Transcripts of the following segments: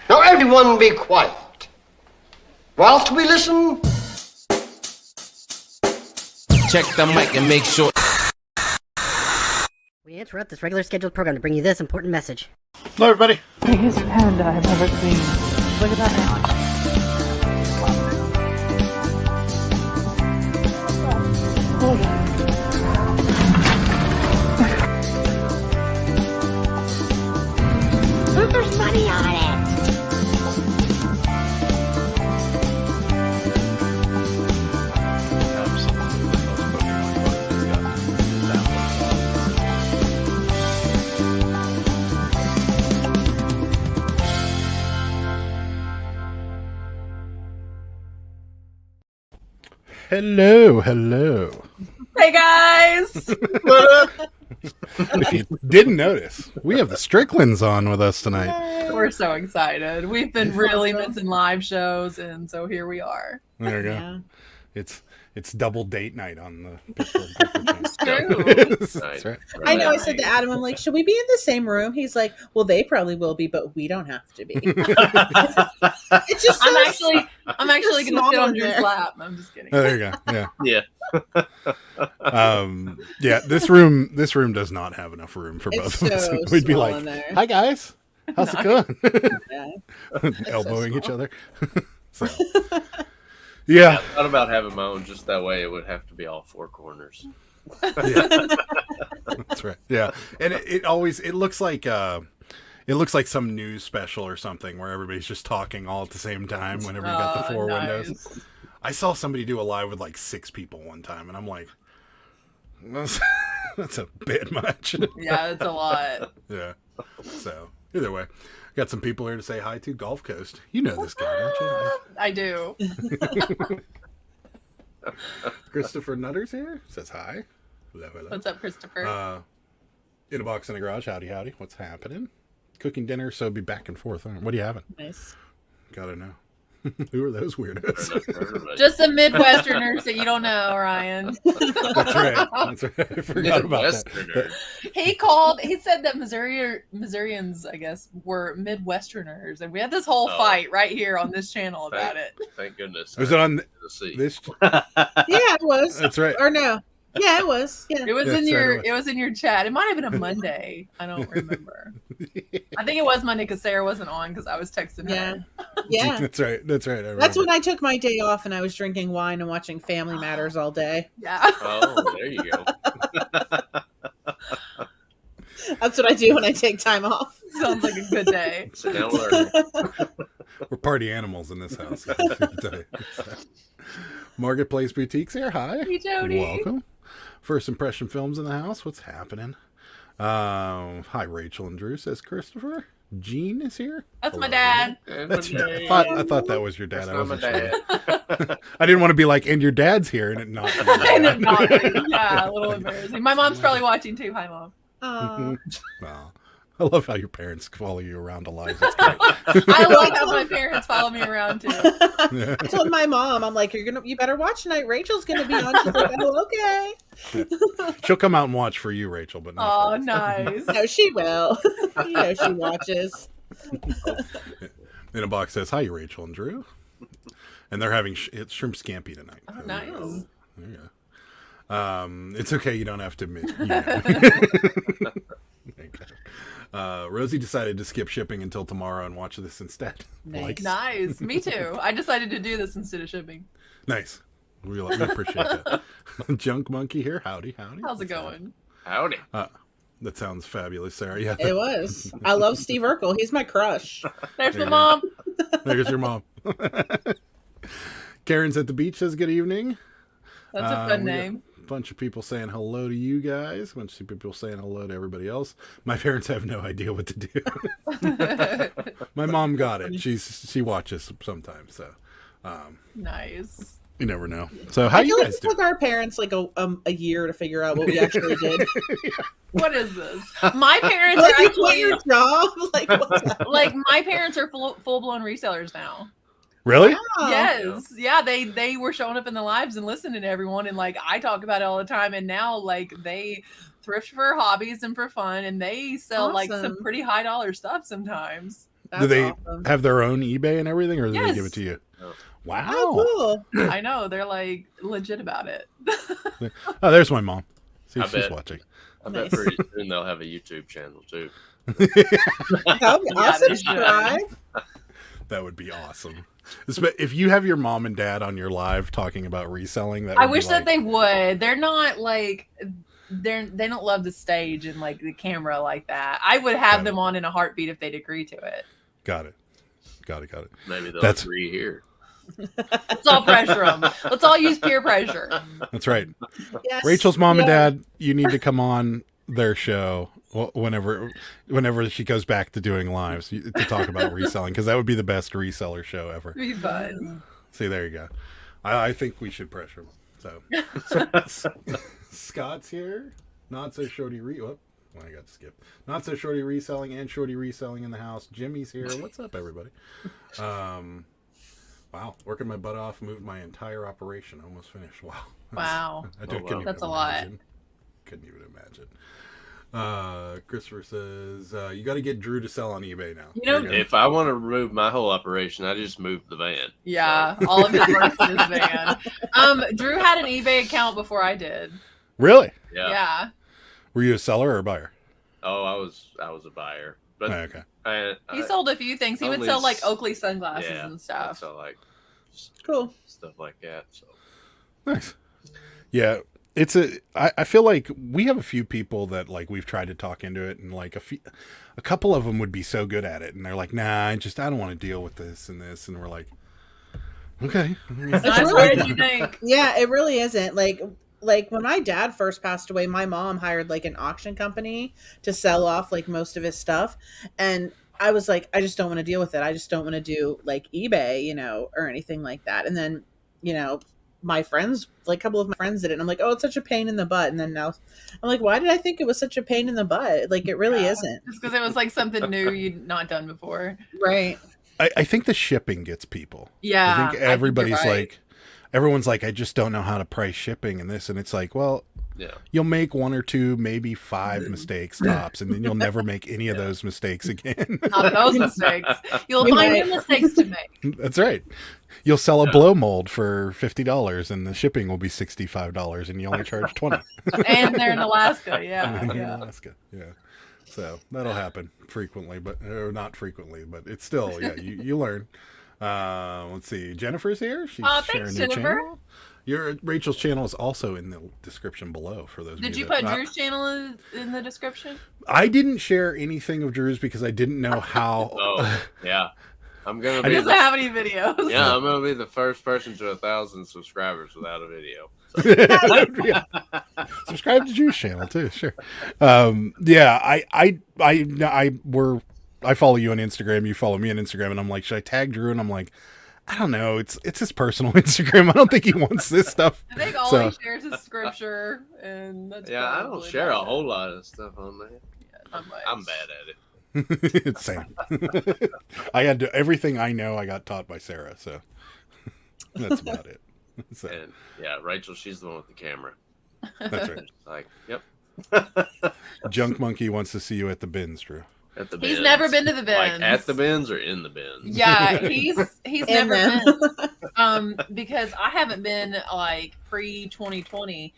Now everyone be quiet. Whilst we listen... Check the mic and make sure. We interrupt this regular scheduled program to bring you this important message. Hello, everybody. Biggest panda I've ever seen. Look at that now. Look, there's money on it. Hello. Hey guys! If you didn't notice, we have the Stricklands on with us tonight. We're so excited. We've been really missing live shows, and so here we are. There you go. Yeah. It's double date night on the Pittsburgh Picker. It's true. That's right. I know. I said to Adam, I'm like, should we be in the same room? He's like, well, they probably will be, but we don't have to be. It's just I'm actually going to sit on Drew's lap. I'm just kidding. Oh, there you go. Yeah. Yeah. Yeah. This room does not have enough room for both of us. so We'd be small like, in there. "Hi guys, how's it going?" Yeah. Elbowing each small. other. So, yeah. I thought about having my own just that way. It would have to be all four corners. Yeah. That's right. Yeah, and it looks like some news special or something where everybody's just talking all at the same time whenever you got the four windows. I saw somebody do a live with like 6 people one time, and I'm like, that's a bit much. Yeah, it's a lot. Yeah. So either way, got some people here to say hi to. Gulf Coast. You know this guy, don't you? I do. Christopher Nutter's here. Says hi. Hello. What's up, Christopher? In a box in a garage. Howdy. What's happening? Cooking dinner, so be back and forth. What are you having? Nice. Gotta know. Who are those weirdos? Just the Midwesterners that you don't know, Ryan. That's right. I forgot about that. He said that Missourians, I guess, were Midwesterners, and we had this whole fight right here on this channel about it. Thank goodness. Was it on the this? Yeah, it was. That's right. Or no. Yeah, it was. Yeah. It was That's in right, your it was. in your chat. It might have been a Monday. I don't remember. I think it was Monday because Sarah wasn't on because I was texting her. Yeah. That's right. That's when I took my day off and I was drinking wine and watching Family Matters all day. Yeah. Oh, there you go. That's what I do when I take time off. Sounds like a good day. Sit down, learn. We're party animals in this house. Marketplace Boutiques here. Hi. Hey, Jody. Welcome. First Impression Films in the house. What's happening? Hi, Rachel and Drew, says Christopher. Gene is here. That's my dad. That's your dad. I thought that was your dad. That's I not my wasn't dad. sure. I didn't want to be like, and your dad's here, and it not. And it's not. Yeah, a little embarrassing. My mom's probably watching too. Hi, Mom. Wow. I love how your parents follow you around to live. That's great. I love how my parents follow me around too. Yeah. I told my mom, I'm like, you better watch tonight. Rachel's gonna be on. She's like, oh, okay. She'll come out and watch for you, Rachel, but not Oh, for us. nice. No, she will. You know she watches. In a box says, hi, Rachel and Drew. And they're having it's shrimp scampi tonight. Oh, nice. There you go. It's okay. You don't have to admit. You know. Rosie decided to skip shipping until tomorrow and watch this instead. Nice. Nice. Me too. I decided to do this instead of shipping. Nice. We appreciate that. Junk Monkey here. Howdy. How's it going? Howdy. That sounds fabulous, Sarah. Yeah. It was. I love Steve Urkel. He's my crush. There's my mom. There's your mom. Karen's at the beach says good evening. That's a fun name. Bunch of people saying hello to you guys. Bunch of people saying hello to everybody else. My parents have no idea what to do. My mom got it. She watches sometimes, so Nice. you never know. So how I you feel like guys it do? took our parents like a year to figure out what we actually did. What is this? My parents Like are you quit actually your job. Like what's that? like my parents are full blown resellers now. Really? Oh. Yes. Yeah, they were showing up in the lives and listening to everyone, and like I talk about it all the time, and now like they thrift for hobbies and for fun, and they sell like some Awesome. pretty high dollar stuff sometimes. That's Do they awesome. have their own eBay and everything, or do they Yes. give it to you? No. Wow. Oh, cool. I know they're like legit about it. Oh, there's my mom. See, I she's bet. watching. I bet Nice. pretty soon they'll have a YouTube channel too. I'll Yeah, they should. subscribe. That would be awesome. If you have your mom and dad on your live talking about reselling, that I would be wish that like- they would. They're not like they don't love the stage and like the camera like that. I would have Got them on in a heartbeat if they'd agree to it. Got it. Maybe they'll That's- agree here. Let's all pressure them. Let's all use peer pressure. That's right. Yes. Rachel's mom and Yeah. dad, you need to come on their show whenever she goes back to doing lives to talk about reselling, because that would be the best reseller show ever. It'd be fun. See, there you go. I think we should pressure them. So Scott's here. Not so shorty whoop. Well, I got to skip. Not so shorty reselling and shorty reselling in the house. Jimmy's here. What's up, everybody? Wow, working my butt off, moved my entire operation, almost finished. Wow. Wow. Couldn't wow. even That's a lot. imagine. Couldn't even imagine. Christopher says, you got to get Drew to sell on eBay now. You know- There go. If I want to remove my whole operation, I just move the van. Yeah, all of his work in his van. Drew had an eBay account before I did. Really? Yeah. Yeah. Were you a seller or a buyer? Oh, I was a buyer, but Oh, okay. He sold a few things. He would only sell like s- Oakley sunglasses yeah, and stuff. So like Cool. stuff like that. So Nice. Yeah, I feel like we have a few people that like we've tried to talk into it, and like a couple of them would be so good at it, and they're like, nah, I don't want to deal with this, and we're like, okay. It's It's not really- what you think. Yeah, it really isn't. Like when my dad first passed away, my mom hired like an auction company to sell off like most of his stuff. And I was like, I just don't want to deal with it. I just don't want to do like eBay, or anything like that. And then, my friends, like a couple of my friends did it. And I'm like, oh, it's such a pain in the butt. And then now I'm like, why did I think it was such a pain in the butt? Like, it really Yeah. isn't. Just because it was like something new you'd not done before. Right. I think the shipping gets people. Yeah. I think everybody's you're right. like, everyone's like, I just don't know how to price shipping and this, and it's like, well, yeah, you'll make one or two, maybe 5 mistakes tops, and then you'll never make any of those mistakes again. Not those mistakes. You'll You find might- new mistakes to make. That's right. You'll sell a blow mold for $50, and the shipping will be $65, and you only charge $20. And they're in Alaska. Yeah. In Yeah. Alaska. Yeah. So that'll happen frequently, or not frequently, but it's still, yeah, you learn. Let's see. Jennifer's here. She's Oh, sharing thanks, her Jennifer. channel. Rachel's channel is also in the description below for those. Did of you that- put Drew's channel in the description? I didn't share anything of Drew's because I didn't know how. Oh, yeah. I'm gonna He be doesn't have any videos. yeah, I'm gonna be the first person to 1,000 subscribers without a video. Yeah. Subscribe to Drew's channel too. Sure. Yeah. I follow you on Instagram. You follow me on Instagram, and I'm like, should I tag Drew? And I'm like, I don't know. It's his personal Instagram. I don't think he wants this stuff. I think all So- he shares is scripture, and that's Yeah, I don't probably share a about whole it. lot of stuff on there. Yeah, not much. I'm bad at it. It's same. I had to, everything I know I got taught by Sarah, so that's about it. So And yeah, Rachel, she's the one with the camera. that's right. It's like, yep. Junk Monkey wants to see you at the bins, Drew. At the He's bins. never been to the Like bins. at the bins or in the bins? Yeah, he's In never them. been. Because I haven't been like pre 2020.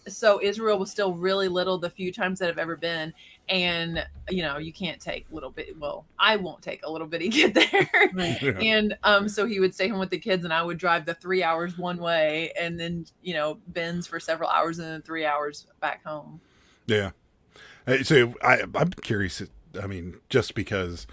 So Israel was still really little the few times that I've ever been, and you can't take little bit. Well, I won't take a little bitty kid there. Right. Yeah. And so he would stay home with the kids, and I would drive the 3 hours one way, and then bins for several hours, and then 3 hours back home. Yeah. So I'm curious. I mean, just because,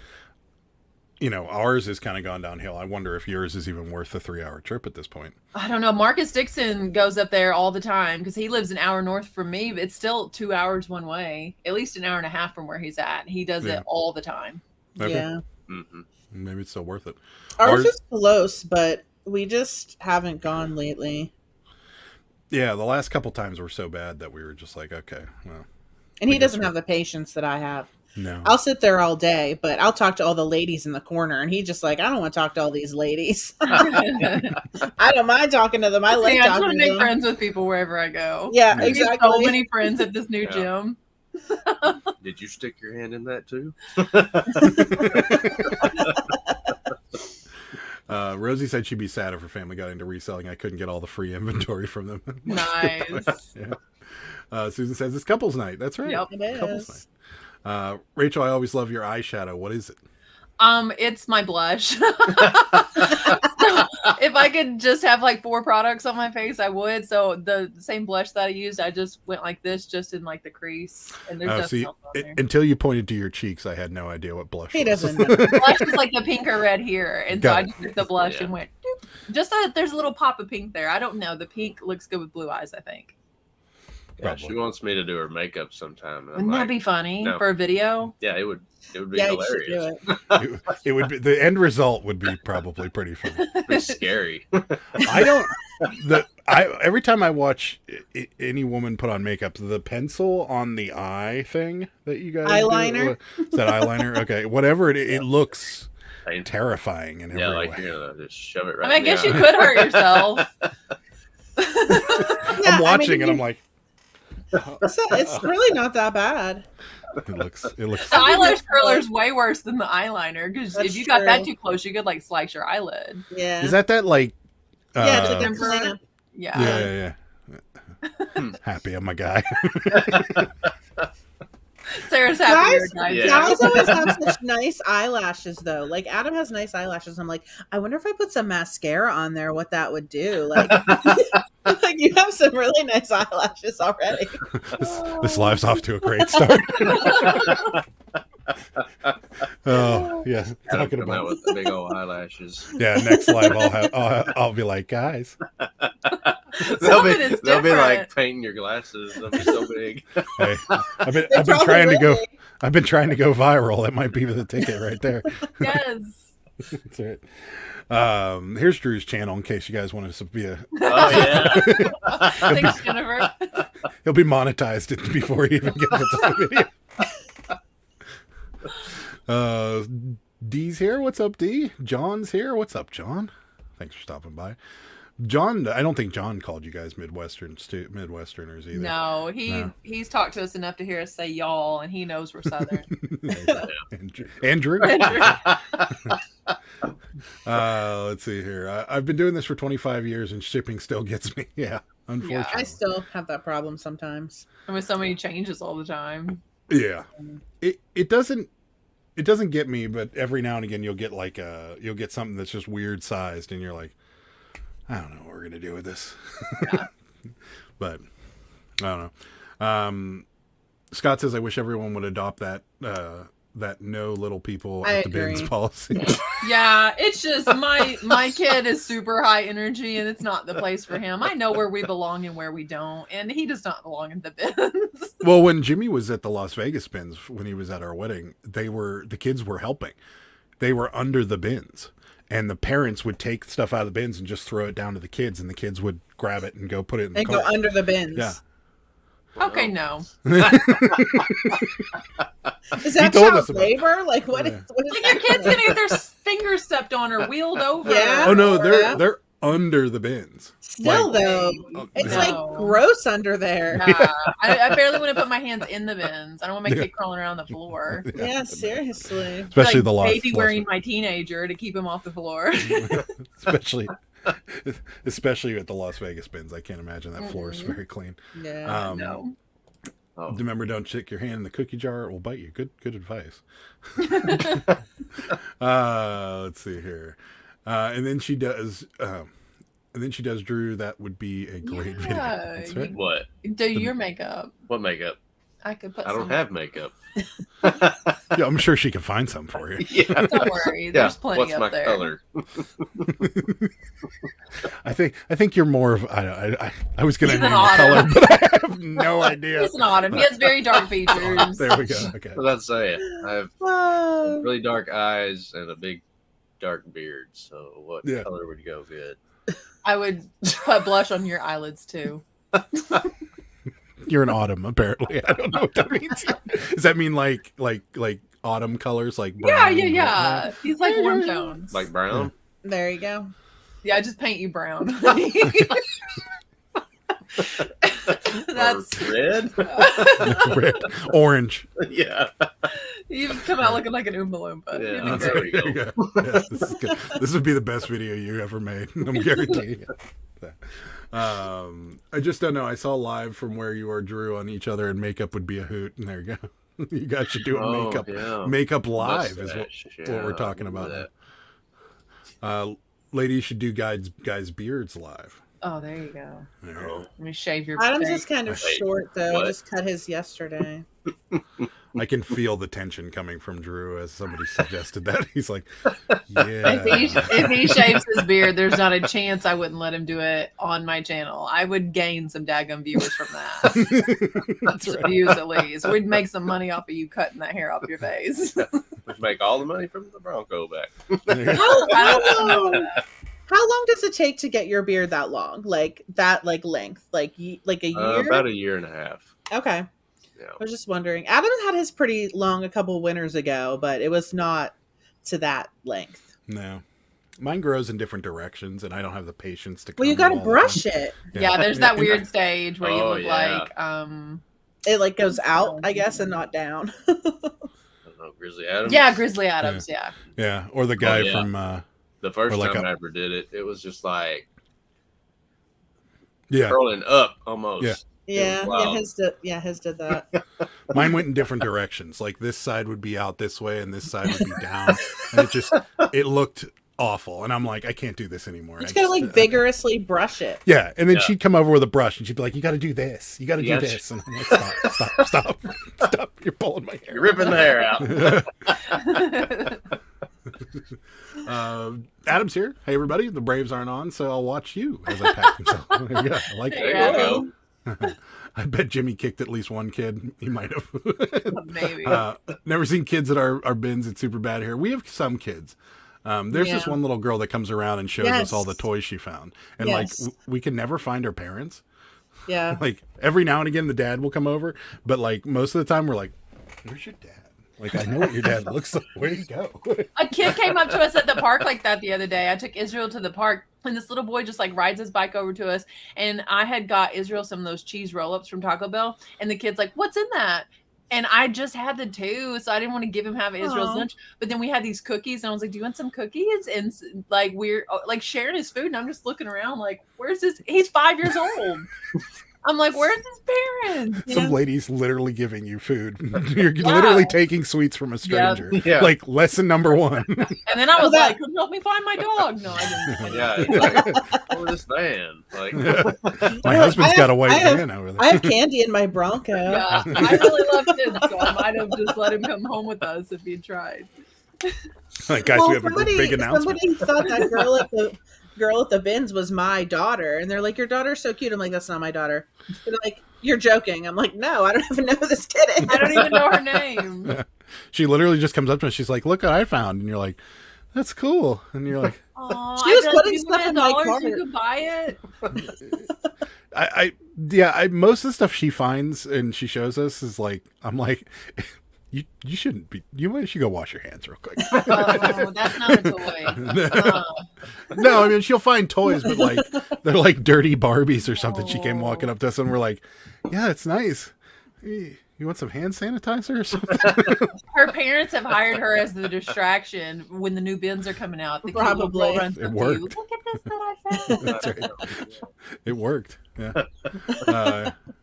ours has kind of gone downhill. I wonder if yours is even worth a 3-hour trip at this point. I don't know. Marcus Dixon goes up there all the time because he lives an hour north from me, but it's still 2 hours one way, at least an hour and a half from where he's at. He does Yeah. it all the time. Okay. Yeah. Mm-hmm. Maybe it's still worth it. Ours is close, but we just haven't gone lately. Yeah, the last couple times were so bad that we were just like, okay, well, And he I guess doesn't have the patience that I have. no. I'll sit there all day, but I'll talk to all the ladies in the corner, and he's just like, I don't want to talk to all these ladies. I don't mind talking to them. I like I just want talking to to make them. friends with people wherever I go. Yeah, I have exactly. so many friends at this new Yeah. gym. Did you stick your hand in that too? Rosie said she'd be sad if her family got into reselling. I couldn't get all the free inventory from them. Nice. Yeah. Susan says it's couples night. That's right. Yep, it Couples is. night. Rachel, I always love your eyeshadow. What is it? It's my blush. So, if I could just have like 4 products on my face, I would. So the same blush that I used, I just went like this, just in like the crease. And there's nothing else on there. Until you pointed to your cheeks, I had no idea what blush He was. doesn't know. Blush is like the pink or red here, and so Got I it. just took the blush and went doop. Just so that there's a little pop of pink there. I don't know. The pink looks good with blue eyes, I think. Yeah, she wants me to do her makeup sometime. And I'm Wouldn't like, that be funny no. for a video? Yeah, it would be Yeah, you should hilarious. do it. It would be, the end result would be probably pretty funny. Pretty scary. Every time I watch any woman put on makeup, the pencil on the eye thing that you guys Eyeliner? do, is that eyeliner? Okay, whatever it looks Painful. terrifying in every Yeah, like way. you're gonna just shove it right. I mean, I in the guess you eye. could hurt yourself. I'm watching and I'm like, It's really not that bad. it looks. The eyelash curler is way worse than the eyeliner, because That's if you got that true. too close, you could like slice your eyelid. Yeah. Is that like? Yeah, it's Uh, a temporary. Yeah. Yeah. Happy I'm a guy. Sarah's happy. Guys, Yeah. guys always have such nice eyelashes, though. Like Adam has nice eyelashes. I'm like, I wonder if I put some mascara on there, what that would do. Like, like you have some really nice eyelashes already. This life's off to a great start. Oh yeah, Adam talking come out about with the big old eyelashes. yeah. Next live, I'll be like, guys, they'll Some of it is be different. like painting your glasses. They'll be so big. hey, I've been probably trying to go. will be. I've been trying to go viral. That might be the ticket right there. Yes. That's right. Here's Drew's channel in case you guys want to be a. Oh yeah. Thanks, Jennifer. He'll be monetized before he even gets the video. D's here. What's up, D? John's here. What's up, John? Thanks for stopping by. John, I don't think John called you guys Midwesterners either. No, No. he's talked to us enough to hear us say y'all, and he knows we're Southern. Andrew. Let's see here. I've been doing this for 25 years, and shipping still gets me. Yeah, unfortunately. I still have that problem sometimes. And with so many changes all the time. Yeah, it doesn't get me, but every now and again you'll get you'll get something that's just weird sized, and you're like, I don't know what we're gonna do with this. Yeah. But I don't know. Scott says I wish everyone would adopt that no little people I at the bins agree. policy. Yeah, it's just my kid is super high energy, and it's not the place for him. I know where we belong and where we don't, and he does not belong in the bins. Well, when Jimmy was at the Las Vegas bins, when he was at our wedding, the kids were helping. They were under the bins, and the parents would take stuff out of the bins and just throw it down to the kids, and the kids would grab it and go put it in the And car. go under the bins. Yeah. Okay, no. Is that told child us about it. labor? Like what? Yeah. What is Like your that? kid's gonna get their fingers stepped on or wheeled over. Yeah. Oh no, Yeah. they're under the bins. Still Like- though, it's No. like gross under there. Nah, I barely want to put my hands in the bins. I don't want my Yeah. kid crawling around the floor. Yeah, seriously. Especially Like the Las baby wearing my teenager to keep him off the floor. especially at the Las Vegas bins. I can't imagine that floor is very clean. Yeah. No. Oh. Remember, don't stick your hand in the cookie jar; it will bite you. Good advice. Let's see here, and then she does. Drew. That would be a great video. Yeah, That's right. What? Do your makeup. What makeup? I could put I don't some. have makeup. Yeah, I'm sure she can find some for you. Yeah. Don't worry. Yeah. There's plenty What's up my there. color? I think you're more of I was gonna He's name an the color, autumn. but I have no idea. He's an autumn. He has very dark features. There we go. Okay. Well, that's it. I have Oh. really dark eyes and a big dark beard. So what Yeah. color would go good? I would put blush on your eyelids too. You're an autumn, apparently. I don't know what that means. Does that mean like autumn colors, like brown? Yeah. He's like warm tones. Like brown? There you go. Yeah, I just paint you brown. That's Or red. Red, orange. Yeah. You've come out looking like an Oompa Loompa. Yeah. You'd be There great. we There you go. go. Yeah, this is good. This would be the best video you ever made. I'm guaranteeing it. I just don't know. I saw live from where you are, Drew, on each other, and makeup would be a hoot. And there you go. You guys should do a makeup. Yeah. Makeup live Mustache, is what we're yeah, talking I about. remember Ladies should do guys' beards live. Oh, there you go. There. that. Oh. Let me shave your Adam's face. is kind of Wait, short though. what? I just cut his yesterday. I can feel the tension coming from Drew as somebody suggested that. He's like, yeah. If he shaves his beard, there's not a chance I wouldn't let him do it on my channel. I would gain some daggum viewers from that. That's Some right. views at least. We'd make some money off of you cutting that hair off your face. Let's make all the money from the Bronco back. How long does it take to get your beard that long? Like that, like length, like a year? About a year and a half. Okay. Yeah. I was just wondering. Adam had his pretty long a couple winters ago, but it was not to that length. No. Mine grows in different directions, and I don't have the patience to. Well, you comb got to all the brush time. it. Yeah, there's that And weird stage where you Oh, look yeah. like It like goes out, I guess, and not down. I don't know, Grizzly Adams. yeah, Grizzly Adams, yeah. Yeah, or the guy yeah. from. The first Or like time a- I ever did it, it was just like Yeah, curling up almost. Yeah. Yeah, Wow. his did that. mine went in different directions. Like this side would be out this way, and this side would be down, and it looked awful. And I'm like, I can't do this anymore. You I just gotta like vigorously brush it. Yeah, and then Yeah. she'd come over with a brush, and she'd be like, "You got to do this. You got to do Yes. this." And I'm like, "Stop! You're pulling my hair." You're ripping the hair out. Adam's here. Hey, everybody. The Braves aren't on, so I'll watch you as I pack himself. There you go. I like There it. you go. I bet Jimmy kicked at least one kid. He might have. Maybe. Never seen kids at our bins at Super Bad here. We have some kids. There's this Yeah. one little girl that comes around and shows Yes. us all the toys she found. And Yes. like, we can never find her parents. Yeah. Like every now and again, the dad will come over, but like most of the time we're like, where's your dad? Like, I know what your dad looks like. Where'd he go? A kid came up to us at the park like that the other day. I took Israel to the park, and this little boy just like rides his bike over to us. And I had got Israel some of those cheese roll-ups from Taco Bell, and the kid's like, "What's in that?" And I just had the two, so I didn't want to give him half of Israel's Aw. lunch. But then we had these cookies, and I was like, "Do you want some cookies?" And like we're like sharing his food, and I'm just looking around like, "Where's this?" He's 5 years old. I'm like, "Where's his parents?" Some lady's literally giving you food. You're literally taking sweets from a stranger. Yeah. Like lesson number one. And then I was that- like, "Help me find my dog." No, I didn't. Yeah. It's like, oh, this van. Like, My husband's got a white I have- van over I there. have candy in my Bronco. Yeah, I really loved him, so I might have just let him come home with us if he tried. Like, guys, we have a big announcement. Somebody thought that girl at the bins was my daughter, and they're like, "Your daughter's so cute." I'm like, "That's not my daughter." They're like, "You're joking." I'm like, "No, I don't even know who this kid is." I don't even know her name. She literally just comes up to us. She's like, "Look what I found," and you're like, "That's cool." And you're like, Aw, She was I bet putting you stuff had in my dollars cart. You could buy it. I most of the stuff she finds and she shows us is like, I'm like, you shouldn't be. You should go wash your hands real quick. Oh, that's not a toy. No, I mean she'll find toys, but like they're like dirty Barbies or something. She came walking up to us and we're like, "Yeah, it's nice. Hey, you want some hand sanitizer or something?" Her parents have hired her as the distraction when the new bins are coming out. The cute little Probably. girl runs It up to worked. you, look at this that I found. That's right. It worked. Yeah.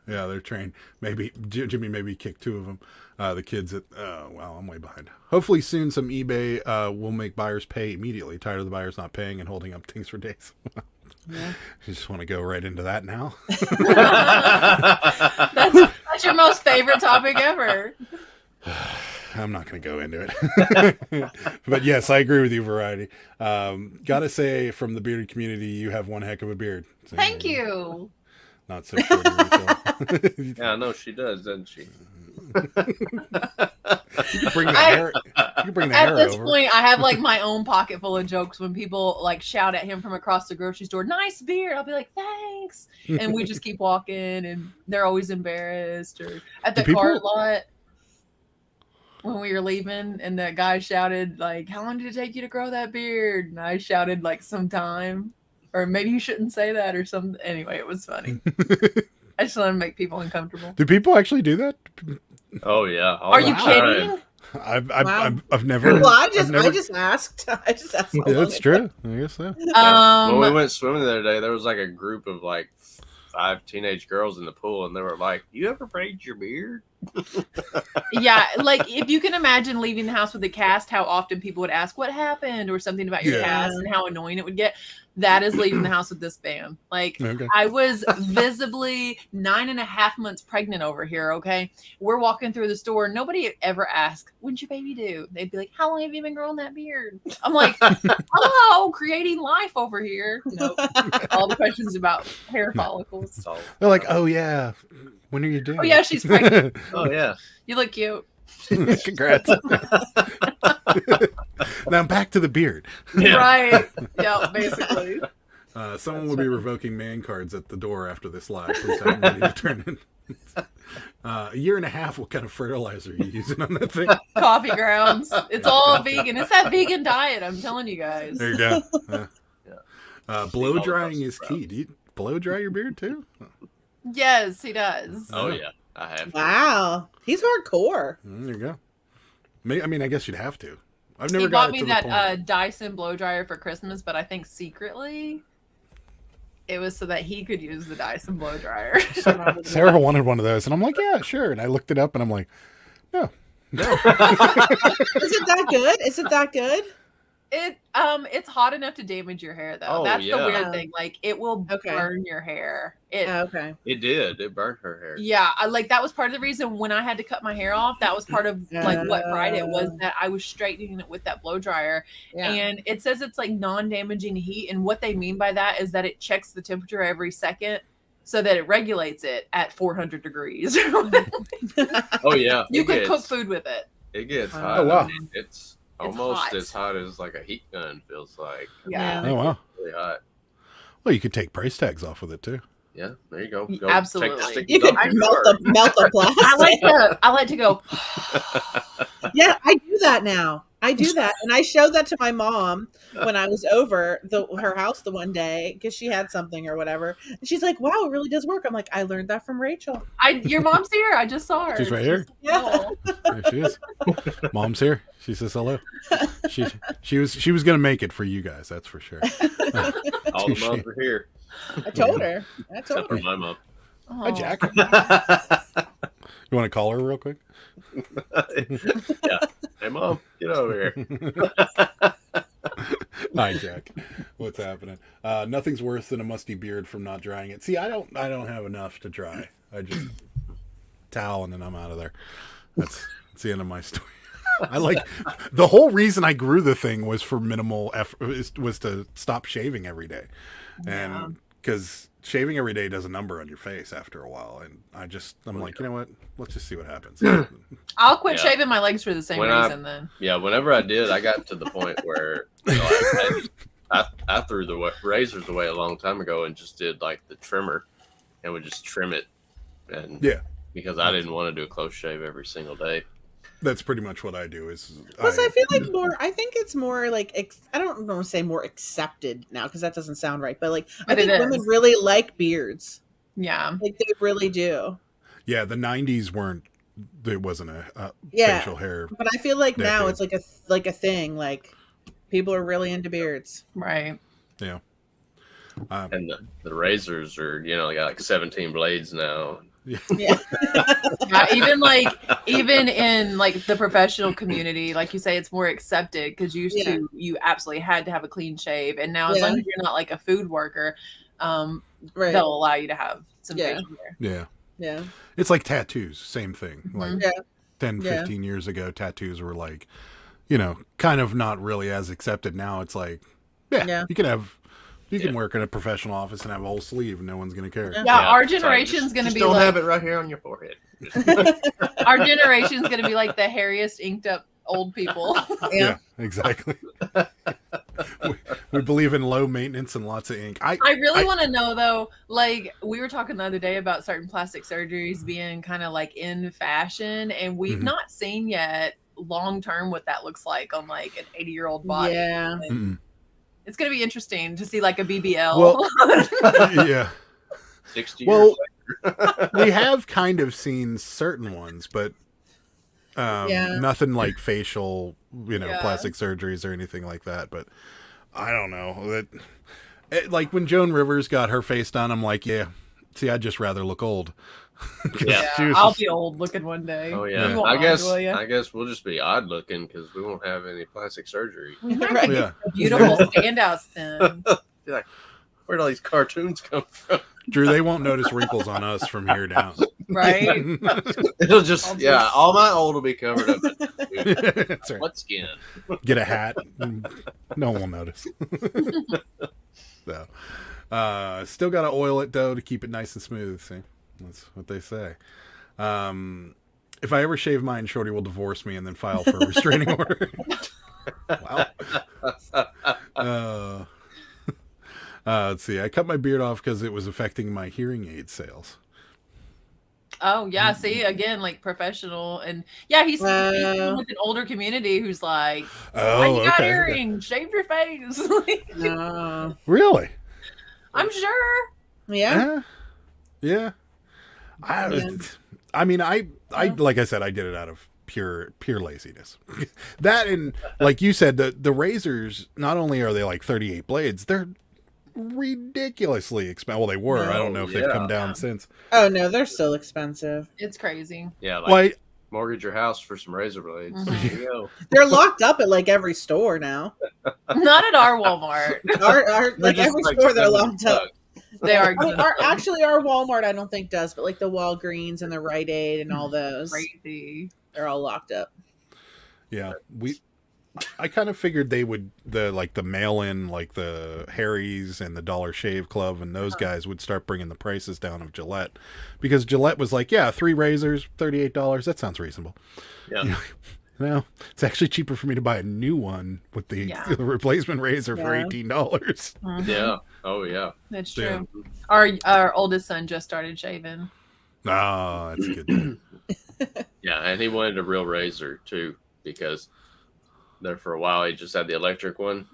Yeah, they're trained. Maybe Jimmy maybe kicked two of them. The kids at well, I'm way behind. Hopefully soon some eBay will make buyers pay immediately. Tired of the buyers not paying and holding up things for days. Yeah. You just want to go right into that now. That's your most favorite topic ever. I'm not going to go into it. But yes, I agree with you, Variety. Gotta say, from the bearded community, you have one heck of a beard. So, Thank you. Not so short of yourself. yeah, I know she does, doesn't she? You can bring the hair. You can bring the At hair this over. point, I have like my own pocket full of jokes when people like shout at him from across the grocery store, "Nice beard." I'll be like, "Thanks," and we just keep walking, and they're always embarrassed. Or at the Do people- cart lot when we were leaving, and that guy shouted like, "How long did it take you to grow that beard?" And I shouted like, "Some time." or maybe you shouldn't say that or something. Anyway, it was funny. I just want to make people uncomfortable. Do people actually do that? Oh yeah. all Are the you time. kidding? I've never. Well, I I've never- just asked. I just asked. how Yeah, long that's it true. I guess so. When we went swimming the other day, there was like a group of like 5 teenage girls in the pool, and they were like, "You ever braid your beard?" Yeah, like if you can imagine leaving the house with a cast, how often people would ask what happened or something about your Yeah. cast and how annoying it would get. That is leaving the house with this band. Like Okay. I was visibly 9.5 months pregnant over here. Okay, we're walking through the store. Nobody ever asked, "When'd your baby do?" They'd be like, "How long have you been growing that beard?" I'm like, "Hello, creating life over here." Nope. All the questions about hair follicles. So, They're like, "Oh yeah, when are you doing?" Oh yeah, she's pregnant. oh yeah. You look cute. Congrats. Now back to the beard. Yeah. Right. Yeah, basically. Someone will be revoking man cards at the door after this live. Please have them ready to turn in. A year and a half. What kind of fertilizer are you using on that thing? Coffee grounds. It's all vegan. It's that vegan diet. I'm telling you guys. There you go. Yeah. Blow All of drying those is key. Do you blow dry your beard too? Yes, he does. Oh yeah. I have. Wow, he's hardcore. There you go. I mean, I guess you'd have to. I've He never bought got me it to that the point. Dyson blow dryer for Christmas, but I think secretly it was so that he could use the Dyson blow dryer. Sarah wanted one of those, and I'm like, yeah, sure. And I looked it up, and I'm like, no. Is it that good? Is it that good? It's hot enough to damage your hair though. Oh, That's the yeah. weird thing. Like it will Okay. burn your hair. Okay. It did. It burnt her hair. Yeah, like that was part of the reason when I had to cut my hair off. That was part of like what fried it was that I was straightening it with that blow dryer. Yeah. And it says it's like non-damaging heat, and what they mean by that is that it checks the temperature every second so that it regulates it at 400 degrees. Oh yeah. You It could gets- cook food with it. It gets Oh, hot. wow. I mean, it's almost hot. as hot as like a heat gun feels like. Yeah. Oh wow. Really hot. Well, you could take price tags off with it too. Yeah, there you go. Go Absolutely. Take the stick You could up your melt the plastic. I like to go. Yeah, I do that now. I do that, and I showed that to my mom when I was over her house the one day because she had something or whatever. And she's like, "Wow, it really does work." I'm like, "I learned that from Rachel." Your mom's here. I just saw her. She's right here. Yeah. There she is. Mom's here. She says hello. She was gonna make it for you guys. That's for sure. All the moms are here. I told her. Except for my mom. Hi, Jack. You want to call her real quick? Yeah. Hey mom, get over here. Hi, Jack. What's happening? Nothing's worse than a musty beard from not drying it. See, I don't have enough to dry. I just towel and then I'm out of there. That's the end of my story. I like the whole reason I grew the thing was for minimal effort, was to stop shaving every day, and because shaving every day does a number on your face after a while, and I'm like, you know what? Let's just see what happens. I'll quit Yeah. shaving my legs for the same reason then. Yeah, whenever I did, I got to the point where I threw the razors away a long time ago and just did like the trimmer and would just trim it. And Yeah. because I didn't want to do a close shave every single day. That's pretty much what I do. Plus, I feel like I think it's more like, I don't want to say more accepted now because that doesn't sound right, but like, I But it think women is. really like beards. Yeah. Like, they really do. Yeah, the 90s weren't. There wasn't a Yeah. facial hair. But I feel like now Decade. it's like a thing. Like, people are really into beards. Right. Yeah. And the razors are, they got like 17 blades now. Yeah. Yeah, even in like the professional community, like you say, it's more accepted because you absolutely had to have a clean shave, and now as long as you're not like a food worker, Right. they'll allow you to have some facial hair. Yeah. Yeah. It's like tattoos. Same thing. Like Yeah. 10, 15 years ago, tattoos were like, kind of not really as accepted. Now it's like, Yeah. you can work in a professional office and have a whole sleeve and no one's going to care. Yeah. Yeah, our it's like, generation's gonna just be don't like have it right here on your forehead. our generation's gonna be like the hairiest inked up old people. Yeah, exactly. we believe in low maintenance and lots of ink. I really want to know though, like we were talking the other day about certain plastic surgeries being kind of like in fashion, and we've not seen yet long term what that looks like on like an 80-year-old body. Yeah. Mm-mm. It's gonna be interesting to see like a BBL. Well, yeah. 60 Well, years we have kind of seen certain ones, but nothing like facial, plastic surgeries or anything like that. But I don't know. Like when Joan Rivers got her face done, I'm like, yeah. See, I'd just rather look old. I'll be old looking one day. Oh yeah, You won't I mind, guess will ya? I guess we'll just be odd looking because we won't have any plastic surgery. Right. Yeah. Beautiful standouts then. Be like, where'd all these cartoons come from? Drew, they won't notice wrinkles on us from here down. Right? It'll just all my old will be covered up. That's right. What skin? Get a hat. No one will notice. So, still got to oil it though to keep it nice and smooth. See, that's what they say. If I ever shave mine, Shorty will divorce me and then file for a restraining order. Wow. Let's see. I cut my beard off because it was affecting my hearing aid sales. Oh yeah, see again, like professional, and yeah, he's with an older community who's like, "Why you got earrings? Shave your face." Really? I'm sure. Yeah. Yeah. I mean, I like I said, I did it out of pure laziness. That and like you said, the razors. Not only are they like 38 blades, they're ridiculously expensive. Well, they were. I don't know if they've come down since. Oh no, they're still expensive. It's crazy. Yeah, like mortgage your house for some razor blades. Mm-hmm. There you go. They're locked up at like every store now. Not at our Walmart. Our like every store they're locked up. They are. I mean, our Walmart I don't think does, but like the Walgreens and the Rite Aid and all those, Crazy. they're all locked up. Yeah, I kind of figured they would the mail-in, like the Harry's and the Dollar Shave Club and those guys would start bringing the prices down of Gillette, because Gillette was like, yeah, 3 razors, $38. That sounds reasonable. Yeah. No, it's actually cheaper for me to buy a new one with the replacement razor for $18. Mm-hmm. Yeah. Oh yeah. That's true. Yeah. Our oldest son just started shaving. Oh, that's good. Yeah, and he wanted a real razor too, because there for a while he just had the electric one.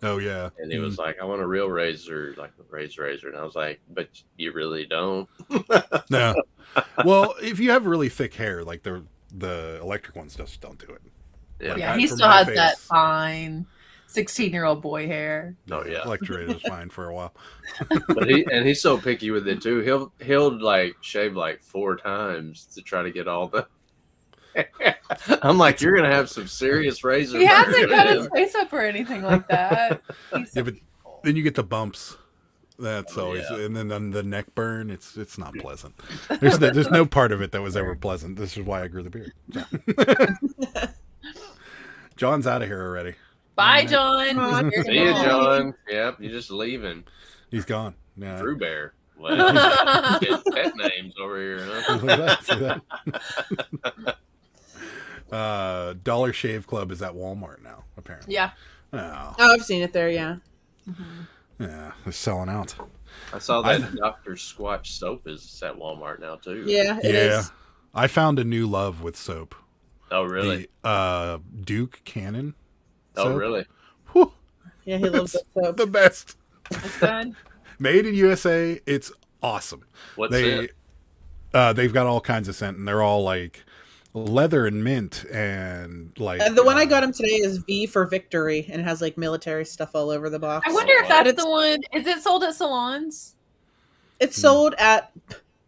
Oh yeah. And he was like, I want a real razor, like a razor. And I was like, but you really don't. No. Well, if you have really thick hair, like the electric ones just don't do it. Yeah, Yeah, he still has that fine 16-year-old boy hair. Oh yeah. Electric was fine for a while. But he's so picky with it too. He'll like shave like 4 times to try to get all the I'm like, you're gonna have some serious razor. He hasn't cut his face up or anything like that. Yeah, but then you get the bumps. That's always, and then on the neck burn. It's not pleasant. There's no part of it that was ever pleasant. This is why I grew the beard. So. John's out of here already. Bye, John. See you, John. Yep, you're just leaving. He's gone. Yeah. Drew Bear. Well, pet names over here, huh? See that? Dollar Shave Club is at Walmart now, apparently. Yeah. Oh, I've seen it there. Yeah. Mm-hmm. Yeah, they're selling out. I saw that Dr. Squatch soap is at Walmart now too. Yeah. It is. I found a new love with soap. Oh really? The Duke Cannon. Oh soap. really? Whew. Yeah, he loves it. So. The best. It's good. Made in USA. It's awesome. What's it? They've got all kinds of scent, and they're all like leather and mint and like. The one I got him today is V for Victory, and it has like military stuff all over the box. I wonder if that's the one. Is it sold at salons? It's sold at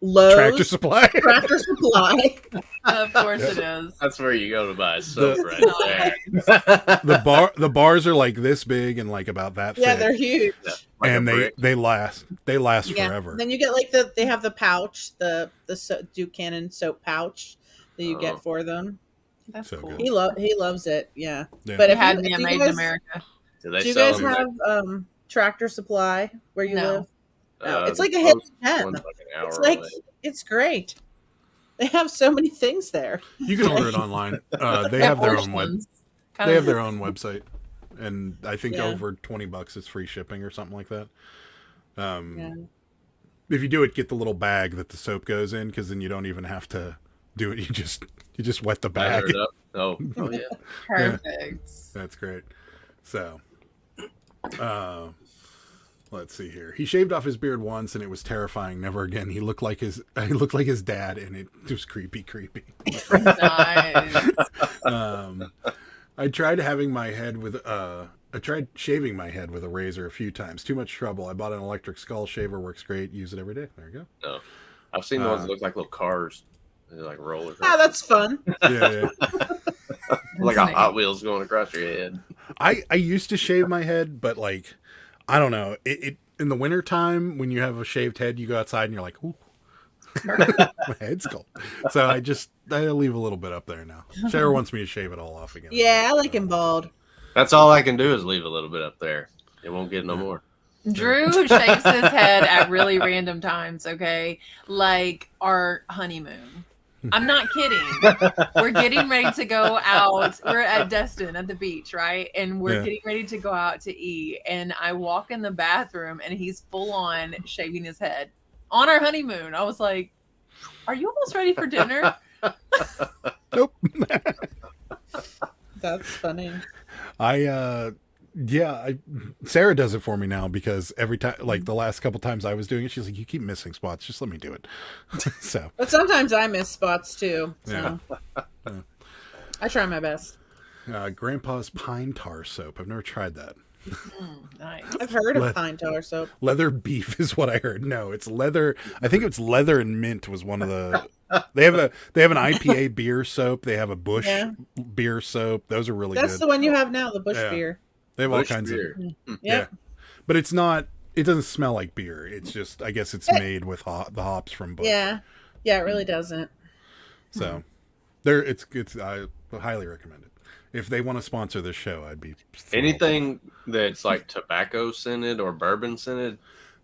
Lowe's. Tractor Supply. Tractor Supply. Of course it is. That's where you go to buy soap right there. The bars are like this big and like about that thick. Yeah, they're huge. Yeah, like and a brick. they last forever. Then you get like they have the pouch, the Duke Cannon soap pouch that you get for them. That's So cool. good. He loves it. Yeah. Yeah. But It if had you, me if you made guys, in America. Do they do you sell guys them have Tractor Supply where you No. live? No, it's the like a hidden closest gem. one's like an hour It's like away. it's great. They have so many things there. You can order it online. They have their own web. They have their own website, and I think over $20 is free shipping or something like that. If you do it, get the little bag that the soap goes in, because then you don't even have to do it. You just wet the bag. Batter it up. Oh yeah. Perfect. That's great. So, Let's see here. He shaved off his beard once, and it was terrifying. Never again. He looked like his dad, and it was creepy. Nice. I tried shaving my head with a razor a few times. Too much trouble. I bought an electric skull shaver. Works great. Use it every day. There you go. No, I've seen the ones that look like little cars, they're like rollers. Ah, that's fun. Yeah. Like a Hot Wheels going across your head. I used to shave my head, but like, I don't know. It in the wintertime when you have a shaved head, you go outside and you're like, ooh, my head's cold. So I leave a little bit up there now. Sarah wants me to shave it all off again. Yeah, I like him bald. That's all I can do is leave a little bit up there. It won't get no more. Drew shaves his head at really random times, okay? Like our honeymoon. I'm not kidding. We're getting ready to go out. We're at Destin at the beach, right? And we're getting ready to go out to eat. And I walk in the bathroom and he's full on shaving his head on our honeymoon. I was like, are you almost ready for dinner? Nope. That's funny. Sarah does it for me now because every time, like the last couple times I was doing it, she's like, you keep missing spots. Just let me do it. So, But sometimes I miss spots too. So I try my best. Grandpa's pine tar soap. I've never tried that. Nice. I've heard of pine tar soap. Leather beef is what I heard. No, it's leather. I think it's leather and mint was one of the. They have an IPA beer soap. They have a Bush beer soap. Those are really good. That's the one you have now, the Bush beer. They have all Bush kinds beer. of. Yeah. But it's not. It doesn't smell like beer. It's just. I guess it's made with the hops from Bush. Yeah. Yeah, it really doesn't. So, there. It's. I highly recommend it. If they want to sponsor this show, I'd be thrilled. Anything that's like tobacco scented or bourbon scented.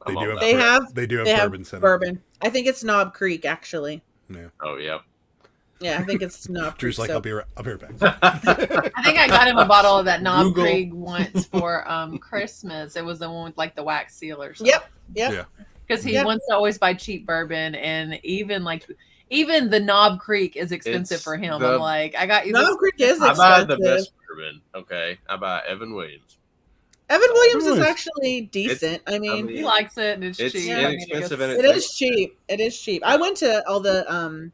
They do have. They do have they bourbon. have bourbon. I think it's Knob Creek, actually. Yeah. Oh yeah. Yeah, I think it's Knob Drew's Creek. like, soap. I'll be right back. I think I got him a bottle of that Knob Google. Creek once for Christmas. It was the one with like the wax seal or something. Yep. Yeah. Because he wants to always buy cheap bourbon, and even the Knob Creek is expensive It's for him. the- I'm like, I got you this. Knob Creek is I buy the expensive. best bourbon. Okay, I buy Evan Williams. Evan Williams is Nice. actually decent. I mean, He likes it, and it's It's cheap. inexpensive and it is cheap. It is cheap. I went to all the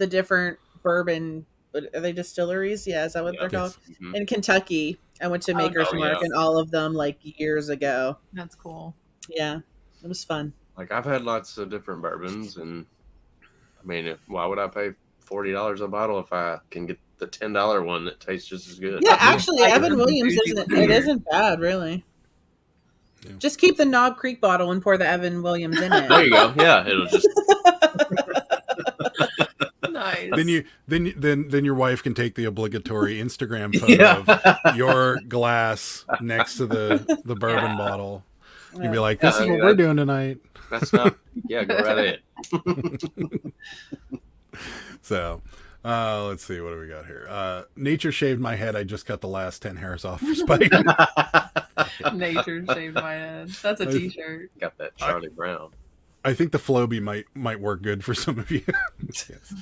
different bourbon. Are they distilleries? Yeah, is that what they're called? Mhm. In Kentucky, I went to Oh, Maker's yeah. Mark and all of them like years ago. That's cool. Yeah, it was fun. Like I've had lots of different bourbons, and I mean, why would I pay $40 a bottle if I can get the $10 one that tastes just as good? Yeah, actually, Like Evan a Williams bougie isn't. beer. It isn't bad, really. Yeah. Just keep the Knob Creek bottle and pour the Evan Williams in There it. you go. Yeah, it'll just Nice. Then your wife can take the obligatory Instagram photo of your glass next to the bourbon bottle. You'd be like, "This is what we're doing tonight." that's not. Yeah, go right ahead. So, let's see, what do we got here? Nature shaved my head. I just cut the last 10 hairs off for Spike. Nature shaved my head. That's a T-shirt. Got that Charlie Brown. I think the Floby might work good for some of you. Yes.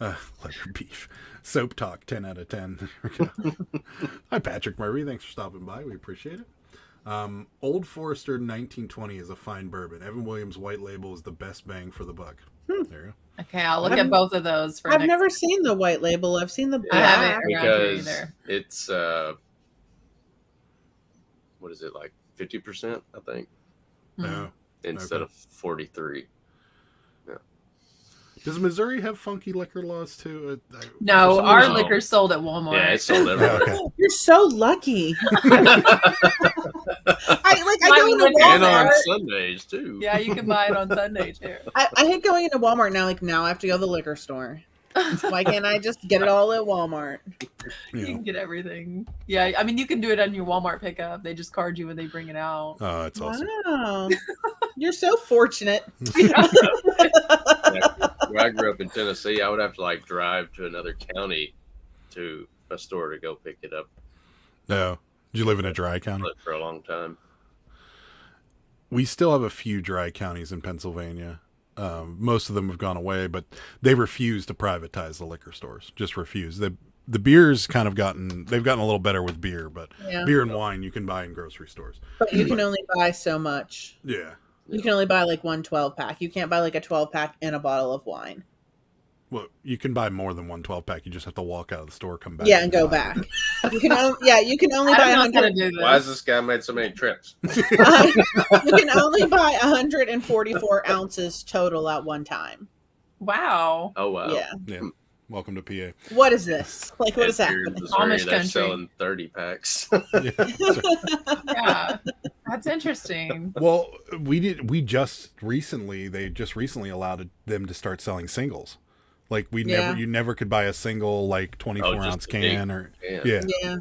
Leather beef. Soap talk, 10 out of 10. Hi, Patrick Murray. Thanks for stopping by. We appreciate it. Old Forester 1920 is a fine bourbon. Evan Williams White Label is the best bang for the buck. There you go. Okay, I'll look at both of those for I've next. never seen the white label. I've seen the I haven't black. around here Because either. it's what is it, like 50%? I think No. instead Okay. of 43. Does Missouri have funky liquor laws too? No, for some our reason- liquor's sold at Walmart. Yeah, it's sold everywhere. Okay. You're so lucky. I Might go be into looking And Walmart. on Sundays too. Yeah, you can buy it on Sunday too. I hate going into Walmart now. Like now, I have to go to the liquor store. Why can't I just get it all at Walmart? You Yeah. can get everything. Yeah, I mean, you can do it on your Walmart pickup. They just card you when they bring it out. Oh, it's awesome. Wow, you're so fortunate. Yeah, where I grew up in Tennessee, I would have to like drive to another county to a store to go pick it up. No. Did you live in a dry county? But for a long time. We still have a few dry counties in Pennsylvania. Most of them have gone away, but they refuse to privatize the liquor stores. Just refuse. the beer's kind of they've gotten a little better with beer, but Yeah. beer and wine you can buy in grocery stores. But you can only buy so much. Yeah. You can only buy like one 12-pack. You can't buy like a 12-pack and a bottle of wine. Well, you can buy more than one 12-pack. You just have to walk out of the store, come back. Yeah, and go back. You can only I buy don't know how to 100. do this. Why has this guy made so many trips? You can only buy 144 ounces total at one time. Wow. Oh wow. Yeah. Yeah. Welcome to PA. What is this? Like, what is Here in happening? Missouri, Amish they're country. selling 30 packs. Yeah. That's interesting. Well, they just recently allowed them to start selling singles. Like you never could buy a single like 24 just ounce the big can or can.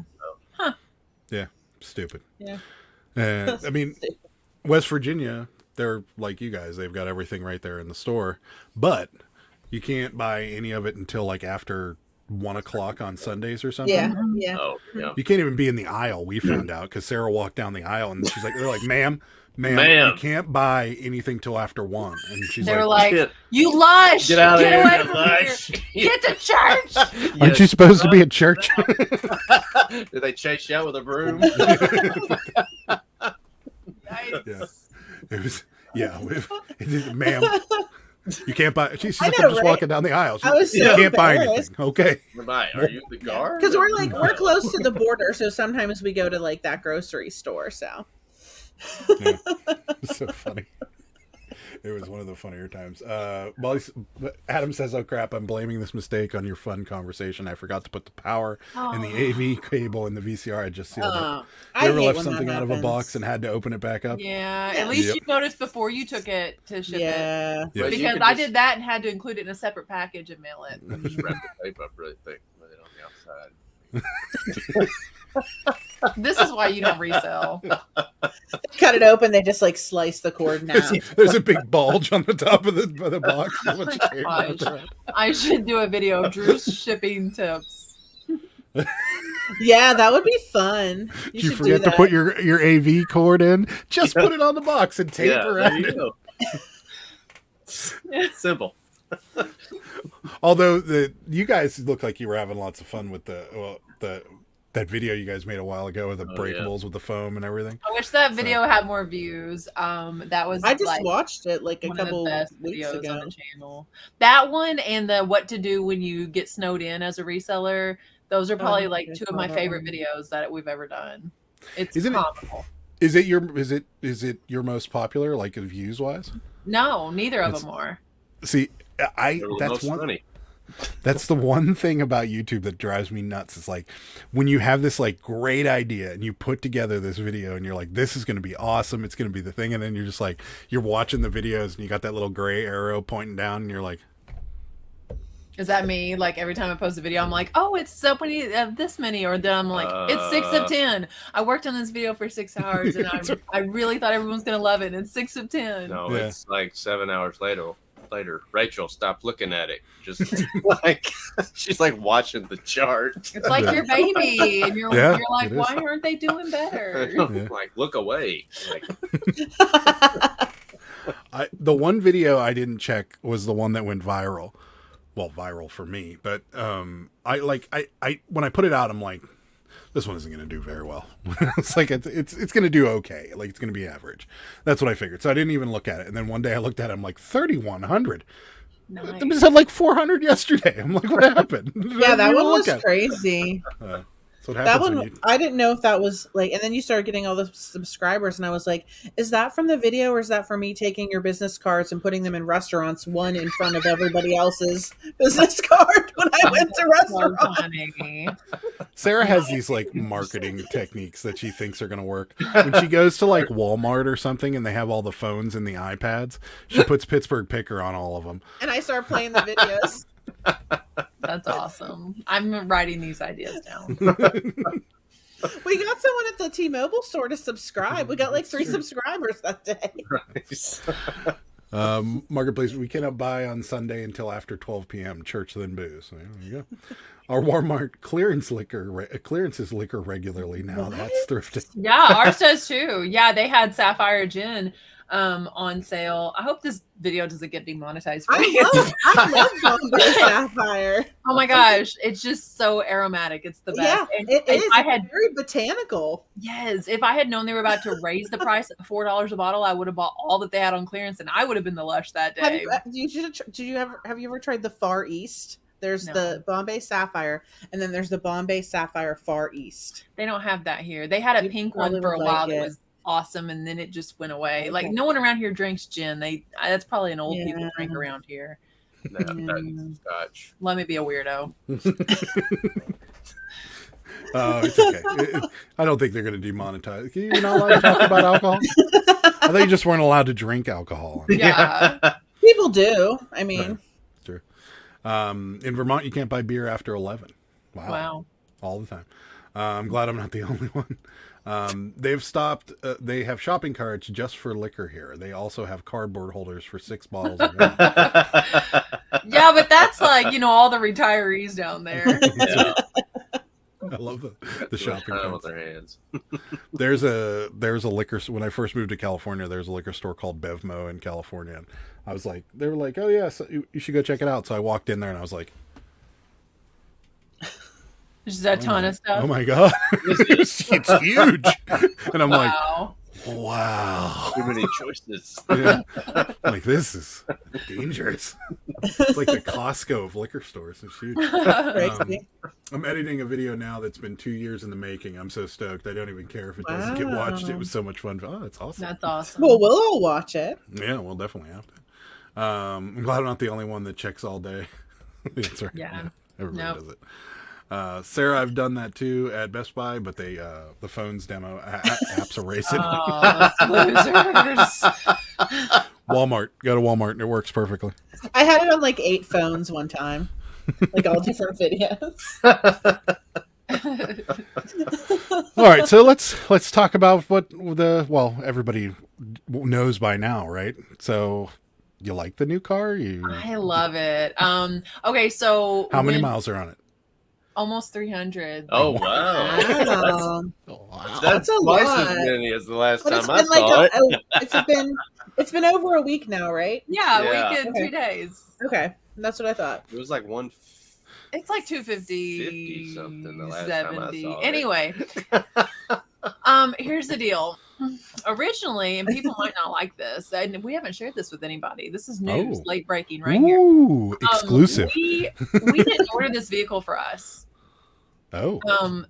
Yeah. stupid. Yeah. I mean, West Virginia, they're like you guys. They've got everything right there in the store, but you can't buy any of it until like after 1 o'clock on Sundays or something. Yeah. Yeah. Oh, yeah. You can't even be in the aisle. We found out because Sarah walked down the aisle and they're like, ma'am, Ma'am. you can't buy anything till after 1. And she's They were like, like, Shit. "You lush! Get out of here, away you from lush." here! Get to church!" aren't you supposed to be at church? Did they chase you out with a broom? Nice. Yeah. It was, ma'am, you can't buy. She's I know, just right? walking down the aisle. I was You so can't buy embarrassed. anything. Okay. Bye. Are you the guard? Because we're close to the border, so sometimes we go to like that grocery store. So Yeah. It's so funny. It was one of the funnier times. Adam says, "Oh crap! I'm blaming this mistake on your fun conversation. I forgot to put the power and the AV cable in the VCR. I just sealed it. I You ever hate left when something that out of a happens. box and had to open it back up? Yeah. At least Yep. you noticed before you took it to ship it. Yeah. Yeah. But you Because could I just- did that and had to include it in a separate package and mail it. Just wrap the tape up really thick, put it on the outside. This is why you don't resell. Cut it open. They just like slice the cord now. There's a big bulge on the top of the box. How much tape Gosh. wrapped around? I should do a video of Drew's shipping tips. Yeah, that would be fun. You should do forget to that. put your AV cord in. Just put it on the box and tape Yeah, there around you it. go. Simple. Although you guys look like you were having lots of fun with that video you guys made a while ago with the Oh, breakables with the foam and everything. I wish that video had more views. That was I just like watched it like a one of the couple best weeks videos ago. on the channel. That one and the what to do when you get snowed in as a reseller. Those are probably like I two saw of my that favorite one. videos that we've ever done. It's Isn't it- comical. Is it your most popular, like views wise? No, neither of It's- them are. See, They were the that's most one. funny. That's the one thing about YouTube that drives me nuts. It's like when you have this like great idea and you put together this video and you're like, this is going to be awesome. It's going to be the thing. And then you're just like, you're watching the videos and you got that little gray arrow pointing down and you're like, Is that me? Like every time I post a video, I'm like, oh, it's so many of this many, or then I'm like, it's 6 of 10. I worked on this video for 6 hours, and I really thought everyone was gonna love it. And it's 6 of 10. No, Yeah. it's like 7 hours later. Rachel, stop looking at it. Just like she's like watching the chart. It's like your baby, and you're Yeah, like, it is. why aren't they doing better? Yeah. Like, look away. Like, the one video I didn't check was the one that went viral. Well, viral for me, but when I put it out, I'm like, this one isn't going to do very well. It's like it's going to do okay. Like it's going to be average. That's what I figured. So I didn't even look at it. And then one day I looked at it. I'm like 3,100. Nice. I just had like 400 yesterday. I'm like, what happened? Yeah, that one was Look at it. crazy. That's what That happens one, when you. I didn't know if that was like, and then you started getting all the subscribers, and I was like, is that from the video, or is that for me taking your business cards and putting them in restaurants, one in front of everybody else's business card when I went to So restaurants? funny. Sarah has these like marketing techniques that she thinks are going to work. When she goes to like Walmart or something and they have all the phones and the iPads, she puts Pittsburgh Picker on all of them. And I started playing the videos. That's awesome. I'm writing these ideas down. We got someone at the T-Mobile store to subscribe. We got like 3 subscribers that day. Marketplace, we cannot buy on Sunday until after 12 p.m. Church then booze. So there you Our Walmart clearances liquor regularly now. That's thrifting. Yeah, ours does too. Yeah, they had Sapphire Gin on sale. I hope this video doesn't get demonetized for you. I love Bombay Sapphire. Oh my gosh, it's just so aromatic. It's the best. Yeah, And it is. if I had, It's very botanical. yes, if I had known they were about to raise the price at $4 a bottle, I would have bought all that they had on clearance, and I would have been the lush that Have day. have you ever tried the Far East? There's No. the Bombay Sapphire, and then there's the Bombay Sapphire Far East. They don't have that here. They had a You pink one probably for a would while like that it. was awesome, and then it just went away. Like Okay. no one around here drinks gin. That's probably an old people Yeah. drink around here. No, that's Scotch. Let me be a weirdo. It's okay. I don't think they're going to demonetize. You're not allowed to talk about alcohol? I thought you just weren't allowed to drink alcohol. Yeah. People do. I mean, True. In Vermont, you can't buy beer after 11. Wow. All the time. I'm glad I'm not the only one. They've stopped. They have shopping carts just for liquor here. They also have cardboard holders for 6 bottles of wine. Yeah, but that's like, all the retirees down there. Yeah. I love the Too much shopping time on carts. their hands. There's a liquor. When I first moved to California, there's a liquor store called Bevmo in California. And I was like, they were like, oh yeah, so you should go check it out. So I walked in there and I was like, Just a ton of stuff. oh my god, it's huge. And I'm Wow. like, wow. Too many choices. Yeah. Like, this is dangerous. It's like the Costco of liquor stores. It's huge. crazy. I'm editing a video now that's been 2 years in the making. I'm so stoked. I don't even care if it doesn't get watched. It Wow. was so much fun. Oh, that's awesome. That's awesome. Well, we'll all watch it. Yeah, we'll definitely have to. I'm glad I'm not the only one that checks all day. That's right. Yeah. Everybody Nope. does it. Sarah, I've done that too at Best Buy, but they the phones demo apps erase it. Oh, losers. Walmart, go to Walmart and it works perfectly. I had it on like 8 phones one time, like all different videos. All right, so let's talk about what everybody knows by now, right? So you like the new car? I love it. Okay, so How many miles are on it? Almost 300. Oh wow, Wow. that's a twice lot. as many as the last But it's time I been like saw it. it's been over a week now, right? Yeah, Yeah. week and Okay. 2 days. Okay, that's what I thought. It was like 150 It's like 250 something the last time I 70. saw it. Anyway, here's the deal. Originally, and people might not like this, and we haven't shared this with anybody. This is news, Oh. late breaking right here. Ooh, exclusive. We didn't order this vehicle for us. Oh,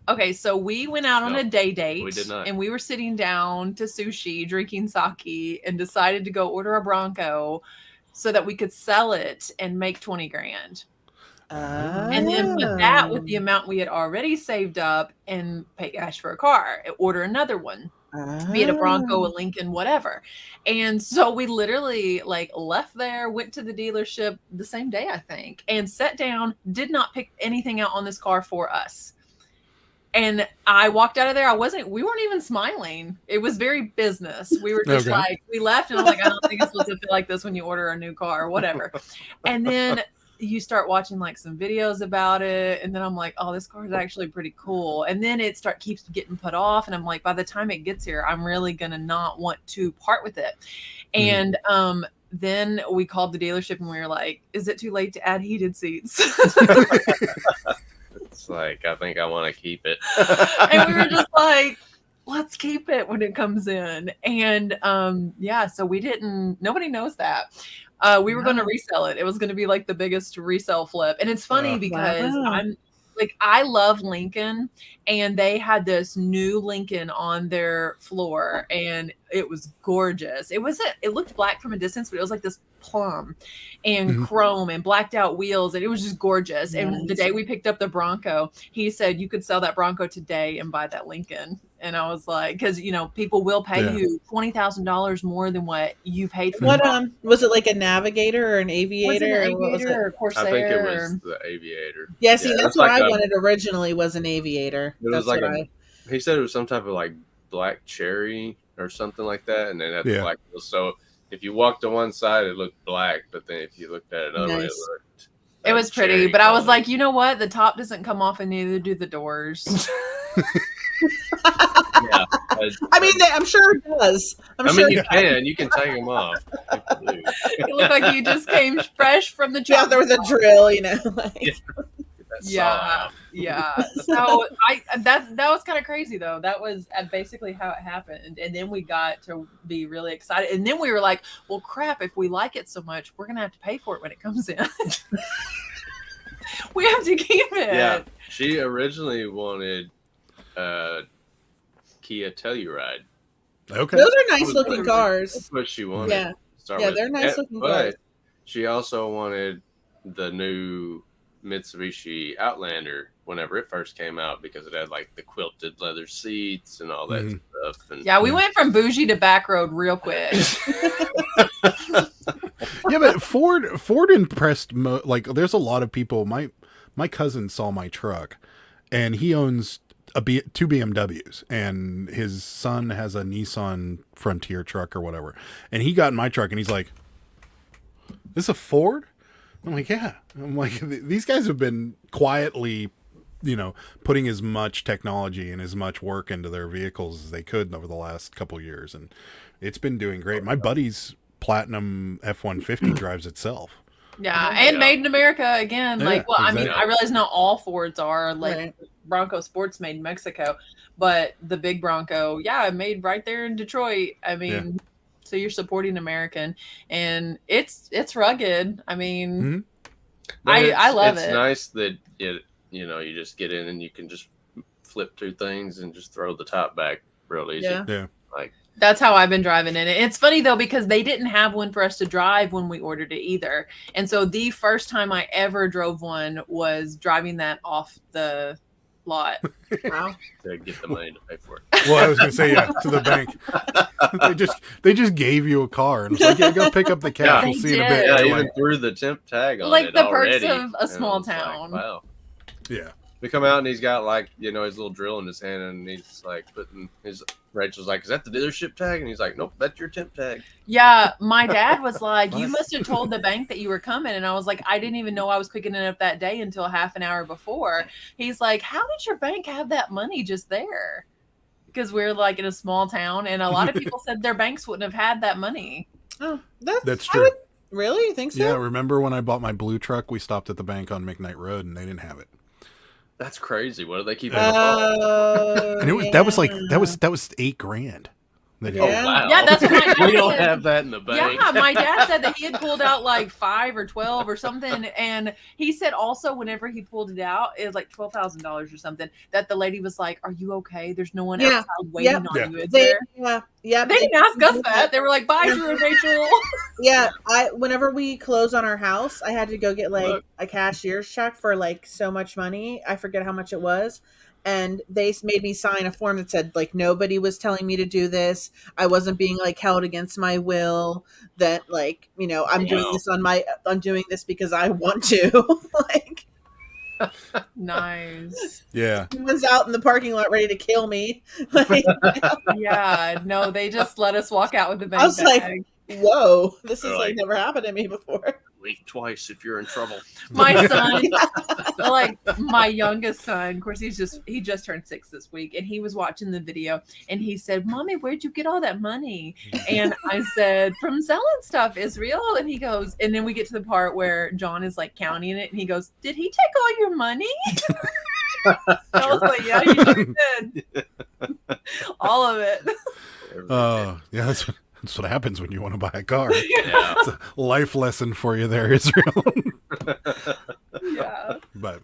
Okay, so we went out on No, a day date, we did not. and we were sitting down to sushi, drinking sake, and decided to go order a Bronco so that we could sell it and make 20 grand. And then put that with the amount we had already saved up and pay cash for a car, order another one, be it a Bronco, a Lincoln, whatever. And so we literally left there, went to the dealership the same day, I think, and sat down, did not pick anything out on this car for us. And I walked out of there. We weren't even smiling. It was very business. We were just Okay. we left and I was like, I don't think it's supposed to feel like this when you order a new car or whatever. And then you start watching some videos about it, and then I'm like, oh, this car is actually pretty cool. And then it keeps getting put off, and I'm like, by the time it gets here, I'm really gonna not want to part with it. And then we called the dealership and we were like, is it too late to add heated seats? It's like, I think I want to keep it. And we were just like, let's keep it when it comes in. And so nobody knows that. We were going to resell it. It was going to be the biggest resale flip. And it's funny because Wow. I love Lincoln, and they had this new Lincoln on their floor, and it was gorgeous. It looked black from a distance, but it was like this plum and chrome and blacked out wheels, and it was just gorgeous. And the day we picked up the Bronco, he said you could sell that Bronco today and buy that Lincoln. And I was like, because people will pay you $20,000 more than what you paid for. What was it, like a Navigator or an Aviator? Was it an or what was Aviator or it? Corsair? I think it was the Aviator. Yeah, see, it that's was what like I a- wanted originally, was an Aviator. It was That's like what he said it was some type of black cherry or something like that, and then it had the Yeah. black wheels. So if you walked to one side, it looked black, but then if you looked at another way, it Nice. looked It was pretty, but I was like, you know what? The top doesn't come off, and neither do the doors. Yeah. I mean, I'm sure it does. I mean, you can take them off. You look like you just came fresh from the Yeah, there was a drill, you know. Like. Yeah. So that was kind of crazy though. That was basically how it happened, and then we got to be really excited, and then we were like, "Well, crap! If we like it so much, we're gonna have to pay for it when it comes in. We have to keep it." Yeah, she originally wanted Kia Telluride. Okay. Those are nice looking cars. That's what she wanted. Yeah. Yeah, They're nice looking cars. She also wanted the new Mitsubishi Outlander whenever it first came out because it had like the quilted leather seats and all that stuff. And, yeah, we went from bougie to back road real quick. Yeah, but Ford impressed like there's a lot of people. My cousin saw my truck, and he owns two BMWs, and his son has a Nissan Frontier truck or whatever, and he got in my truck and he's like, "This is a Ford?" I'm like, "Yeah." I'm like, these guys have been quietly, putting as much technology and as much work into their vehicles as they could over the last couple of years, and it's been doing great. My buddy's Platinum F-150 drives itself. Yeah, and made in America again. Yeah, Like, well, exactly. I mean, I realize not all Fords are like Bronco Sports made in Mexico, but the big Bronco, made right there in Detroit. I mean, so you're supporting American, and it's rugged. I mean, I love it. It's nice that you just get in and you can just flip two things and just throw the top back real easy. Yeah. Like that's how I've been driving in it. It's funny though, because they didn't have one for us to drive when we ordered it either. And so the first time I ever drove one was driving that off the lot. Wow. to get the money to pay for it. Well, I was gonna say to the bank. they just gave you a car and it's like, go pick up the cash. We'll see in a bit. Yeah, You're even like, threw the temp tag on Like it the already. perks of a And small I was like, town. wow. Yeah. We come out and he's got like his little drill in his hand and he's like putting his. Rachel's like, "Is that the dealership tag?" And he's like, "Nope, that's your temp tag." Yeah, my dad was like, "You must have told the bank that you were coming," and I was like, "I didn't even know I was picking it up that day until half an hour before." He's like, "How did your bank have that money just there?" Because we're like in a small town, and a lot of people said their banks wouldn't have had that money. Oh, That's true. Really? You think so? Yeah, remember when I bought my blue truck? We stopped at the bank on McKnight Road and they didn't have it. That's crazy. What do they keep? And that was $8,000. Oh wow! Yeah, that's what my dad we don't said. have that in the bank. Yeah, my dad said that he had pulled out like 5 or 12 or something, and he said also whenever he pulled it out, it was like $12,000 or something. That the lady was like, "Are you okay? There's no one outside waiting on you, is there?" Yeah. They didn't ask us that. They were like, "Bye, Drew and Rachel." Yeah, whenever we closed on our house, I had to go get like a cashier's check for like so much money. I forget how much it was. And they made me sign a form that said like nobody was telling me to do this. I wasn't being like held against my will. That like I'm doing this because I want to. Like Nice. Yeah. someone's out in the parking lot ready to kill me. Like, Yeah, no, they just let us walk out with the bank I was bag. like, whoa, this has They're like like- never happened to me before. Wait twice if you're in trouble. My son, like my youngest son, of course, he just turned 6 this week, and he was watching the video, and he said, "Mommy, where'd you get all that money?" And I said, "From selling stuff, Israel." And he goes, and then we get to the part where John is like counting it, and he goes, "Did he take all your money?" I was like, "Yeah, he sure did, all of it." Yeah, that's what happens when you want to buy a car. Yeah. It's a life lesson for you there, Israel. Yeah. But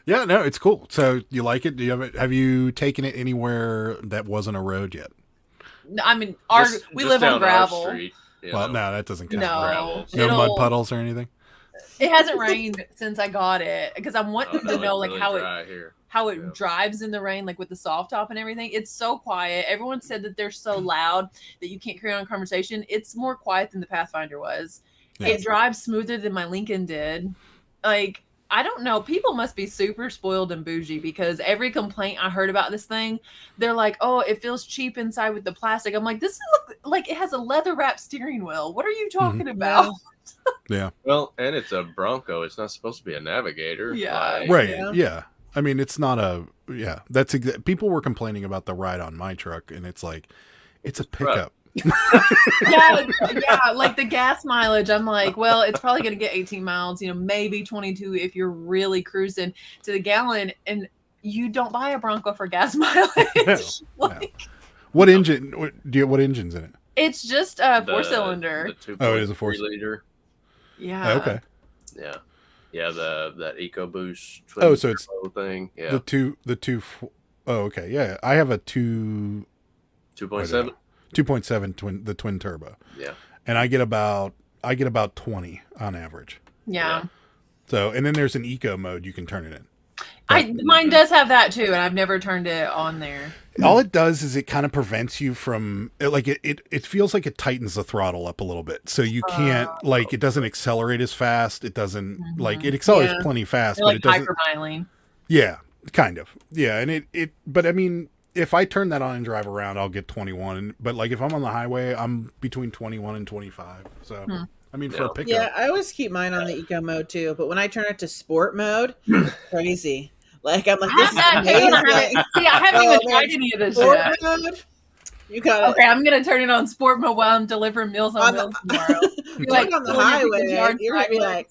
yeah, no, it's cool. So you like it? Do you have you taken it anywhere that wasn't a road yet? No, I mean, we Just live on down our gravel. street, Well, no, that doesn't count. No, No mud puddles or anything. It hasn't rained since I got it because I'm wanting to know like how it drives in the rain, like with the soft top and everything. It's so quiet. Everyone said that they're so loud that you can't carry on a conversation. It's more quiet than the Pathfinder was. Yeah. It drives smoother than my Lincoln did. Like I don't know. People must be super spoiled and bougie because every complaint I heard about this thing, they're like, "Oh, it feels cheap inside with the plastic." I'm like, "This is like it has a leather wrap steering wheel. What are you talking about?" Yeah. Well, and it's a Bronco. It's not supposed to be a Navigator. Yeah. Like, Right. Yeah. I mean, it's not a. Yeah. That's people were complaining about the ride on my truck, and it's like, it's a pickup. yeah, like the gas mileage. I'm like, well, it's probably going to get 18 miles, maybe 22 if you're really cruising to the gallon, and you don't buy a Bronco for gas mileage. What engine? What engine's in it? It's just a 4-cylinder. Oh, it is a 4-cylinder. Yeah. Oh, okay. Yeah. That EcoBoost. Oh, so it's thing. Yeah. The two. Oh, okay. Yeah, I have a 2.7. 2.7 the twin turbo. Yeah. And I get about 20 on average. Yeah. So, and then there's an eco mode you can turn it in. Mine does have that too, and I've never turned it on there. All it does is it kind of prevents you from it feels like it tightens the throttle up a little bit. So you can't it doesn't accelerate as fast. It doesn't it accelerates plenty fast, but it doesn't hypermiling. Yeah, kind of. Yeah, and but I mean, if I turn that on and drive around, I'll get 21. But like if I'm on the highway, I'm between 21 and 25. So I mean, for a pickup. Yeah, I always keep mine on the eco mode too. But when I turn it to sport mode, crazy. Like I'm like, this is amazing. I haven't even tried any of this yet. Mode? You got it. Okay, I'm gonna turn it on sport mode while I'm delivering Meals on Wheels tomorrow. Like on the highway, you're gonna be like,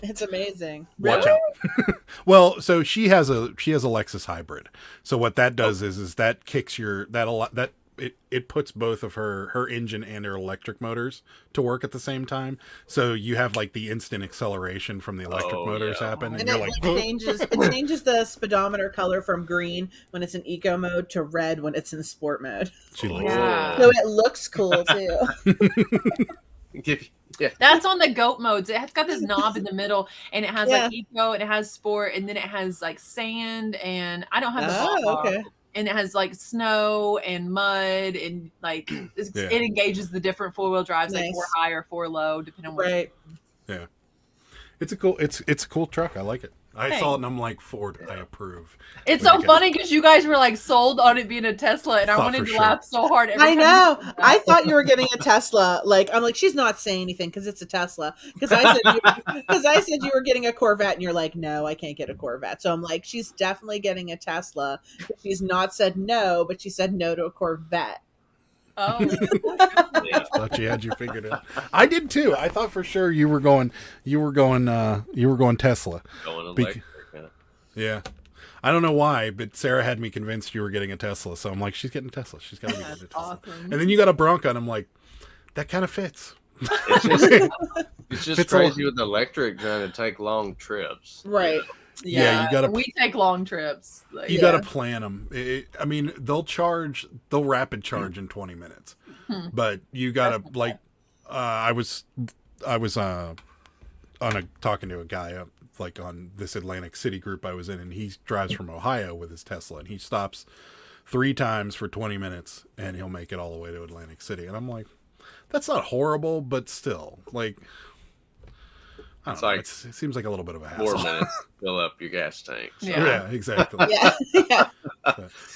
it's amazing. Watch out. Well, so she has a Lexus hybrid. So what that does is that kicks it puts both of her engine and her electric motors to work at the same time. So you have like the instant acceleration from the electric motors happen, and And you're it like changes the speedometer color from green when it's in eco mode to red when it's in sport mode. She likes So it looks cool too. Yeah. That's on the goat modes. It's got this knob in the middle, and it has like eco, and it has sport, and then it has like sand, and I don't have the ball. Okay. And it has like snow and mud, and like it engages the different 4-wheel drives, like 4 high or 4 low, depending on what. Right. Yeah, it's a cool truck. I like it. I saw it and I'm like, Ford, I approve. It's so funny because you guys were like sold on it being a Tesla, and I wanted to laugh so hard. I know. I thought you were getting a Tesla. I'm like, she's not saying anything because it's a Tesla. Because I said you were getting a Corvette, and you're like, no, I can't get a Corvette. So I'm like, she's definitely getting a Tesla. She's not said no, but she said no to a Corvette. Oh, I thought you had you figured out. I did too. I thought for sure you were going Tesla. Going electric, yeah. I don't know why, but Sarah had me convinced you were getting a Tesla. So I'm like, she's getting a Tesla. She's got to be getting a Tesla. awesome. And then you got a Bronco, and I'm like, that kind of fits. It's just Fits crazy with electric trying to take long trips. Right. Yeah, you gotta. We take long trips. You got to plan them. I mean, they'll rapid charge in 20 minutes, but you got to I was talking to a guy on this Atlantic City group I was in, and he drives from Ohio with his Tesla, and he stops 3 times for 20 minutes, and he'll make it all the way to Atlantic City, and I'm like, that's not horrible, but still, like. I don't know, it seems like a little bit of a hassle. 4 minutes, fill up your gas tank. So. Yeah, exactly. Yeah.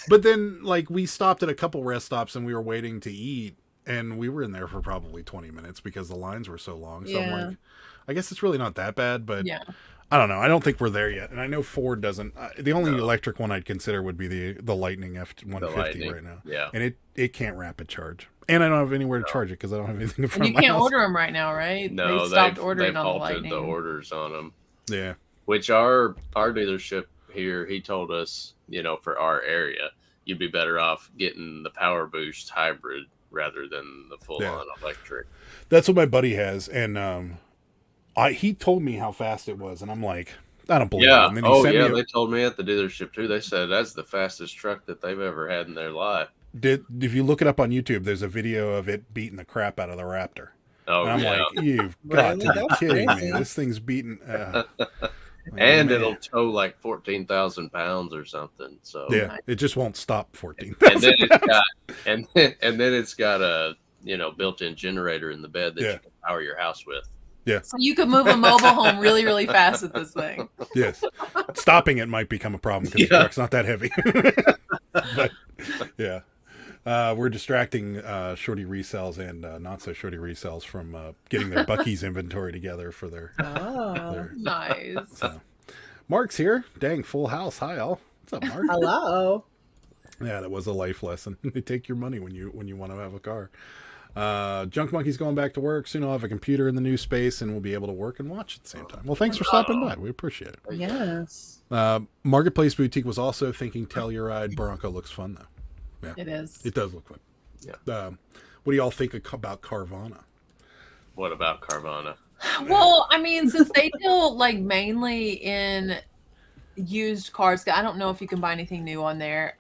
But then, we stopped at a couple rest stops, and we were waiting to eat, and we were in there for probably 20 minutes because the lines were so long. So I'm like, I guess it's really not that bad, but I don't know. I don't think we're there yet. And I know Ford doesn't. The only electric one I'd consider would be the Lightning F-150 right now. Yeah. And it can't rapid charge. And I don't have anywhere to charge it because I don't have anything to front And you can't order them right now, right? No, they stopped ordering they've on the halted Lightning. the orders on them. Yeah. Which our dealership here, he told us, for our area, you'd be better off getting the Power Boost hybrid rather than the full-on electric. That's what my buddy has, and he told me how fast it was, and I'm like, I don't believe it. And then they told me at the dealership too. They said that's the fastest truck that they've ever had in their life. If you look it up on YouTube, there's a video of it beating the crap out of the Raptor. Oh, and I'm like, you've got to be kidding me. This thing's beating. And it'll tow like 14,000 pounds or something. So it just won't stop 14,000. And then it's got a built-in generator in the bed that you can power your house with. Yeah. So you could move a mobile home really, really fast with this thing. Yes. Stopping it might become a problem because the truck's not that heavy. But yeah. We're distracting Shorty Resells and not so Shorty Resells from getting their Bucky's inventory together for their. Nice. Mark's here. Dang, full house. Hi, all. What's up, Mark? Hello. Yeah, that was a life lesson. They take your money when you want to have a car. Junk Monkey's going back to work. Soon I'll have a computer in the new space and we'll be able to work and watch at the same time. Well, thanks for stopping by. We appreciate it. Yes. Marketplace Boutique was also thinking Telluride Bronco looks fun, though. Yeah, It is. It does look fun. Yeah. What do y'all think about Carvana? What about Carvana? Well, I mean, since they deal like mainly in used cars, I don't know if you can buy anything new on there.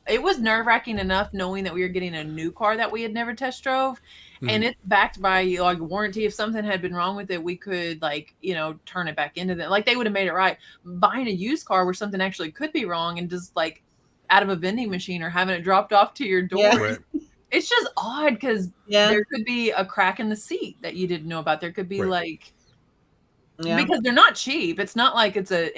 It was nerve-wracking enough knowing that we were getting a new car that we had never test drove, and it's backed by like warranty. If something had been wrong with it, we could turn it back into them. Like they would have made it right. Buying a used car where something actually could be wrong and just like out of a vending machine or having it dropped off to your door. Yeah. Right. It's just odd because there could be a crack in the seat that you didn't know about. There could be because they're not cheap. It's not like it's an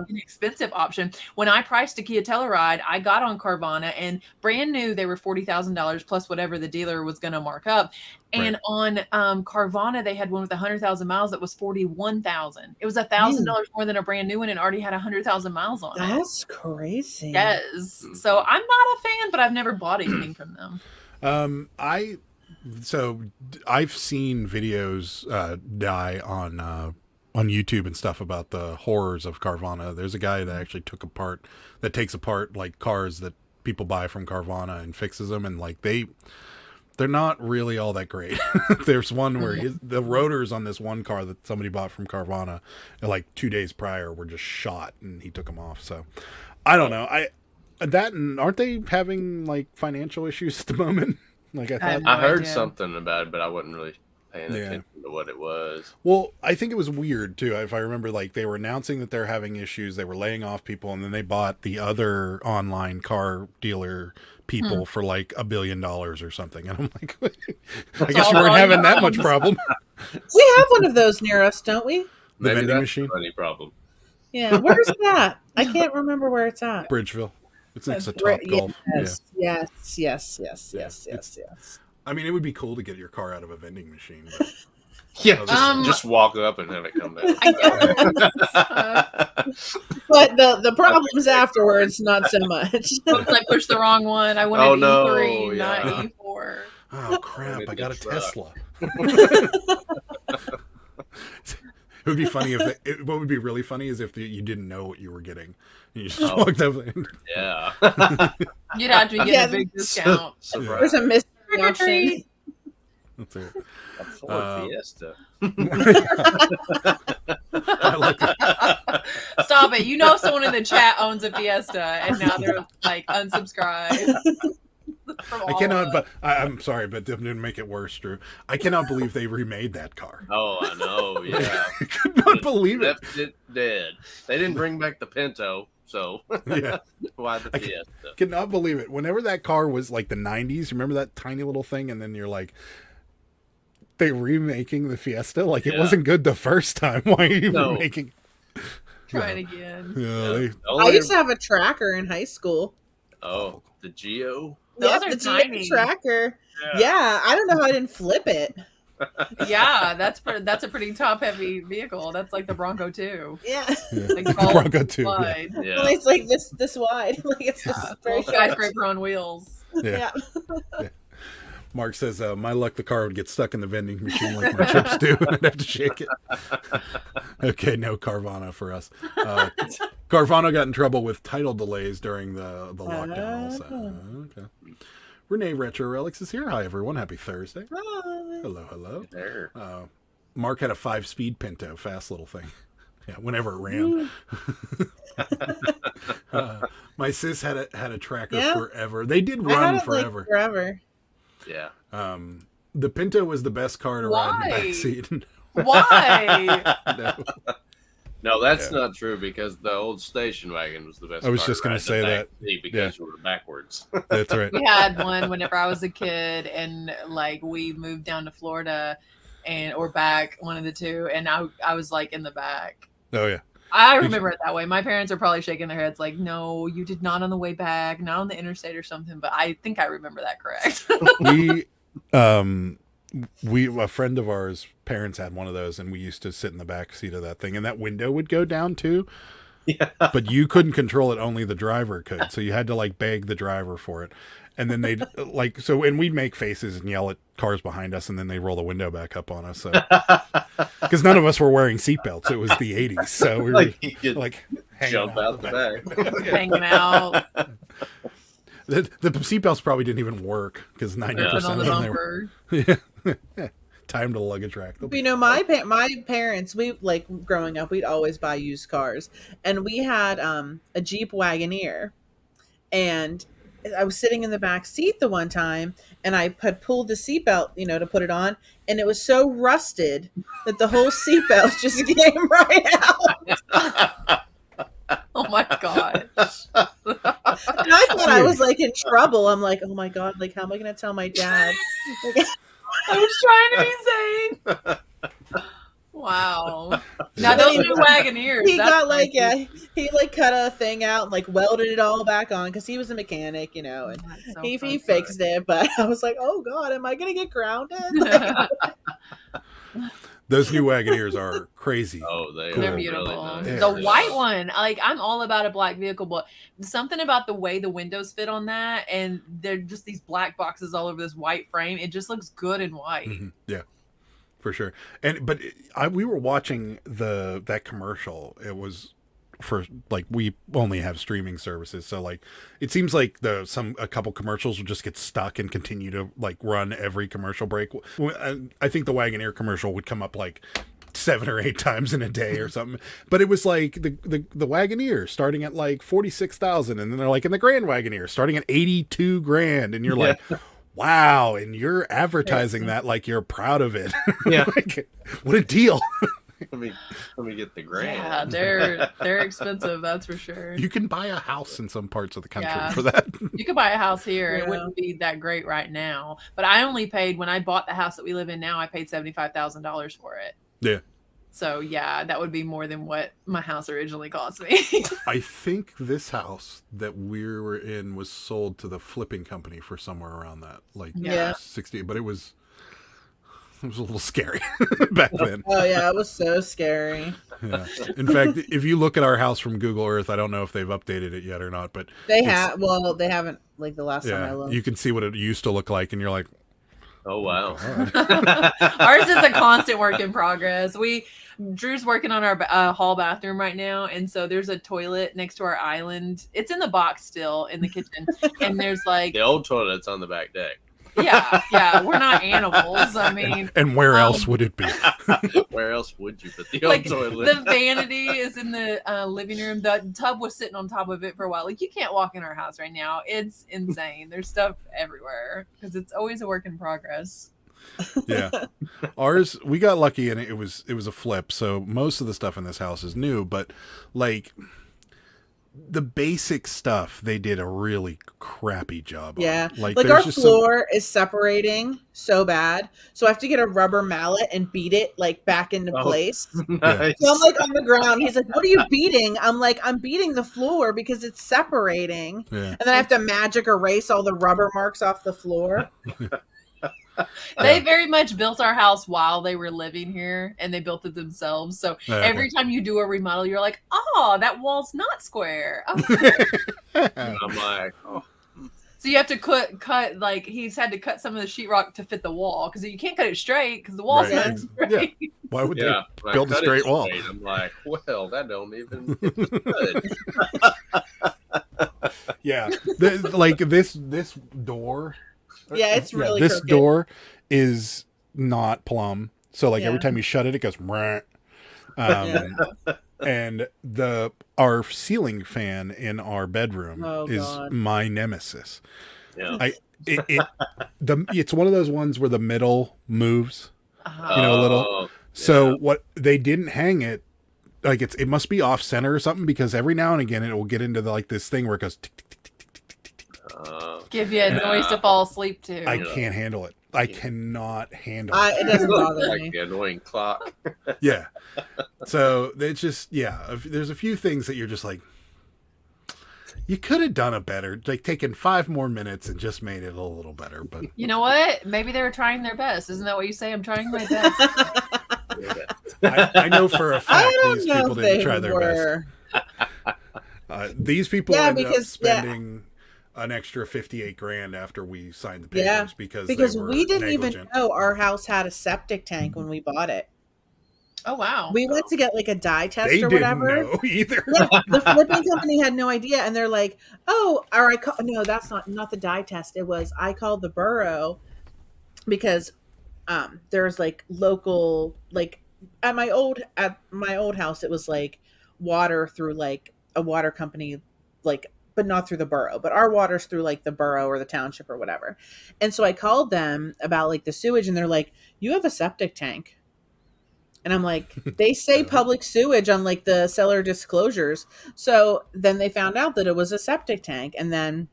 inexpensive option. When I priced a Kia Telluride, I got on Carvana and brand new, they were $40,000 plus whatever the dealer was going to mark up. And on Carvana, they had one with 100,000 miles that was $41,000. It was $1,000 more than a brand new one and already had 100,000 miles on it. That's crazy. Yes. So I'm not a fan, but I've never bought anything from them. I've seen videos die on YouTube and stuff about the horrors of Carvana. There's a guy that actually takes apart like cars that people buy from Carvana and fixes them, and like they're not really all that great. There's one where the rotors on this one car that somebody bought from Carvana like 2 days prior were just shot, and he took them off. So I don't know. Aren't they having like financial issues at the moment? Like I heard something about it, but I wasn't really paying attention to what it was. Well, I think it was weird too. If I remember, like they were announcing that they're having issues, they were laying off people, and then they bought the other online car dealer people for like $1 billion or something. And I'm like, I guess you weren't having that much problem. We have one of those near us, don't we? The vending that's machine? Any problem? Yeah. Where's that? I can't remember where it's at. Bridgeville. It's next to Top Golf. Yes. I mean, it would be cool to get your car out of a vending machine. But, Yeah, just walk up and have it come down. But the problems afterwards, not so much. I pushed the wrong one. I wanted E3, yeah. not E4. oh crap! I got a truck. Tesla. It would be funny what would be really funny is if you didn't know what you were getting. You just walked up and Yeah. You'd have to get a big discount. There's a mystery option. that's it. A Ford Fiesta. I like it. Stop it. You know someone in the chat owns a Fiesta and now they're like unsubscribed. I cannot, but I'm sorry, but to make it worse, Drew, I cannot believe they remade that car. Oh, I know. Yeah. I could not believe it. Left it dead. They didn't bring back the Pinto, so Yeah. why the Fiesta? Could not believe it. Whenever that car was like the 90s, remember that tiny little thing? And then you're like, they remaking the Fiesta? Like it wasn't good the first time. Why are you remaking? Try it again. Yeah, I used to have a tracker in high school. Oh, the Geo. Those Yeah, are the tiny. tracker. Yeah, I don't know how I didn't flip it. Yeah, that's a pretty top heavy vehicle. That's like the Bronco 2. Yeah. Like Bronco 2. Yeah. wide. Yeah. Well, it's like this wide. Like it's just very short. Skyscraper on wheels. Yeah. Mark says, my luck, the car would get stuck in the vending machine like my chips do, and I'd have to shake it. Okay, no Carvana for us. Carvana got in trouble with title delays during the lockdown also. Okay. Renee Retro Relics is here. Hi, everyone. Happy Thursday. Hi. Hello. There. Mark had a 5-speed Pinto, fast little thing. Yeah, whenever it ran. My sis had a tracker forever. They did run forever. Like forever. Yeah. The Pinto was the best car to ride in the backseat. Why? No, that's not true because the old station wagon was the best. I was car just going to say that because we were backwards. That's right. We had one whenever I was a kid, and like we moved down to Florida, and or back, one of the two, and I was like in the back. Oh yeah. I remember it that way. My parents are probably shaking their heads like, no, you did not on the way back, not on the interstate or something. But I think I remember that correct. we a friend of ours parents had one of those, and we used to sit in the back seat of that thing, and that window would go down too. Yeah. But you couldn't control it, only the driver could, so you had to like beg the driver for it. And then they'd like, so, and we'd make faces and yell at cars behind us, and then they roll the window back up on us. So, because none of us were wearing seatbelts, it was the 80s, so we were Like, you could like jump out the back. Hanging out. The seatbelts probably didn't even work because 90% on of the them they were. bumper. Yeah. Time to luggage rack. You know, my parents, we like growing up, we'd always buy used cars, and we had a Jeep Wagoneer, and I was sitting in the back seat the one time, and I had pulled the seatbelt, you know, to put it on, and it was so rusted that the whole seatbelt just came right out. Oh my god! And I thought I was like in trouble. I'm like, oh my god, like how am I going to tell my dad? Like, I was trying to be sane. Wow. Now those new Wagoneers. he that's got like crazy. he like cut a thing out and like welded it all back on because he was a mechanic, you know, and That's so he funny. fixed it. But I was like, oh god, am I gonna get grounded? Like, Those new Wagoneers are crazy. Oh, They're Cool. beautiful. Really Yeah. The white one, like I'm all about a black vehicle, but something about the way the windows fit on that, and they're just these black boxes all over this white frame. It just looks good in white. Mhm. Yeah, for sure. We were watching that commercial. It was for like, we only have streaming services, so like it seems like a couple commercials will just get stuck and continue to like run every commercial break. I think the Wagoneer commercial would come up like 7 or 8 times in a day or something, but it was like the Wagoneer starting at like 46,000, and then they're like, in the Grand Wagoneer starting at 82 grand, and you're like, wow, and you're advertising that like you're proud of it. Yeah. Like, what a deal. Let me get the grand. Yeah, they're expensive, that's for sure. You can buy a house in some parts of the country Yeah. for that. You could buy a house here. Yeah. It wouldn't be that great right now. But I only paid, when I bought the house that we live in now, I paid $75,000 for it. Yeah. So yeah, that would be more than what my house originally cost me. I think this house that we were in was sold to the flipping company for somewhere around that, like Yeah. 60, but it was a little scary back then. oh yeah, it was so scary. Yeah. In fact, if you look at our house from Google Earth, I don't know if they've updated it yet or not, but They it's- they haven't like the last time I yeah, looked. you can see what it used to look like, and you're like, Oh wow. Ours is a constant work in progress. Drew's working on our hall bathroom right now, and so there's a toilet next to our island. It's in the box still in the kitchen, and there's like, The old toilet's on the back deck. yeah, we're not animals. I mean, and where else would it be? Where else would you put the like old toilet? the vanity is in the living room. The tub was sitting on top of it for a while. Like you can't walk in our house right now. It's insane. There's stuff everywhere because it's always a work in progress. Yeah. Ours, we got lucky, and it was a flip, so most of the stuff in this house is new, but like the basic stuff they did a really crappy job Yeah, on. Like our there's just floor is separating so bad, so I have to get a rubber mallet and beat it like back into Oh. place. Nice. So I'm like on the ground. He's like, "What are you beating?" I'm like, "I'm beating the floor because it's separating." yeah. And then I have to magic erase all the rubber marks off the floor. They very much built our house while they were living here, and they built it themselves. So Okay. every time you do a remodel, you're like, "Oh, that wall's not square." Oh. I'm like, oh, So you have to cut like he's had to cut some of the sheetrock to fit the wall because you can't cut it straight because the wall's Right. not straight. Why would yeah. they when I build a cut it straight wall? straight, I'm like, well, that don't even it's good. Yeah. Like this door. Yeah, it's really this crooked. door is not plumb. So like every Yeah. time you shut it goes "Mrrr." And our ceiling fan in our bedroom Oh, is God. my nemesis. Yeah. It's one of those ones where the middle moves, Uh-huh. you know, a little. Oh, So yeah. what they didn't hang it, like it must be off center or something, because every now and again it will get into like this thing where it goes tick, tick, tick, tick, tick, tick, tick, tick. Uh, Give you a noise to fall asleep to. I can't handle it. I cannot handle It doesn't bother like me. the annoying clock. Yeah. So it's just, there's a few things that you're just like, you could have done it better, like taken 5 more minutes and just made it a little better. But You know what? Maybe they were trying their best. Isn't that what you say? I'm trying my best. I know for a fact don't these know people if didn't they try their were. best. These people Yeah, ended up because- spending an extra $58,000 after we signed the papers Yeah, because Because they were we didn't even negligent. know our house had a septic tank when we bought it. Oh wow. We went to get like a dye test They or didn't whatever. know either. Yeah, the flipping company had no idea, and they're like, "Oh, or no, that's not the dye test. It was I called the borough because there's like local like at my old house it was like water through like a water company like but not through the borough, but our water's through like the borough or the township or whatever. And so I called them about like the sewage, and they're like, "You have a septic tank." And I'm like, they say public sewage on like the seller disclosures. So then they found out that it was a septic tank. And then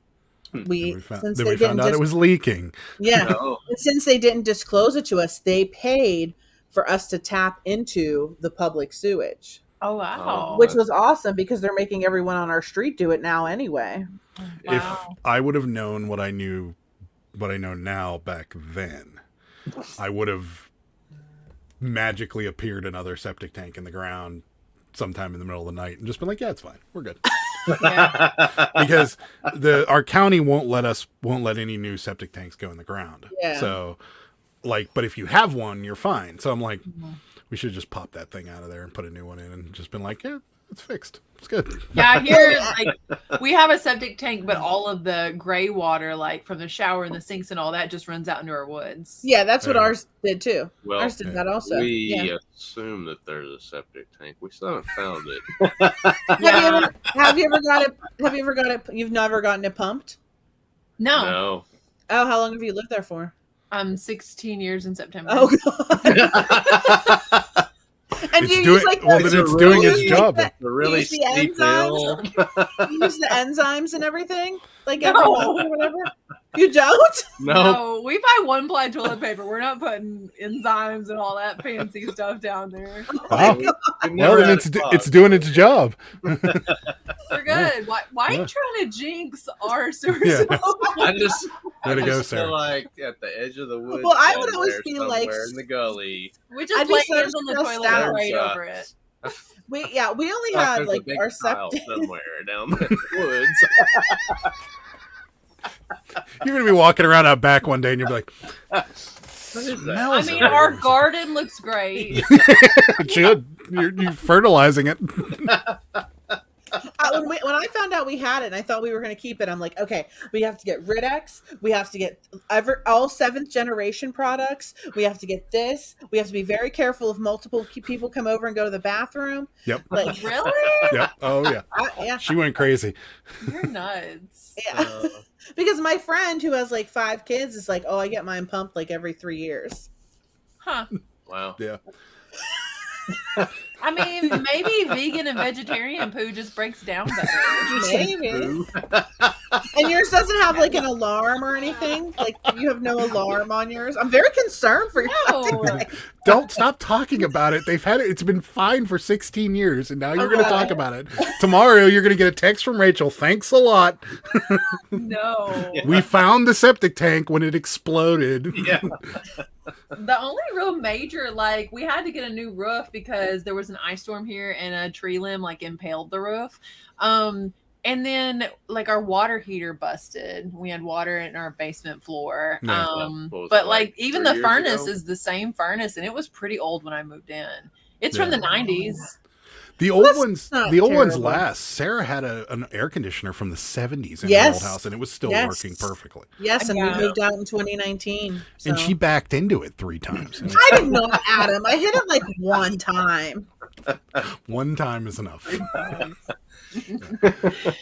we Then we found out it was leaking. Yeah. No. And since they didn't disclose it to us, they paid for us to tap into the public sewage, Oh wow. which was awesome because they're making everyone on our street do it now anyway. If Wow. I would have known what I know now back then, I would have magically appeared another septic tank in the ground sometime in the middle of the night and just been like, yeah, it's fine. We're good. Yeah. Because our county won't let any new septic tanks go in the ground. Yeah. So like, but if you have one, you're fine. So I'm like, we should just pop that thing out of there and put a new one in and just been like, yeah, it's fixed. It's good. Yeah, here like we have a septic tank, but all of the gray water, like from the shower and the sinks and all that, just runs out into our woods. Yeah, that's what Yeah. ours did too. Well, Ours did that also. we Yeah. assume that there's a septic tank. We still haven't found it. Yeah. Have you ever got it? Have you ever got it? You've never gotten it pumped? No. No. Oh, how long have you lived there for? 16 years in September. Oh god. And It's you doing use like well, the, then it's a doing really- its job. the- The really use the steep enzymes? hill. you use the enzymes and everything, like every No. month or whatever. You don't? No. No, we buy 1-ply toilet paper. We're not putting enzymes and all that fancy stuff down there. Wow. We've Well, never then had it's a spot. it's doing its job. We're good. Why are Yeah. you trying to jinx our sewer Yeah. system? I just, Way to go, feel Sarah. like at the edge of the woods. Well, I would down always there feel like- somewhere in the gully. We just I'd be lay so hands on the stressed toilet out. and prayed There's, over it. We only Like had there's a like big our tile septic. somewhere down the woods. You're gonna be walking around out back one day and you'll be like, What is that? I mean, our garden looks great. it should. You're fertilizing it. When I found out we had it and I thought we were going to keep it, I'm like, okay, we have to get Rid-X. We have to get all 7th generation products. We have to get this. We have to be very careful if multiple people come over and go to the bathroom. Yep. Like, Really? Yep. Oh yeah. yeah. She went crazy. You're nuts. Yeah. Because my friend who has like 5 kids is like, oh, I get mine pumped like every 3 years. Huh. Wow. Yeah. I mean, maybe vegan and vegetarian poo just breaks down better. Maybe. And yours doesn't have like an alarm or anything? Like you have no alarm on yours? I'm very concerned for your No. Don't stop talking about it. They've had it. It's been fine for 16 years, and now you're going to talk about it. Tomorrow, you're going to get a text from Rachel. Thanks a lot. No. We found the septic tank when it exploded. Yeah. The only real major, like, we had to get a new roof because there was an ice storm here and a tree limb, like, impaled the roof. And then, like, our water heater busted. We had water in our basement floor. Yeah. What was But, it, like, even 3 the years furnace ago? is the same furnace, and it was pretty old when I moved in. It's from Yeah. the 90s. The old That's ones, not the old ones terrible. last. Sarah had an air conditioner from the 70s in her Yes. old house, and it was still Yes. working perfectly. Yes, and Yeah. we moved out in 2019. So. And she backed into it 3 times. And I did not, Adam. I hit it like one time. one time is enough.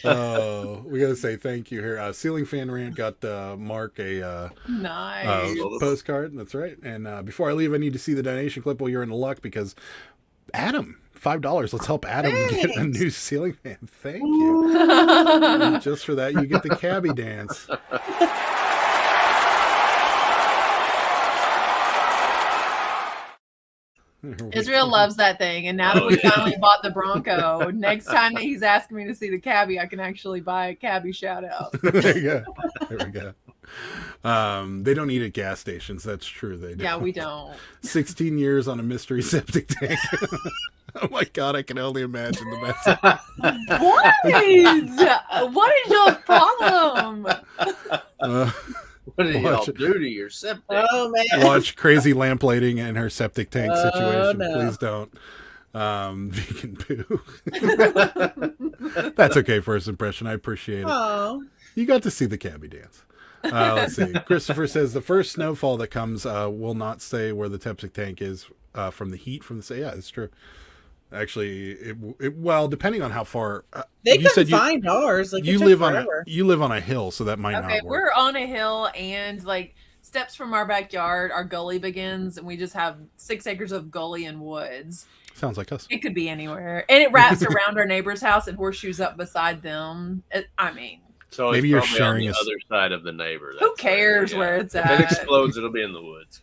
Oh, we gotta say thank you here. Ceiling Fan Rant got Mark a Nice. postcard. That's right. And before I leave, I need to see the donation clip while you're in luck because Adam, $5. Let's help Adam get a Thanks. new ceiling fan. Thank you. And just for that, you get the cabbie dance. Israel loves that thing, and now that we finally bought the Bronco, next time that he's asking me to see the cabbie, I can actually buy a cabbie shout out. There you go. There we go. They don't eat at gas stations. That's true. They don't. Yeah, we don't. 16 years on a mystery septic tank. Oh my God, I can only imagine the mess. What? What is your problem? What did y'all do to your septic? Oh man. Watch crazy lamplighting in her septic tank situation. No. Please don't. Vegan poo. That's okay. First impression. I appreciate it. Oh. You got to see the cabbie dance. Let's see. Christopher says the first snowfall that comes will not stay where the septic tank is from the heat from the. Yeah, it's true. Actually, well, depending on how far They couldn't find ours. Like you live on a hill, so that might not work. We're on a hill, and like steps from our backyard, our gully begins, and we just have 6 acres of gully and woods. Sounds like us. It could be anywhere, and it wraps around our neighbor's house and horseshoes up beside them. I mean, so maybe you're sharing on the other side of the neighbor. Who cares where it's at? If it explodes, it'll be in the woods.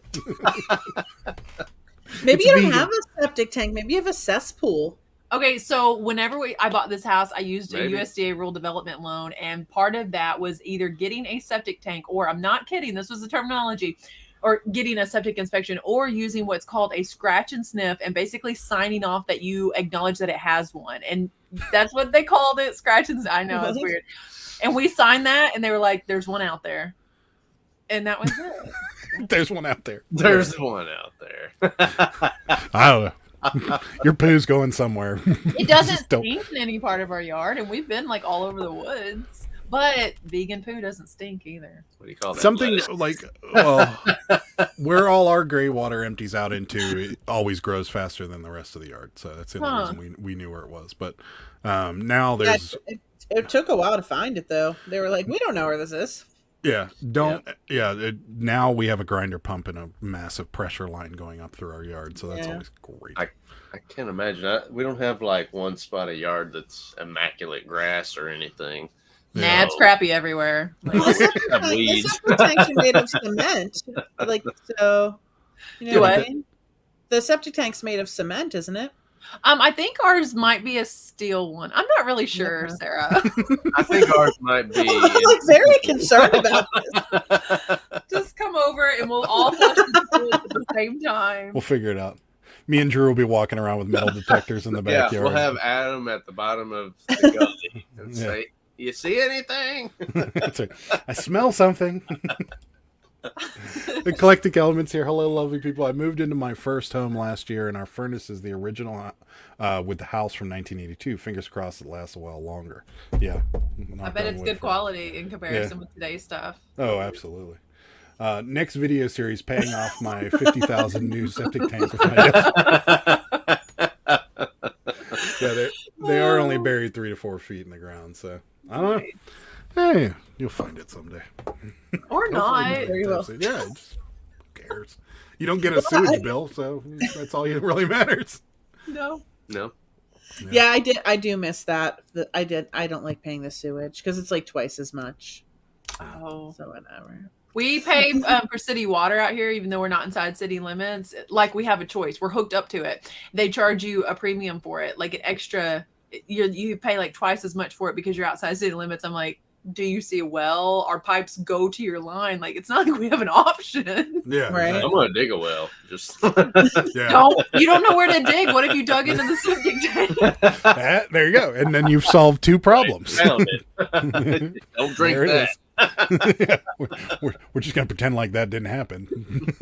Maybe you don't have a septic tank. Maybe you have a cesspool. Okay, so whenever I bought this house, I used a USDA rural development loan, and part of that was either getting a septic tank, or I'm not kidding, this was the terminology, or getting a septic inspection, or using what's called a scratch and sniff, and basically signing off that you acknowledge that it has one. And that's what they called it, scratch and sniff. I know, it's weird. And we signed that, and they were like, there's one out there. And that was it. There's one out there. There's one out there. I don't know. Your poo's going somewhere. It doesn't stink in any part of our yard, and we've been like all over the woods. But vegan poo doesn't stink either. What do you call that? Something like, well, where all our gray water empties out into, it always grows faster than the rest of the yard. So that's the only reason we knew where it was. But now there's. It took a while to find it, though. They were like, we don't know where this is. Yeah, now we have a grinder pump and a massive pressure line going up through our yard, so that's always great. I can't imagine. We don't have like one spot of yard that's immaculate grass or anything. Nah, it's crappy everywhere. Like, the septic tanks are made of cement. Like, so, you know what I mean? The septic tank's made of cement, isn't it? I think ours might be a steel one. I'm not really sure, Sarah. I think ours might be. I'm like very concerned about this. Just come over and we'll all flush the toilets at the same time. We'll figure it out. Me and Drew will be walking around with metal detectors in the backyard. Yeah, we'll have Adam at the bottom of the gully and say, "You see anything?" That's right. I smell something. Eclectic Elements here. Hello, lovely people. I moved into my first home last year, and our furnace is the original with the house from 1982. Fingers crossed it lasts a while longer. Yeah. I bet it's good quality in comparison with today's stuff. Oh, absolutely. Next video series, paying off my 50,000 new septic tank with my Yeah, they are only buried 3 to 4 feet in the ground, so I don't know. Hey, you'll find it someday. Or not. Yeah, just, who cares? You don't get a sewage bill, so that's all that really matters. No. Yeah, I do miss that. I don't like paying the sewage because it's like twice as much. Oh. So whatever. We pay for city water out here, even though we're not inside city limits. Like, we have a choice. We're hooked up to it. They charge you a premium for it, like an extra. You pay like twice as much for it because you're outside city limits. I'm like, do you see a well? Our pipes go to your line. Like, it's not like we have an option. Yeah, right. I'm gonna dig a well. Just yeah. You don't know where to dig. What if you dug into the septic tank? There you go, and then you've solved 2 problems. Found it. Don't drink that. Yeah. We're just gonna pretend like that didn't happen.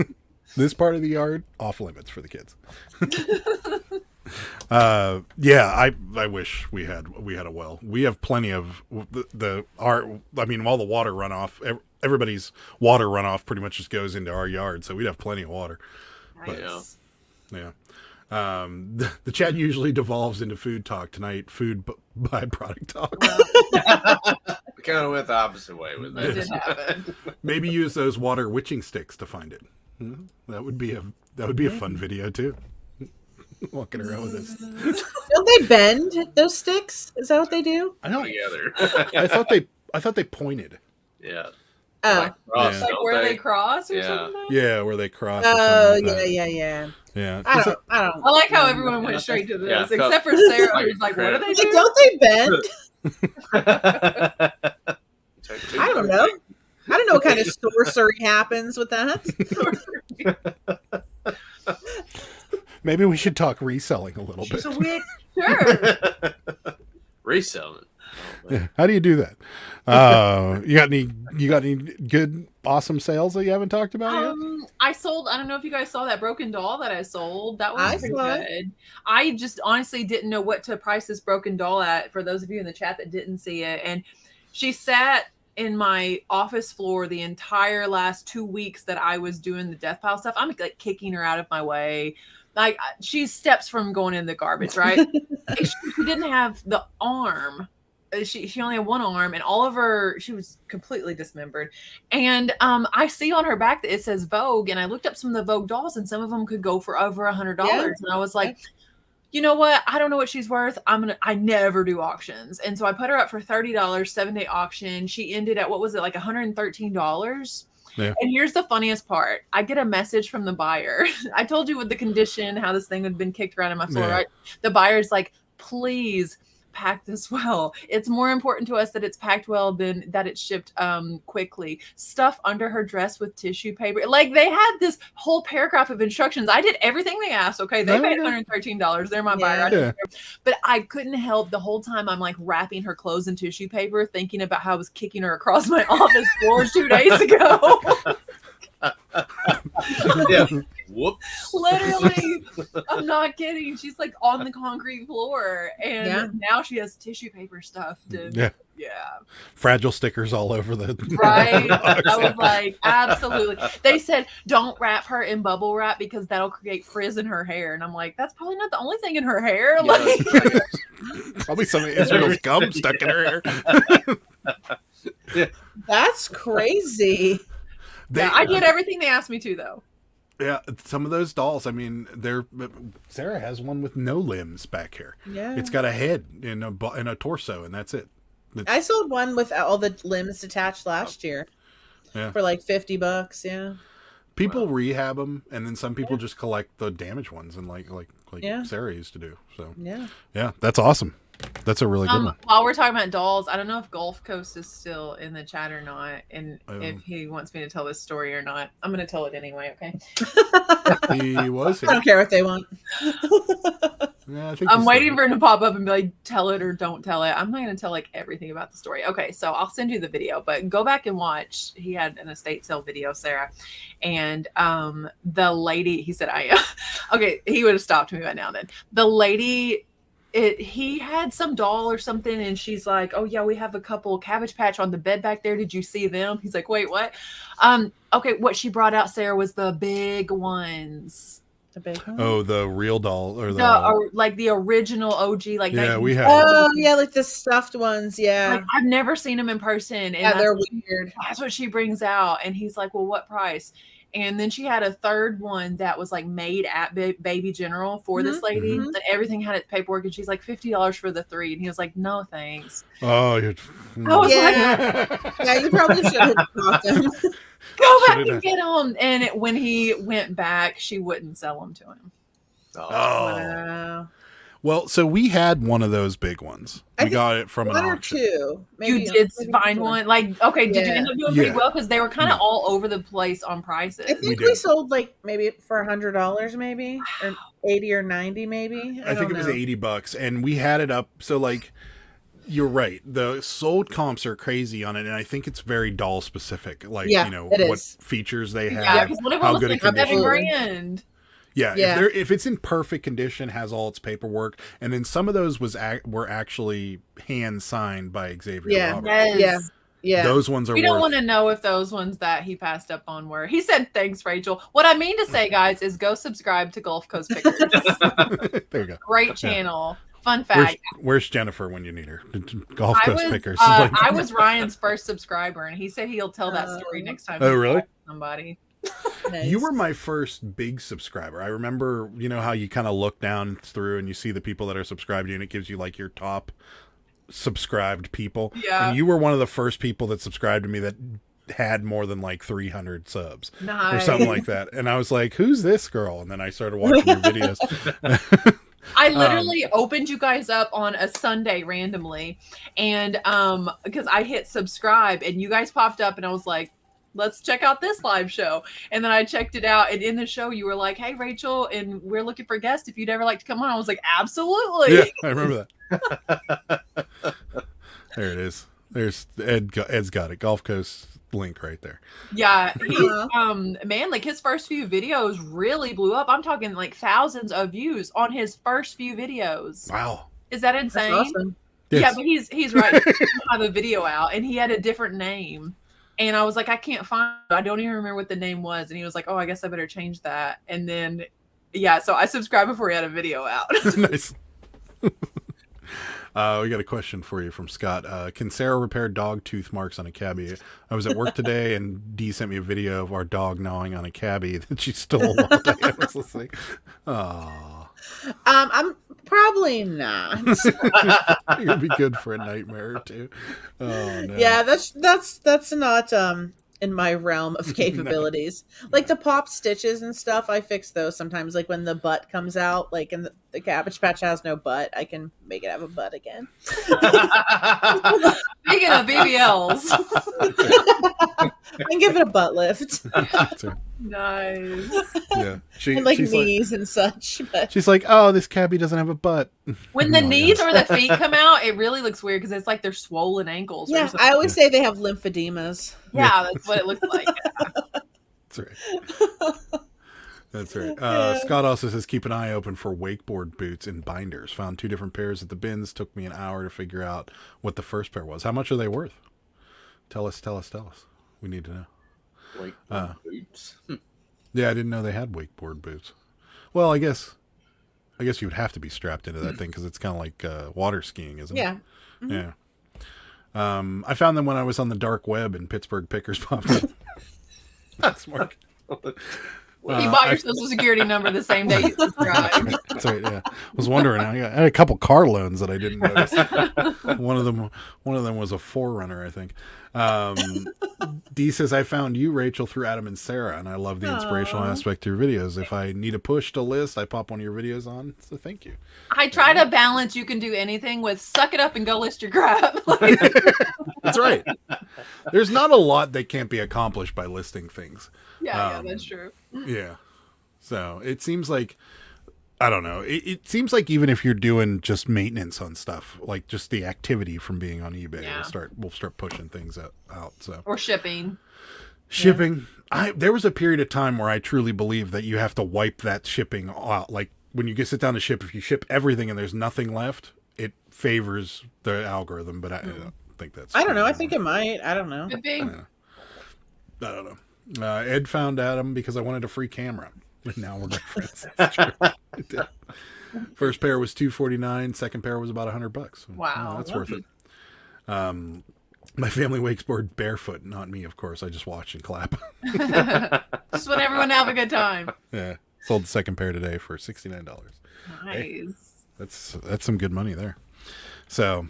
This part of the yard off limits for the kids. I wish we had a well. We have plenty of all the water runoff. Everybody's water runoff pretty much just goes into our yard, so we'd have plenty of water. Nice. But, yeah. The chat usually devolves into food talk tonight. Food byproduct talk. We kind of went the opposite way with It this. did happen. Maybe use those water witching sticks to find it. That would be a fun video too. Walking around with this. Don't they bend those sticks? Is that what they do? I don't. Together. I thought they pointed. Yeah. Oh, Cross, Like don't where they cross or Yeah. something. Yeah, where they cross. or oh, something like yeah, that. yeah. Yeah. I don't. I like how everyone went straight to this, Yeah, except for Sarah, like who's like, "What do they Like, do?" don't they bend? I I don't know. I don't know what kind of sorcery happens with that. Maybe we should talk reselling a little bit. So we sure. Reselling. Yeah. How do you do that? You got any good awesome sales that you haven't talked about yet? I sold. I don't know if you guys saw that broken doll that I sold. That I was pretty saw it. good. I just honestly didn't know what to price this broken doll at. For those of you in the chat that didn't see it, and she sat in my office floor the entire last 2 weeks that I was doing the death pile stuff. I'm like kicking her out of my way. Like she's steps from going in the garbage, right? She didn't have the arm. She only had one arm, and all of her, she was completely dismembered. And I see on her back that it says Vogue, and I looked up some of the Vogue dolls, and some of them could go for over $100. Yeah. And I was like, you know what? I don't know what she's worth. I never do auctions. And so I put her up for $30, 7-day auction. She ended at, what was it, like $113? Yeah. And here's the funniest part. I get a message from the buyer. I told you with the condition, how this thing had been kicked around in my floor, Yeah. right? The buyer's like, please pack this well. It's more important to us that it's packed well than that it's shipped quickly. Stuff under her dress with tissue paper. Like they had this whole paragraph of instructions. I did everything they asked. Okay, they paid $113. They're my buyer. I didn't care. But I couldn't help the whole time. I'm like wrapping her clothes in tissue paper, thinking about how I was kicking her across my office floor 2 days ago. Yeah. Whoops. Literally, I'm not kidding. She's like on the concrete floor, and now she has tissue paper stuff to. Yeah. Fragile stickers all over the Right. I was like, absolutely. They said don't wrap her in bubble wrap because that'll create frizz in her hair, and I'm like, that's probably not the only thing in her hair. Like, probably some of Israel's gum stuck in her hair. That's crazy. I did everything they asked me to, though. Yeah, some of those dolls. I mean, Sarah has one with no limbs back here. Yeah, it's got a head and a torso, and that's it. I sold one with all the limbs detached last year for like $50. Yeah, people rehab them, and then some people just collect the damaged ones, and like Sarah used to do. So yeah, that's awesome. That's a really good one. While we're talking about dolls, I don't know if Gulf Coast is still in the chat or not, and if he wants me to tell this story or not. I'm going to tell it anyway, okay? He was here. I don't care what they want. Yeah, I think I'm waiting for him to pop up and be like, tell it or don't tell it. I'm not going to tell like everything about the story. Okay, so I'll send you the video, but go back and watch. He had an estate sale video, Sarah, and the lady, he said, okay, he would have stopped me by now then. The lady... he had some doll or something, and she's like, oh yeah, we have a couple Cabbage Patch on the bed back there. Did you see them? He's like, wait, what? Okay, what she brought out, Sarah, was the big ones. The big one? Oh, the real doll or like the original OG, like we have. Oh yeah, like the stuffed ones. Yeah, like, I've never seen them in person, and they're weird. That's what she brings out, and he's like, well, what price? And then she had a third one that was like made at Baby General for this lady. And everything had its paperwork, and she's like $50 for the 3. And he was like, no, thanks. Oh, I was like, yeah, you probably should have bought them. Go back and get them. And when he went back, she wouldn't sell them to him. Oh. Wow. Well, so we had one of those big ones. We got it from an auction. One or two. Maybe you did find one? Like, okay, did you end up doing pretty well? Because they were kind of all over the place on prices. I think we sold like maybe for $100, maybe, or 80 or 90, maybe. I think it was $80, and we had it up. So, like, you're right. The sold comps are crazy on it, and I think it's very doll specific. Like, what features they have. Yeah, because what if it was like $7,000? Yeah, if it's in perfect condition, has all its paperwork, and then some of those were actually hand signed by Xavier Roberts. Yeah, those ones are. We don't want to know if those ones that he passed up on were. He said, "Thanks, Rachel." What I mean to say, guys, is go subscribe to Gulf Coast Pickers. There you go. Great channel. Fun fact. Where's Jennifer when you need her? Gulf Coast Pickers. I was Ryan's first subscriber, and he said he'll tell that story next time. Oh, really? Somebody. Nice. You were my first big subscriber. I remember, how you kind of look down through and you see the people that are subscribed to you, and it gives you like your top subscribed people. Yeah. And you were one of the first people that subscribed to me that had more than like 300 subs or Nice. something like that. And I was like, who's this girl? And then I started watching your videos. I literally opened you guys up on a Sunday randomly, and because I hit subscribe and you guys popped up, and I was like, let's check out this live show. And then I checked it out, and in the show you were like, hey Rachel, and we're looking for guests if you'd ever like to come on. I was like, absolutely. Yeah, I remember that. There it is. There's Ed's got it. Gulf Coast link right there. Yeah, he's man, like his first few videos really blew up. I'm talking like thousands of views on his first few videos. Wow. Is that insane? That's awesome. Yes. Yeah, but he's right. He doesn't have a video out, and he had a different name. And I was like, I can't find it. I don't even remember what the name was. And he was like, oh, I guess I better change that. And then, yeah, so I subscribed before he had a video out. Nice. We got a question for you from Scott. Can Sarah repair dog tooth marks on a cabbie? I was at work today, and Dee sent me a video of our dog gnawing on a cabbie that she stole while I was listening. Aww. I'm probably not. It'd be good for a nightmare or two. Oh no. Yeah, that's not in my realm of capabilities. Like the pop stitches and stuff, I fix those sometimes. Like when the butt comes out, like and the Cabbage Patch has no butt, I can make it have a butt again. Speaking of BBLs. I can give it a butt lift. Nice. Yeah. And like she's knees and such. But she's like, oh, this cabbie doesn't have a butt. When the Oh my knees God. or the feet come out, it really looks weird because it's like they're swollen ankles. Or yeah, something. I always say they have lymphodemas. Yeah, that's what it looks like. That's right. That's right. Scott also says keep an eye open for wakeboard boots in binders. Found 2 different pairs at the bins. Took me an hour to figure out what the first pair was. How much are they worth? Tell us. We need to know. Wakeboard boots. Yeah, I didn't know they had wakeboard boots. Well, I guess you would have to be strapped into that thing because it's kind of like water skiing, isn't it? Yeah. Yeah. I found them when I was on the dark web and Pittsburgh Pickers popped up. That's Mark. You bought your social security number the same day you subscribed. That's right. Yeah, I was wondering. I had a couple car loans that I didn't notice. One of them was a Forerunner, I think. Dee says I found you, Rachel, through Adam and Sarah, and I love the inspirational aspect of your videos. If I need a push to list, I pop one of your videos on. So thank you. I try to balance you can do anything with suck it up and go list your crap. That's right. There's not a lot that can't be accomplished by listing things. Yeah, that's true. Yeah. So it seems like, I don't know. It seems like even if you're doing just maintenance on stuff, like just the activity from being on eBay, Yeah. we'll start pushing things out. So Or shipping. shipping. There was a period of time where I truly believe that you have to wipe that shipping out. Like when you sit down to ship, if you ship everything and there's nothing left, it favors the algorithm. But I don't think that's. I don't know. I think it might. I don't know. Could be. I don't know. Ed found Adam because I wanted a free camera. And now we're good friends. That's true. It did. First pair was $249. Second pair was about $100. So, Wow. that's worth it. My family wakeboard barefoot, not me, of course. I just watch and clap. Just want everyone to have a good time. Yeah, sold the second pair today for $69. Nice. That's some good money there. So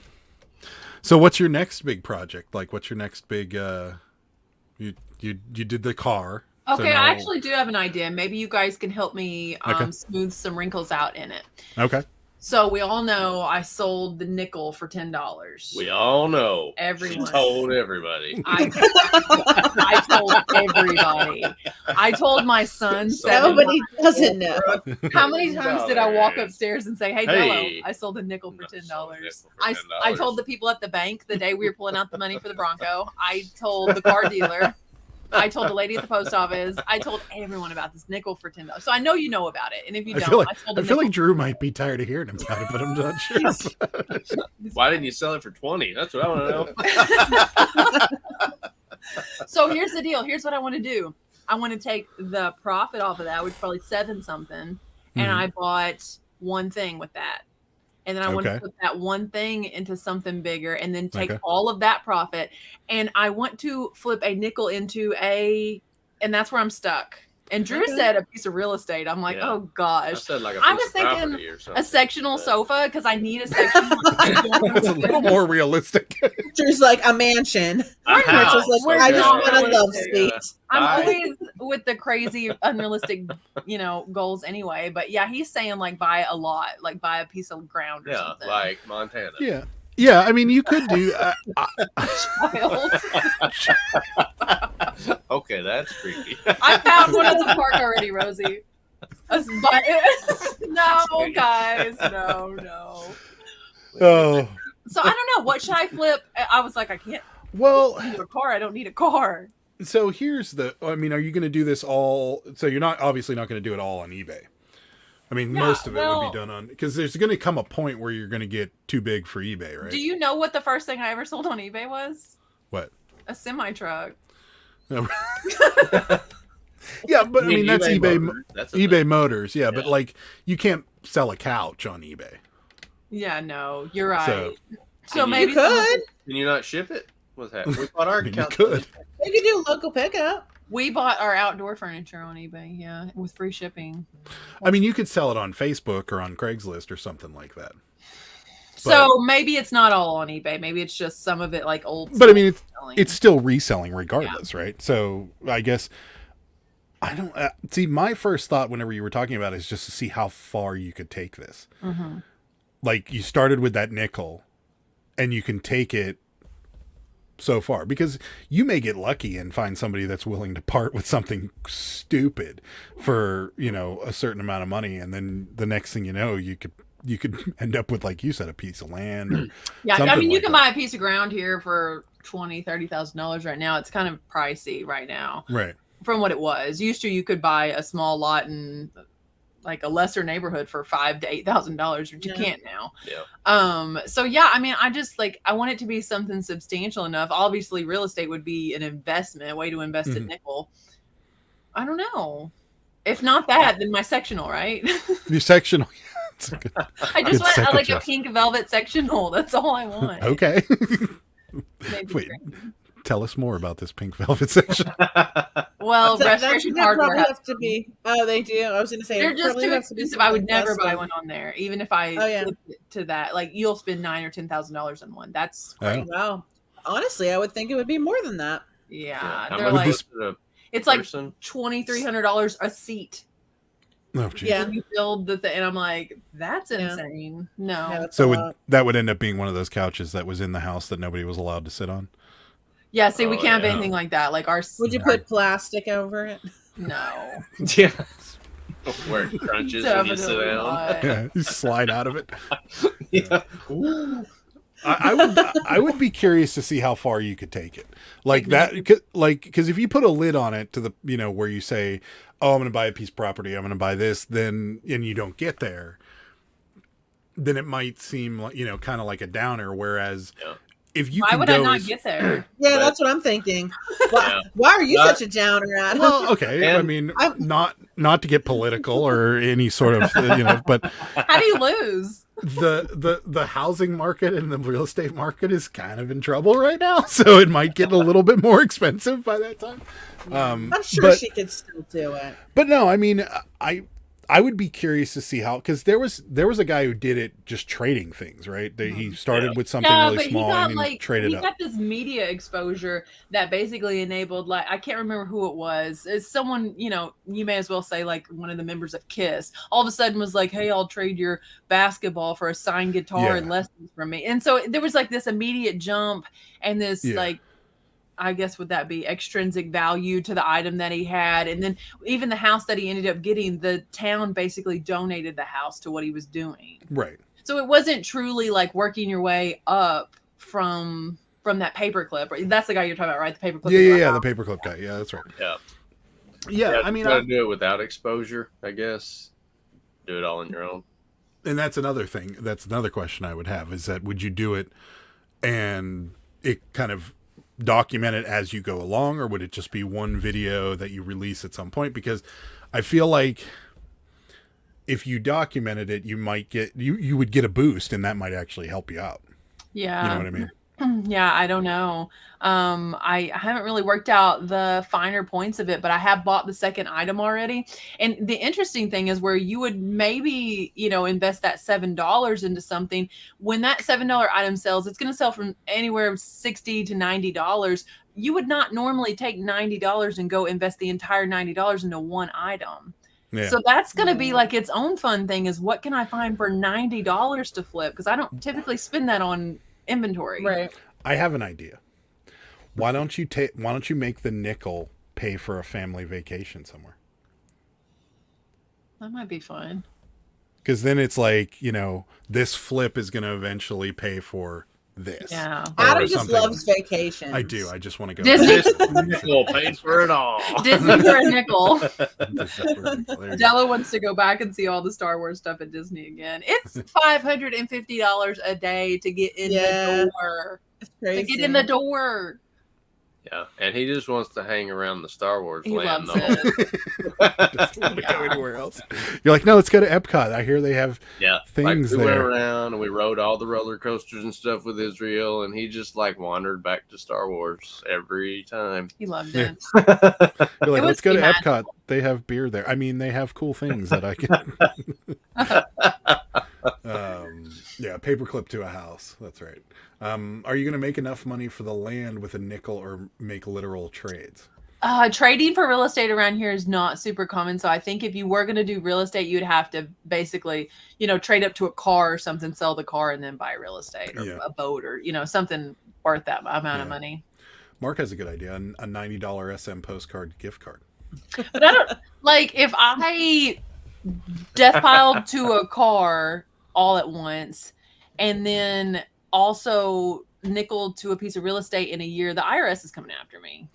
what's your next big project? Like, what's your next big? You did the car. So Okay, now- I actually do have an idea. Maybe you guys can help me Okay. smooth some wrinkles out in it. Okay. So we all know I sold the nickel for $10. We all know. Everyone. She told everybody. I told everybody. I told my son. Nobody doesn't know. How many times did I walk upstairs and say, "Hey, Bello, Hey. I sold a nickel for I $10." sold a nickel for I $10. told the people at the bank the day we were pulling out the money for the Bronco. I told the car dealer. I told the lady at the post office. I told everyone about this nickel for $10. So I know you know about it, and if you I don't, feel like I sold a I feel nickel. like Drew might be tired of hearing about it, but I'm not sure. Why didn't you sell it for 20? That's what I want to know. So here's the deal. Here's what I want to do. I want to take the profit off of that, which is probably 7 something, and I bought one thing with that. And then I want to Okay. put that one thing into something bigger and then take Okay. all of that profit. And I want to flip a nickel into and that's where I'm stuck. And Drew said a piece of real estate. I'm like, oh I gosh. said like a I piece was of thinking property or something. a sectional sofa because I need a sectional. That's a little more realistic. Drew's like a mansion. A Rich house, is like, We're I just not want a love realistic. suite. I'm Bye. always with the crazy, unrealistic, goals anyway. But yeah, he's saying like buy a lot, like buy a piece of ground or Yeah, something. like Montana. Yeah. Yeah, I mean, you could do. Wild. Okay, that's creepy. I found one at the park already, Rosie. No, guys, no. Oh, So I don't know. What should I flip? I was like, I can't well. do a car. I don't need a car. So here's the. I mean, are you going to do this all? So you're obviously not going to do it all on eBay. I mean, Yeah, most of it would well- be done on because there's going to come a point where you're going to get too big for eBay, right? Do you know what the first thing I ever sold on eBay was? What? A semi truck. Yeah, but I mean that's eBay. Motors, that's a eBay thing. Motors, yeah, but like you can't sell a couch on eBay. Yeah, no, you're right. So- So You maybe You could. Can you not ship it? What's that? We bought our You couch. could. You could do local pickup. we bought our outdoor furniture on eBay. Yeah, with free shipping. I mean, you could sell it on Facebook or on Craigslist or something like that. So maybe it's not all on eBay. Maybe it's just some of it like old. But I mean, selling. it's still reselling regardless, right? So I guess I don't see. My first thought whenever you were talking about it is just to see how far you could take this. Mm-hmm. Like you started with that nickel, and you can take it so far because you may get lucky and find somebody that's willing to part with something stupid for a certain amount of money, and then the next thing you know, you could end up with, like you said, a piece of land or Yeah, I something mean, you like can that. buy a piece of ground here for $20,000-$30,000 right now. It's kind of pricey right now Right. from what it was. Used to, you could buy a small lot in like a lesser neighborhood for $5,000 to $8,000, which you can't now. Yeah. So yeah, I mean, I just I want it to be something substantial enough. Obviously, real estate would be an investment, a way to invest a nickel. I don't know. If not that, then my sectional, right? Your sectional. It's a good- I just Good want second like a chest. pink velvet sectional. That's all I want. Okay. Maybe Wait. green. Tell us more about this pink velvet section. Well, That restoration probably hardware. have to be. Oh, they do. I was going to say They're it just probably too has to be expensive. I would something never buy custom. one on there, even if I Oh, yeah. flipped it to that. Like you'll spend $9,000 or $10,000 on one. That's Oh. Wow. Honestly, I would think it would be more than that. yeah. How They're much like was the it's like person? $2,300 a seat. Oh, geez. Yeah. And you build the thing, and I'm like, that's Yeah. insane. No. Yeah, that's So a lot. that would end up being one of those couches that was in the house that nobody was allowed to sit on. Yeah, see, we Oh, can't yeah. have anything like that. Like our Would you put plastic over it? no. Yeah. Where it crunches when you sit Definitely down. not. Yeah, you slide out of it. Yeah. I would be curious to see how far you could take it, like that, because if you put a lid on it to the where you say, oh, I'm going to buy a piece of property, I'm going to buy this, then and you don't get there, then it might seem like kind of like a downer. Whereas Yeah. if you Why can would go I not as- get there? Yeah, But- that's what I'm thinking. Why, Yeah. why are you Not- such a downer, Adam? well, okay, I And mean, I'm- not to get political or any sort of but How do you lose? the housing market and the real estate market is kind of in trouble right now, so it might get a little bit more expensive by that time. I'm sure but- she could still do it. But no, I mean, I would be curious to see how, because there was a guy who did it just trading things, right? He started with something Yeah, really but he small got and then traded he up. got this media exposure that basically enabled I can't remember who it was. It's someone, you may as well say like one of the members of KISS. All of a sudden was like, hey, I'll trade your basketball for a signed guitar and lessons from me. And so there was like this immediate jump and this I guess would that be extrinsic value to the item that he had. And then even the house that he ended up getting, the town basically donated the house to what he was doing. Right. So it wasn't truly like working your way up from that paperclip. That's the guy you're talking about, right? The paperclip. Yeah, the paperclip guy. Yeah, that's right. Yeah. Yeah, I mean, gotta do it without exposure, I guess. Do it all on your own. and that's another thing. That's another question I would have is that would you do it and it kind of document it as you go along, or would it just be one video that you release at some point? Because I feel like if you documented it, you might get you would get a boost, and that might actually help you out. Yeah. You know what I mean? Yeah, I don't know. I haven't really worked out the finer points of it, but I have bought the second item already. And the interesting thing is where you would maybe, invest that $7 into something. When that $7 item sells, it's going to sell from anywhere $60 to $90. You would not normally take $90 and go invest the entire $90 into one item. Yeah. So that's going to be like its own fun thing is what can I find for $90 to flip? Because I don't typically spend that on inventory. Right. I have an idea. Why don't you make the nickel pay for a family vacation somewhere? That might be fun. Because then it's like, this flip is going to eventually pay for this. Yeah. Or Adam just something. loves vacations. I do. I just want to go. Disney. Nickel pays for it all. Disney for a nickel. There you Della wants to go back and see all the Star Wars stuff at Disney again. It's $550 a day to get in the door. It's To crazy. get in the door. Yeah, and he just wants to hang around the Star Wars He land. loves though. it. Doesn't want to go anywhere else. You're like, no, let's go to Epcot. I hear they have Yeah, things like we went there. around and we rode all the roller coasters and stuff with Israel, and he just like wandered back to Star Wars every time. He loved Yeah. it. You're like, It let's go to was Epcot. They have beer there. I mean, they have cool things that I can. Yeah, paperclip to a house. That's right. Are you going to make enough money for the land with a nickel or make literal trades? Trading for real estate around here is not super common. So I think if you were going to do real estate, you'd have to basically, trade up to a car or something, sell the car, and then buy real estate or a boat or, something worth that amount of money. Mark has a good idea. A $90 SM postcard gift card. But I don't like if I death piled to a car all at once and then also nickel to a piece of real estate in a year, the IRS is coming after me.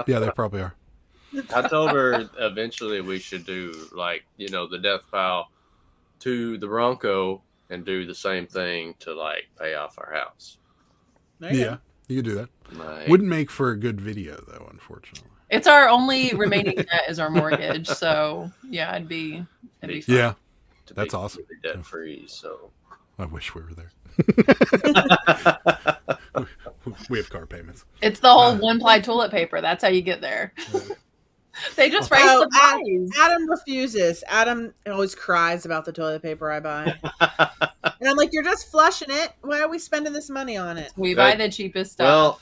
Yeah, they probably are. I told her eventually we should do like, the death pile to the Bronco and do the same thing to like pay off our house. Yeah, you could do that. Like, Wouldn't make for a good video though, unfortunately. It's our only remaining debt is our mortgage. So yeah, it'd be fun. Yeah, to that's be awesome. Debt free, so I wish we were there. We have car payments. It's the whole one-ply toilet paper. That's how you get there. They just raised the price. Adam refuses. Adam always cries about the toilet paper I buy. And I'm like, you're just flushing it. Why are we spending this money on it? We buy the cheapest stuff. Well,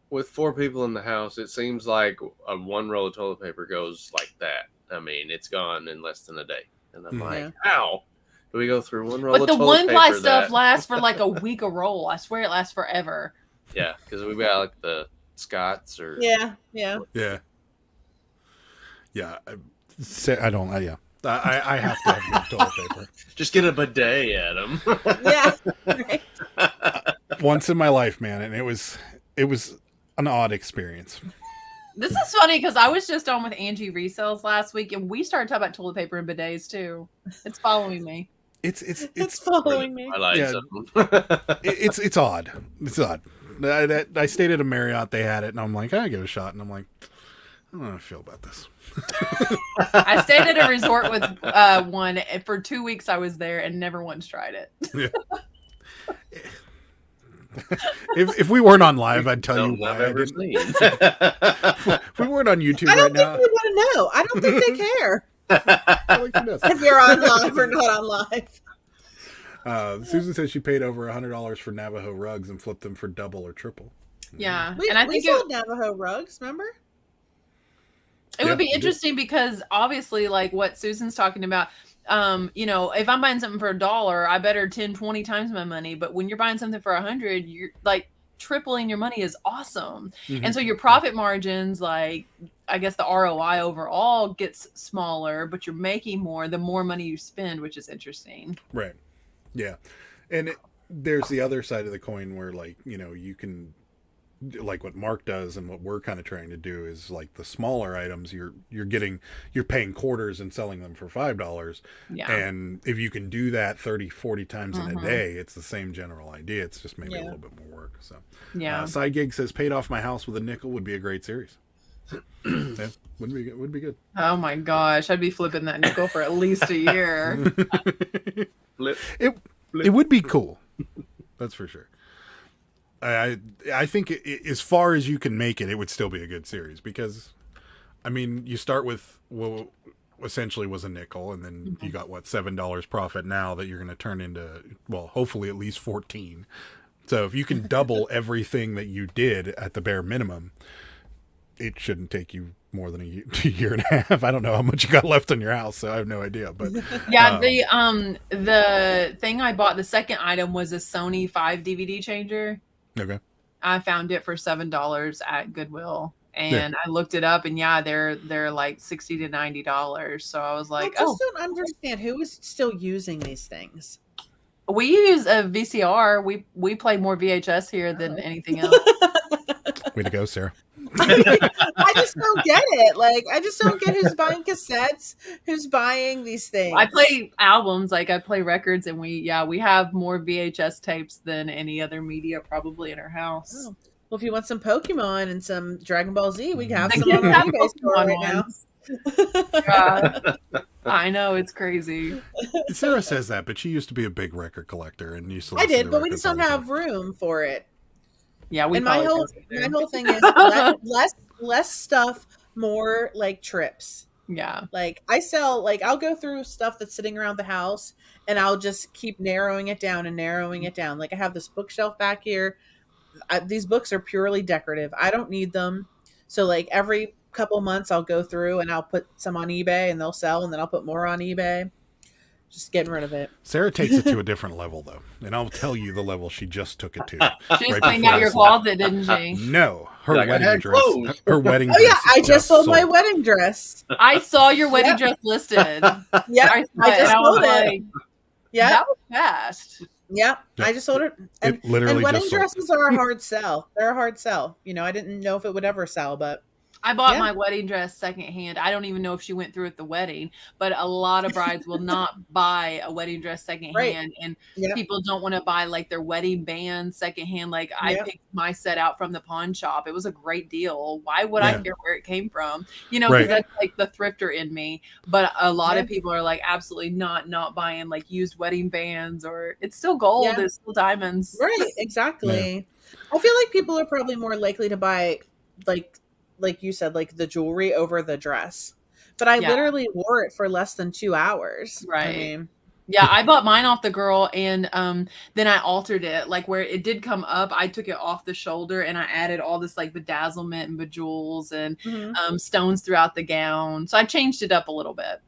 with 4 people in the house, it seems like one roll of toilet paper goes like that. I mean, it's gone in less than a day. And I'm like, how do we go through one roll but of the toilet paper? one-ply stuff that... lasts for like a week a roll. I swear it lasts forever. Yeah, because we got like the Scots or... Yeah. Yeah. I don't. I have to have good toilet paper. Just get a bidet, Adam. Yeah. Right. Once in my life, man, and it was an odd experience. This is funny because I was just on with Angie Resells last week, and we started talking about toilet paper and bidets too. It's following me. It's following me. I like Yeah. It's odd. It's odd. I stayed at a Marriott. They had it, and I'm like, I give it a shot, and I'm like, I don't know how I feel about this. I stayed at a resort with one and for 2 weeks. I was there and never once tried it. Yeah. If we weren't on live, I'd tell you why I've I ever didn't. seen. If we weren't on YouTube I don't right now, think they want to know. I don't think they care I like to know. if you're on live or not on live. Susan says she paid over $100 for Navajo rugs and flipped them for double or triple. Yeah, We, and I we think sold Navajo rugs, remember? it would be we did. interesting because obviously, like what Susan's talking about, if I'm buying something for $1, I better 10, 20 times my money. But when you're buying something for 100, you're like tripling your money is awesome. Mm-hmm. And so your profit margins, like I guess the ROI overall gets smaller, but you're making more the more money you spend, which is interesting. Right. Yeah. And there's the other side of the coin where, like, you can, like what Mark does and what we're kind of trying to do is like the smaller items you're paying quarters and selling them for $5. Yeah. And if you can do that 30, 40 times in a day, it's the same general idea. It's just maybe a little bit more work. So Yeah. Side Gig says paid off my house with a nickel would be a great series. Yeah, would be good. Oh my gosh, I'd be flipping that nickel for at least a year. Flip. It would be cool. That's for sure. I think as far as you can make it, it would still be a good series because, I mean, you start with what essentially was a nickel, and then you got $7 profit now that you're going to turn into, well, hopefully at least 14. So if you can double everything that you did at the bare minimum, it shouldn't take you more than a year and a half. I don't know how much you got left on your house, so I have no idea. But yeah, the thing I bought, the second item was a Sony 5 DVD changer. Okay. I found it for $7 at Goodwill, and I looked it up, and they're like $60 to $90. So I was like, I just don't understand who is still using these things. We use a VCR. We play more VHS here than anything else. Way to go, Sarah. I just don't get it. Like, I just don't get who's buying cassettes, who's buying these things. I play albums, like I play records, and we have more VHS tapes than any other media probably in our house. Oh. Well, if you want some Pokemon and some Dragon Ball Z, we can have The some on kids our have eBay store Pokemon right now. ones. God. I know, it's crazy. Sarah says that, but she used to be a big record collector and used to. I listen did, to but we records just don't all the have time. room for it. Yeah, we And my probably whole don't either. thing is less stuff, more like trips. Yeah. Like I'll go through stuff that's sitting around the house and I'll just keep narrowing it down and narrowing it down. Like I have this bookshelf back here. These books are purely decorative. I don't need them. So like every couple months I'll go through and I'll put some on eBay and they'll sell, and then I'll put more on eBay. Just getting rid of it. Sarah takes it to a different level, though, and I'll tell you the level she just took it to. She just right cleaned before out your this. closet, didn't she? No, her Like, I wedding had dress. clothes. Her wedding. Oh yeah, dress I just sold my wedding dress. I saw your wedding dress listed. Yeah, I just sold it. like, Yeah, that was fast. yeah, Yeah. I just sold it. And, It literally and wedding just sold. dresses are a hard sell. They're a hard sell. You know, I didn't know if it would ever sell, but I bought Yeah. my wedding dress secondhand. I don't even know if she went through at the wedding, but a lot of brides will not buy a wedding dress secondhand, Right. and yeah, people don't want to buy like their wedding band secondhand. Like I Yep. picked my set out from the pawn shop. It was a great deal. Why would I Yeah. care where it came from? You know, because Right. that's like the thrifter in me. But a lot Yeah. of people are like absolutely not buying like used wedding bands, or it's still gold, Yeah. it's still diamonds. right, exactly. I feel like people are probably more likely to buy like you said, like the jewelry over the dress. But I Yeah. literally wore it for less than 2 hours. I Right. mean, Yeah, I bought mine off the girl, and then I altered it. Like where it did come up, I took it off the shoulder and I added all this like bedazzlement and bejewels and mhm, stones throughout the gown. So I changed it up a little bit.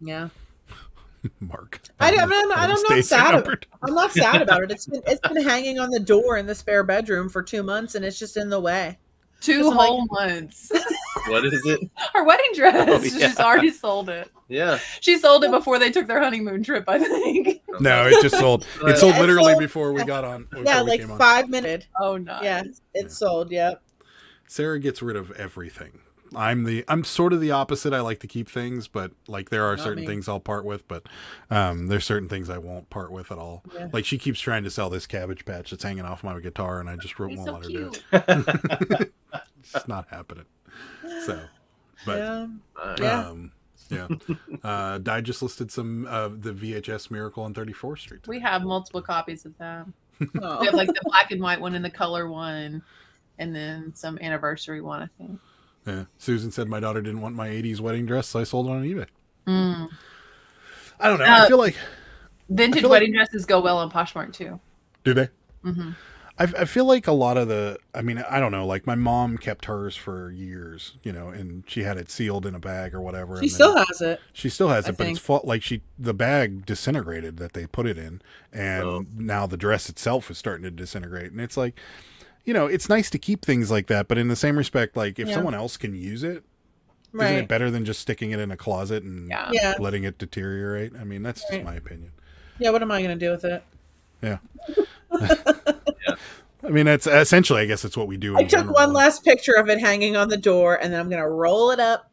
yeah. Mark. I'm not Stays sad. numbered. I'm not sad about it. It's been hanging on the door in the spare bedroom for 2 months, and it's just in the way. 2 Because I'm like- whole months. What is it? Her wedding dress. Oh, yeah. She's already sold it. Yeah. She sold it before they took their honeymoon trip, I think. No, it just sold. It sold Yeah, it literally sold- before we got on. before Yeah, we like came on. 5 minutes. Oh no. Yeah, it's sold. Yep. Sarah gets rid of everything. I'm sort of the opposite. I like to keep things, but like there are Not certain me. things I'll part with, but there's certain things I won't part with at all. Yeah. Like she keeps trying to sell this Cabbage Patch that's hanging off my guitar, and I just won't He's so let her do cute. it. It's not happening. So, but Yeah. Yeah. yeah. I just listed some of the VHS Miracle on 34th Street. We have multiple copies of that. Oh. We have like the black and white one and the color one, and then some anniversary one, I think. Yeah. Susan said my daughter didn't want my 80s wedding dress, so I sold it on eBay. Mm. I don't know. I feel like Vintage feel like- wedding dresses go well on Poshmark too. do they? Mm-hmm. I feel like a lot of I mean, I don't know, like my mom kept hers for years, you know, and she had it sealed in a bag or whatever. She and still then has it. She still has I it, but it's like the bag disintegrated that they put it in, and Oh. now the dress itself is starting to disintegrate. And it's like, you know, it's nice to keep things like that, but in the same respect, like if Yeah. someone else can use it, isn't Right. it better than just sticking it in a closet and Yeah. Yeah. letting it deteriorate? I mean, that's just Right. my opinion. Yeah. What am I going to do with it? Yeah. I mean, that's essentially, I guess, it's what we do. I in took general. one last picture of it hanging on the door, and then I'm going to roll it up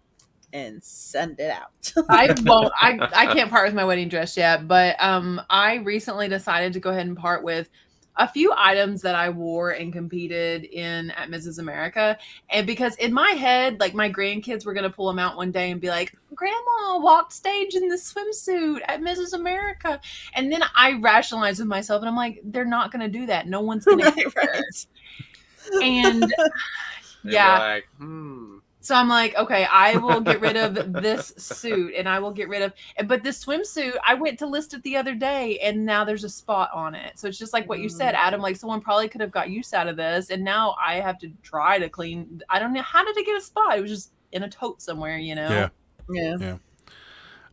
and send it out. I won't. I can't part with my wedding dress yet, but I recently decided to go ahead and part with a few items that I wore and competed in at Mrs. America. And because in my head, like my grandkids were going to pull them out one day and be like, Grandma walked stage in the swimsuit at Mrs. America. And then I rationalized with myself, and I'm like, they're not going to do that. No one's going to Right. And They'd be yeah. like, So I'm like, okay, I will get rid of this suit, and I will get rid of. But this swimsuit, I went to list it the other day, and now there's a spot on it. So it's just like what you said, Adam. Like someone probably could have got use out of this, and now I have to try to clean. I don't know, how did it get a spot? It was just in a tote somewhere, you know. Yeah.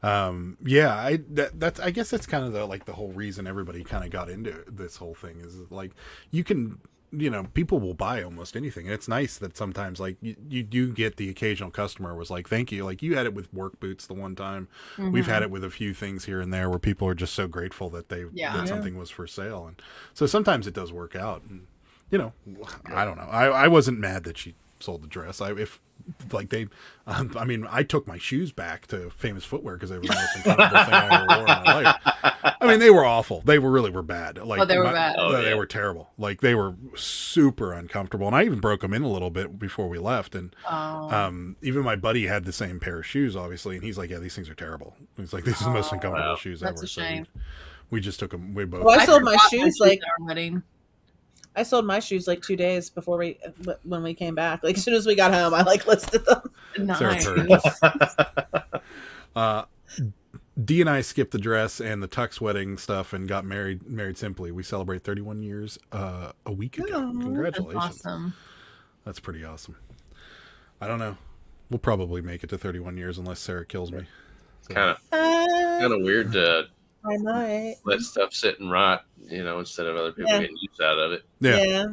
That's I guess that's kind of the whole reason everybody kind of got into this whole thing is like you can, people will buy almost anything, and it's nice that sometimes like you do get the occasional customer was like, thank you. Like you had it with work boots the one time. We've had it with a few things here and there where people are just so grateful that that something was for sale, and so sometimes it does work out. And I don't know, I wasn't mad that she sold the dress. I took my shoes back to Famous Footwear because they were the most uncomfortable thing I ever wore in my life. I mean, they were awful. They were bad. Like, they were bad. They were terrible. Like, they were super uncomfortable. And I even broke them in a little bit before we left. And even my buddy had the same pair of shoes, obviously. And he's like, yeah, these things are terrible. He's like, these are the most uncomfortable shoes That's ever. a shame. So we just took them. We both. Well, I sold my forgot shoes at like our wedding. I sold my shoes like 2 days before when we came back. Like as soon as we got home, I like listed them. Nice. Dee and I skipped the dress and the tux wedding stuff and got married simply. We celebrate 31 years a week ago. Oh, Congratulations. That's awesome. That's pretty awesome. I don't know. We'll probably make it to 31 years unless Sarah kills me. So. kind of weird to I might. let stuff sit and rot, instead of other people getting use out of it. Yeah.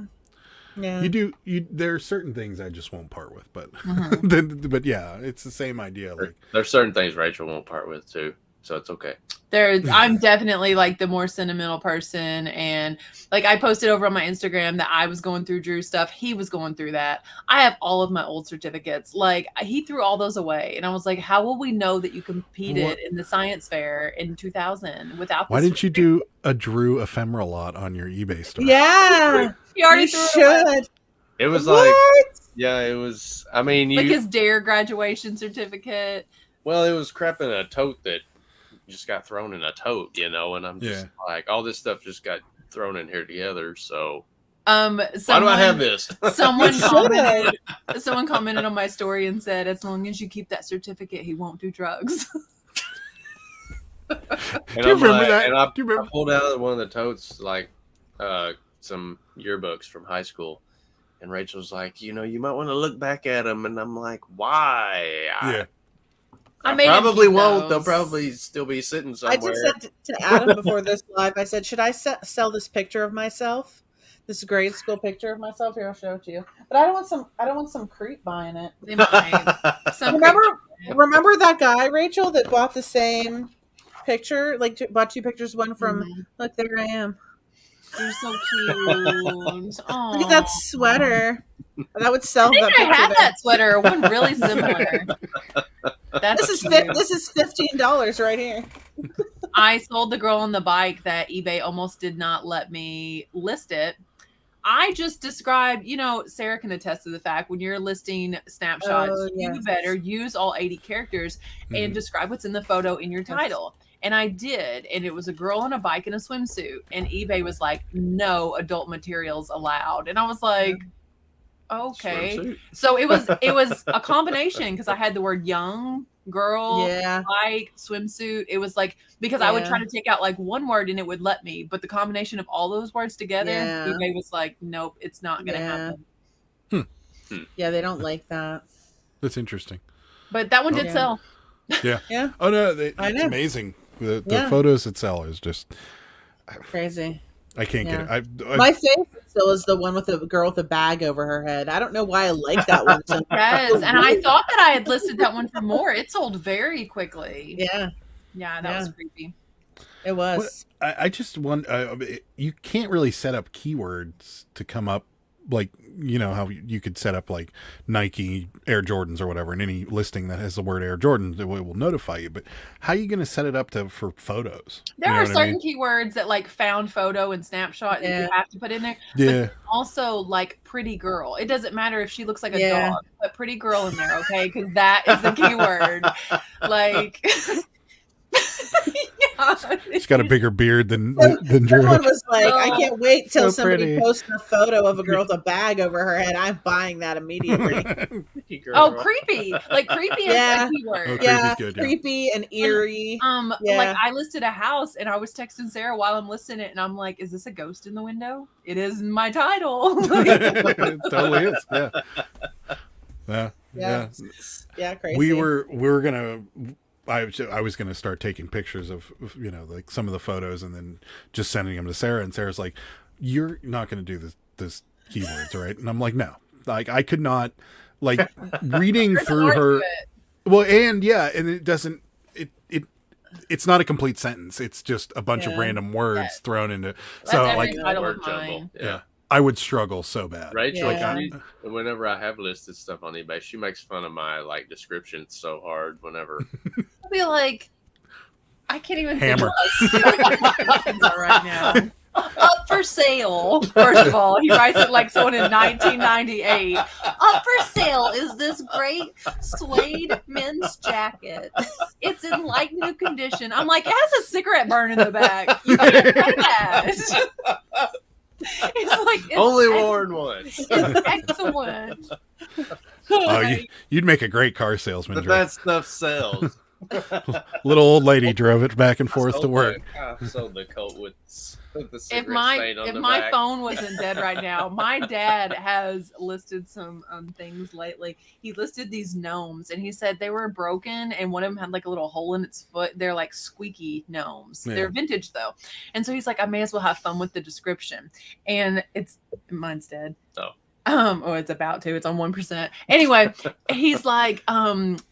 There are certain things I just won't part with, but but yeah, it's the same idea. Like There's certain things Rachel won't part with too, so it's okay. I'm definitely like the more sentimental person, and like I posted over on my Instagram that I was going through Drew's stuff. He was going through that. I have all of my old certificates. Like he threw all those away, and I was like, "How will we know that you competed in the science fair in 2000 without?" Why didn't you do a Drew ephemera lot on your eBay store? Yeah. He already You threw it away. should. It was What? it was. I mean, Like his DARE graduation certificate. Well, it was crap in a tote that just got thrown in a tote, and I'm just like, all this stuff just got thrown in here together. So why do I have this? Someone commented on my story and said, as long as you keep that certificate, he won't do drugs. And Do you remember that? And I Do you remember? pulled out one of the totes, like some yearbooks from high school. And Rachel's like, you might want to look back at them. And I'm like, why? Yeah. I made him probably keep won't. those. They'll probably still be sitting I somewhere. just said to Adam before this live, I said, should I sell this picture of myself? This grade school picture of myself? Here, I'll show it to you. But I don't want some creep buying it. They might. Some Remember that guy, Rachel, that bought the same picture? Like bought 2 pictures, one from look, there I am. You're so cute. Look at that sweater. That would sell I think that I picture had there. that sweater, one really similar. That's This cute. is $15 right here. I sold the girl on the bike that eBay almost did not let me list it. I just described, Sarah can attest to the fact when you're listing snapshots, you better use all 80 characters and describe what's in the photo in your title. And I did, and it was a girl on a bike in a swimsuit, and eBay was like, no adult materials allowed. And I was like, okay. Swimsuit. So it was a combination because I had the word young, girl, bike, swimsuit. It was like, because I would try to take out like one word and it would let me, but the combination of all those words together, eBay was like, nope, it's not going to happen. Yeah, they don't like that. That's interesting. But that one did sell. Yeah. Yeah. Oh no, I it's know. amazing. The photos that sell is just Crazy. I can't get it. My favorite still is the one with the girl with a bag over her head. I don't know why I like that one so much. Yes, and I thought that I had listed that one for more. It sold very quickly. Yeah. Yeah, that was creepy. It was. I just want you can't really set up keywords to come up like, you know how you could set up like Nike Air Jordans or whatever, and any listing that has the word Air Jordans, it will notify you. But how are you going to set it up for photos? There You know are what I certain mean? keywords that like found photo and snapshot that Yeah. you have to put in there. Yeah. But also like pretty girl. It doesn't matter if she looks like a Yeah. dog. Put pretty girl in there, okay? Because that is the keyword. Like, yeah. She's got a bigger beard than Drew. Someone was like, I can't wait till So somebody pretty. posts a photo of a girl with a bag over her head. I'm buying that immediately. Oh, creepy! Like creepy Yeah. is a keyword. Okay. Yeah, Creepy's good, yeah. creepy and eerie. Yeah. Like I listed a house and I was texting Sarah while I'm listing it, and I'm like, "Is this a ghost in the window?" It is my title. It totally is. Yeah. Yeah. Yeah. Yeah, crazy. We were gonna. I was gonna start taking pictures of like some of the photos and then just sending them to Sarah. And Sarah's like, "You're not gonna do this keywords, right?" And I'm like, "No, like I could not." Like reading There's through art to her. it. Well, and it doesn't. It's not a complete sentence. It's just a bunch of Yeah. random words Yeah. thrown into. That's So every like, title Word of jumble. mine. yeah, I would struggle so bad. Rachel, Yeah. whenever I have listed stuff on eBay, she makes fun of my like descriptions so hard. Whenever I'll be like, I can't even Hammer. think of what my descriptions are right now. Up for sale. First of all, he writes it like someone in 1998. Up for sale is this great suede men's jacket. It's in like new condition. I'm like, it has a cigarette burn in the back. You can't say that. It's like it's only worn once. It's excellent. Oh, you'd make a great car salesman. But Drew. that stuff sells. Little old lady drove it back and forth to work. I sold the coat with the If cigarette stain on if the my back. phone wasn't dead right now, my dad has listed some things lately. He listed these gnomes, and he said they were broken, and one of them had like a little hole in its foot. They're like squeaky gnomes. Yeah. They're vintage though, and so he's like, I may as well have fun with the description. And mine's dead. Oh, it's about to. It's on 1%. Anyway, he's like,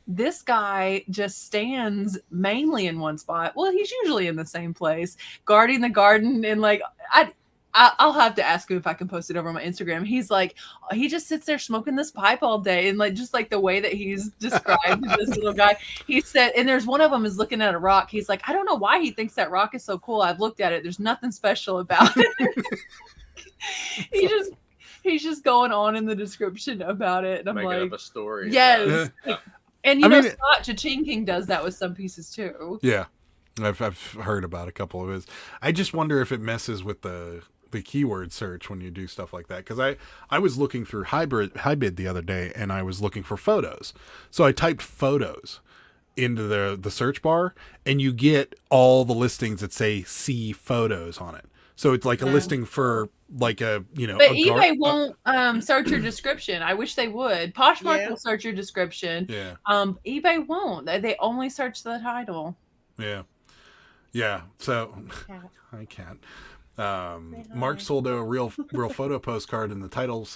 this guy just stands mainly in one spot. Well, he's usually in the same place, guarding the garden, and like I'll have to ask him if I can post it over on my Instagram. He's like, he just sits there smoking this pipe all day, and like just like the way that he's described this little guy. He said, and there's one of them is looking at a rock. He's like, I don't know why he thinks that rock is so cool. I've looked at it. There's nothing special about it. He's just going on in the description about it, and I'm Making like, up a story. yes. about it. And you I know, mean, Scott Cha-Ching King does that with some pieces too. Yeah, I've heard about a couple of his. I just wonder if it messes with the keyword search when you do stuff like that. Because I was looking through Hybid the other day, and I was looking for photos. So I typed photos into the search bar, and you get all the listings that say "see photos" on it. So it's like a listing for like a But eBay won't search your description. I wish they would. Poshmark Yeah. will search your description. Yeah. eBay won't. They only search the title. Yeah. Yeah. So I can't. Mark sold a real photo postcard, and the title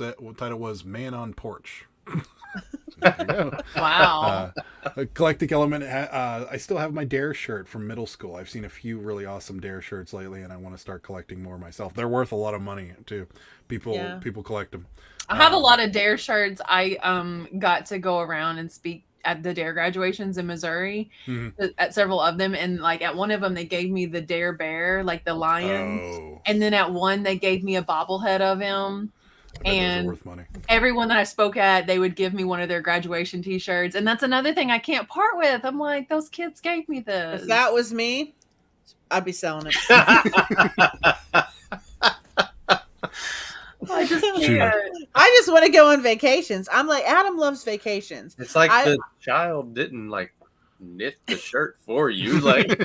was "Man on Porch." There you go. Wow. A collecting element. I still have my Dare shirt from middle school. I've seen a few really awesome Dare shirts lately, and I want to start collecting more myself. They're worth a lot of money too. People collect them. I have a lot of Dare shirts. I got to go around and speak at the Dare graduations in Missouri, at several of them, and like at one of them they gave me the Dare Bear, like the lion, Oh, and then at one they gave me a bobblehead of him. I bet those are And worth money. everyone that I spoke at, they would give me one of their graduation T-shirts, and that's another thing I can't part with. I'm like, those kids gave me this. If that was me, I'd be selling it. I just Shoot. can't. I just want to go on vacations. I'm like, Adam loves vacations. It's like I- the child didn't like knit the shirt for you. Like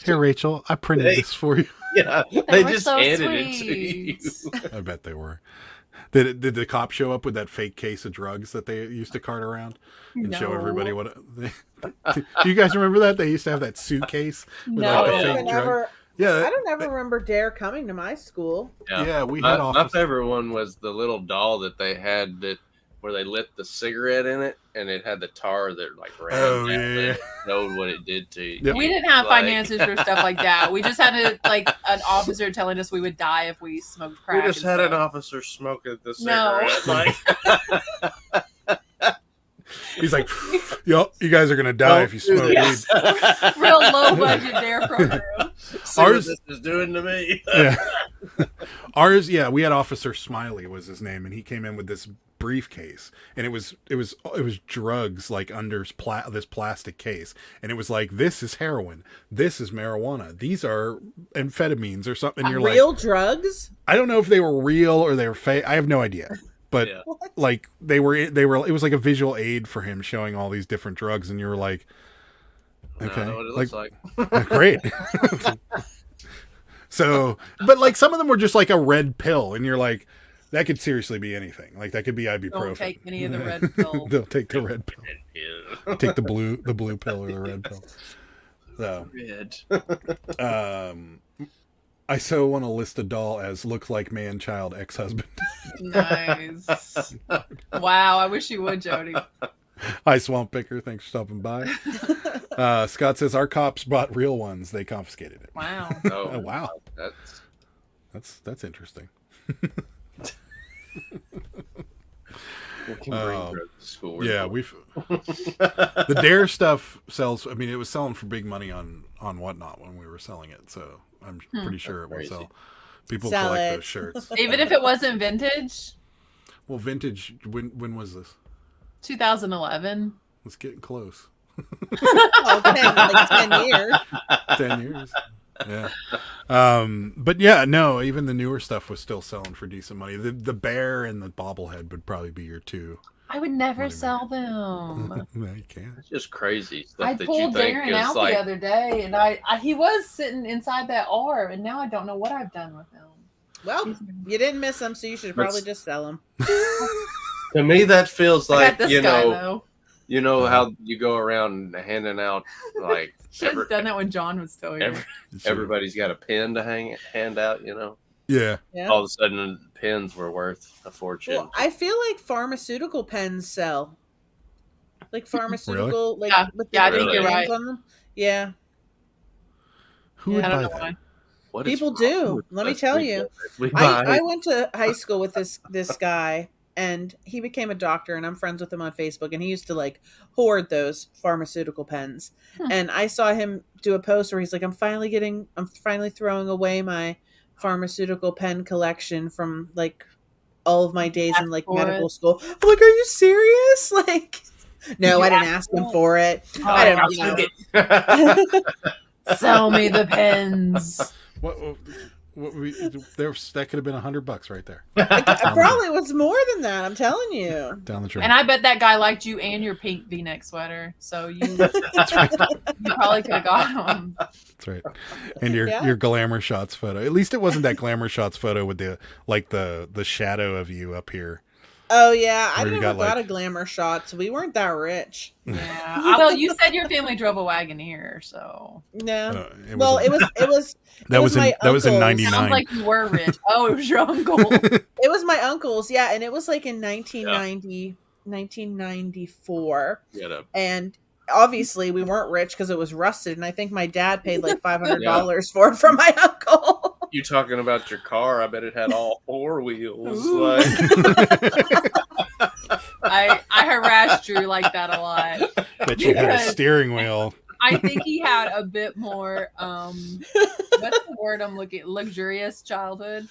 Here, Rachel, I printed Hey. this for you. yeah, they were just so handed it to you. sweet. I bet they were. Did the cop show up with that fake case of drugs that they used to cart around and show No. everybody what? Do you guys remember that? They used to have that suitcase with No. like I the don't fake drug. ever, Yeah, I don't ever remember Dare coming to my school. yeah, we My, had my office. favorite one was the little doll that they had that where they lit the cigarette in it, and it had the tar that like ran Oh, down yeah. it. Showed what it did to you. Yep. We didn't have Like- finances for stuff like that. We just had an officer telling us we would die if we smoked crack. We just and had an stuff. officer smoking the No. cigarette. Like, He's like, yo, you guys are gonna die if you smoke weed. Yes. Real low budget dare program. See what Ours- this is doing to me. Yeah. Ours, yeah, we had Officer Smiley was his name, and he came in with this briefcase, and it was drugs like under this plastic case, and it was like, this is heroin, this is marijuana, these are amphetamines or something. And you're Real like, drugs? I don't know if they were real or they were fake. I have no idea, but Yeah. like they were. It was like a visual aid for him showing all these different drugs, and you were like, okay, I know what it looks like. great. So, but like some of them were just like a red pill, and you're like, that could seriously be anything. Like that could be ibuprofen. Don't take any of the red pill. They'll take the red pill. Yeah. Take the blue pill or the red pill. So, Red. I so want to list a doll as look like man, child, ex-husband. Nice. Wow, I wish you would, Jody. Hi, Swamp Picker. Thanks for stopping by. Scott says our cops brought real ones. They confiscated it. Wow. Oh, wow. That's interesting. We can bring drugs to school. Yeah, the Dare stuff sells. I mean, it was selling for big money on Whatnot when we were selling it, so I'm pretty sure it will crazy. sell. People Sell collect it. those shirts. Even if it wasn't vintage, Well, vintage. When was this? 2011. It's getting close. Oh, 10 years. 10 years. Yeah. But yeah, no, even the newer stuff was still selling for decent money. The bear and the bobblehead would probably be your two. I would never sell them. No, you can't. It's just crazy stuff I that you pulled think Darren is out like. the other day, and he was sitting inside that arm, and now I don't know what I've done with him. Well, you didn't miss them, so you should probably Let's- just sell them. To me, that feels I like got this guy though. you know how you go around handing out like Should have done that when John was still here. everybody's got a pen to hand out. Yeah. Yeah. All of a sudden, pens were worth a fortune. Well, I feel like pharmaceutical pens sell. Like pharmaceutical, like Yeah. with Yeah, I think you're names right. on them. Yeah, Who would I buy don't know that? why. What is people wrong do. with Let me us? tell We- you. we buy- I went to high school with this guy, and he became a doctor, and I'm friends with him on Facebook, and he used to like hoard those pharmaceutical pens. And I saw him do a post where he's like, I'm finally throwing away my pharmaceutical pen collection from like all of my days in like for medical it? school. I'm like, are you serious? Like, no, I didn't ask him for it. I don't know. Sell me the pens. What that could have been $100 right there. It probably was more than that. I'm telling you. Down the drain. And I bet that guy liked you and your pink V-neck sweater. So you probably could have got him. That's right. And your Yeah. your glamour shots photo. At least it wasn't that glamour shots photo with the shadow of you up here. Oh yeah, I Where you never got, got like- a glamour shot. So we weren't that rich. Yeah. Well, you said your family drove a Wagoneer, so No. It Well, was it was that was in my that was in uncle's. sounds '99. like you were rich. Oh, it was your uncle. It was my uncle's, yeah, and it was like in 1994. Get And obviously we weren't rich because it was rusted, and I think my dad paid like $500 for it from my uncle. you talking about your car? I bet it had all four wheels. Ooh. Like, I harassed Drew like that a lot. Bet you had a Because- steering wheel. I think he had a bit more what's the word I'm looking, luxurious childhood.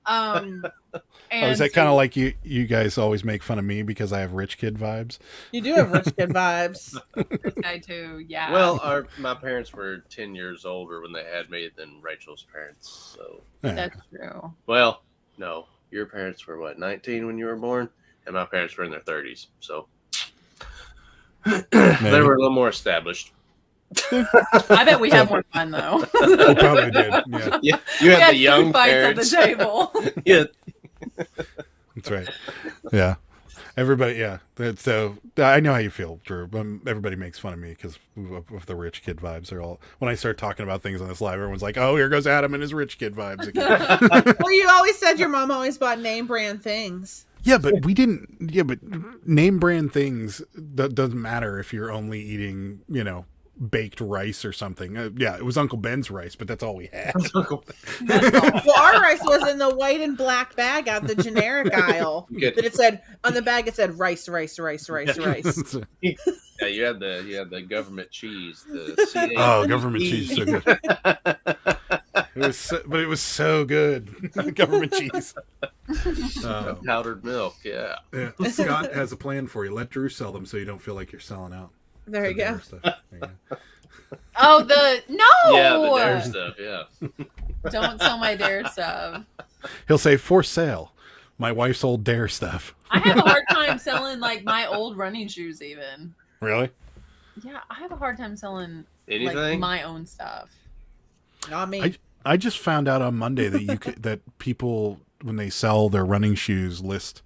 And Oh, is that kind of like you guys always make fun of me because I have rich kid vibes? You do have rich kid vibes. this guy too? Yeah. well, my parents were 10 years older when they had me than Rachel's parents. So, Yeah. that's true. well, no, your parents were what, 19 when you were born, and my parents were in their 30s. So they were a little more established. I bet we have more fun though. You probably did. Yeah, Yeah, you We had the two young fights parents. at the table. Yeah, that's right. Yeah, everybody. Yeah, so I know how you feel, Drew. Everybody makes fun of me because of the rich kid vibes. They're all when I start talking about things on this live, everyone's like, "Oh, here goes Adam and his rich kid vibes again." Well, you always said your mom always bought name brand things. Yeah, but we didn't. Yeah, but name brand things doesn't matter if you're only eating, baked rice or something. Yeah, it was Uncle Ben's rice, but that's all we had. Well, our rice was in the white and black bag out the generic aisle. Good. That it said on the bag. It said rice, rice, rice, rice, rice. Yeah, you had the government cheese. The Oh, government cheese, so good. It was so good. Government cheese. Powdered milk. Yeah. Scott has a plan for you. Let Drew sell them so you don't feel like you're selling out. There you go. There you go. Oh, no. Yeah, the dare stuff. Yeah. Don't sell my dare stuff. He'll say for sale. My wife's old dare stuff. I have a hard time selling like my old running shoes. Even. Really? Yeah, I have a hard time selling Anything? like my own stuff. Not me. I just found out on Monday that that people, when they sell their running shoes, list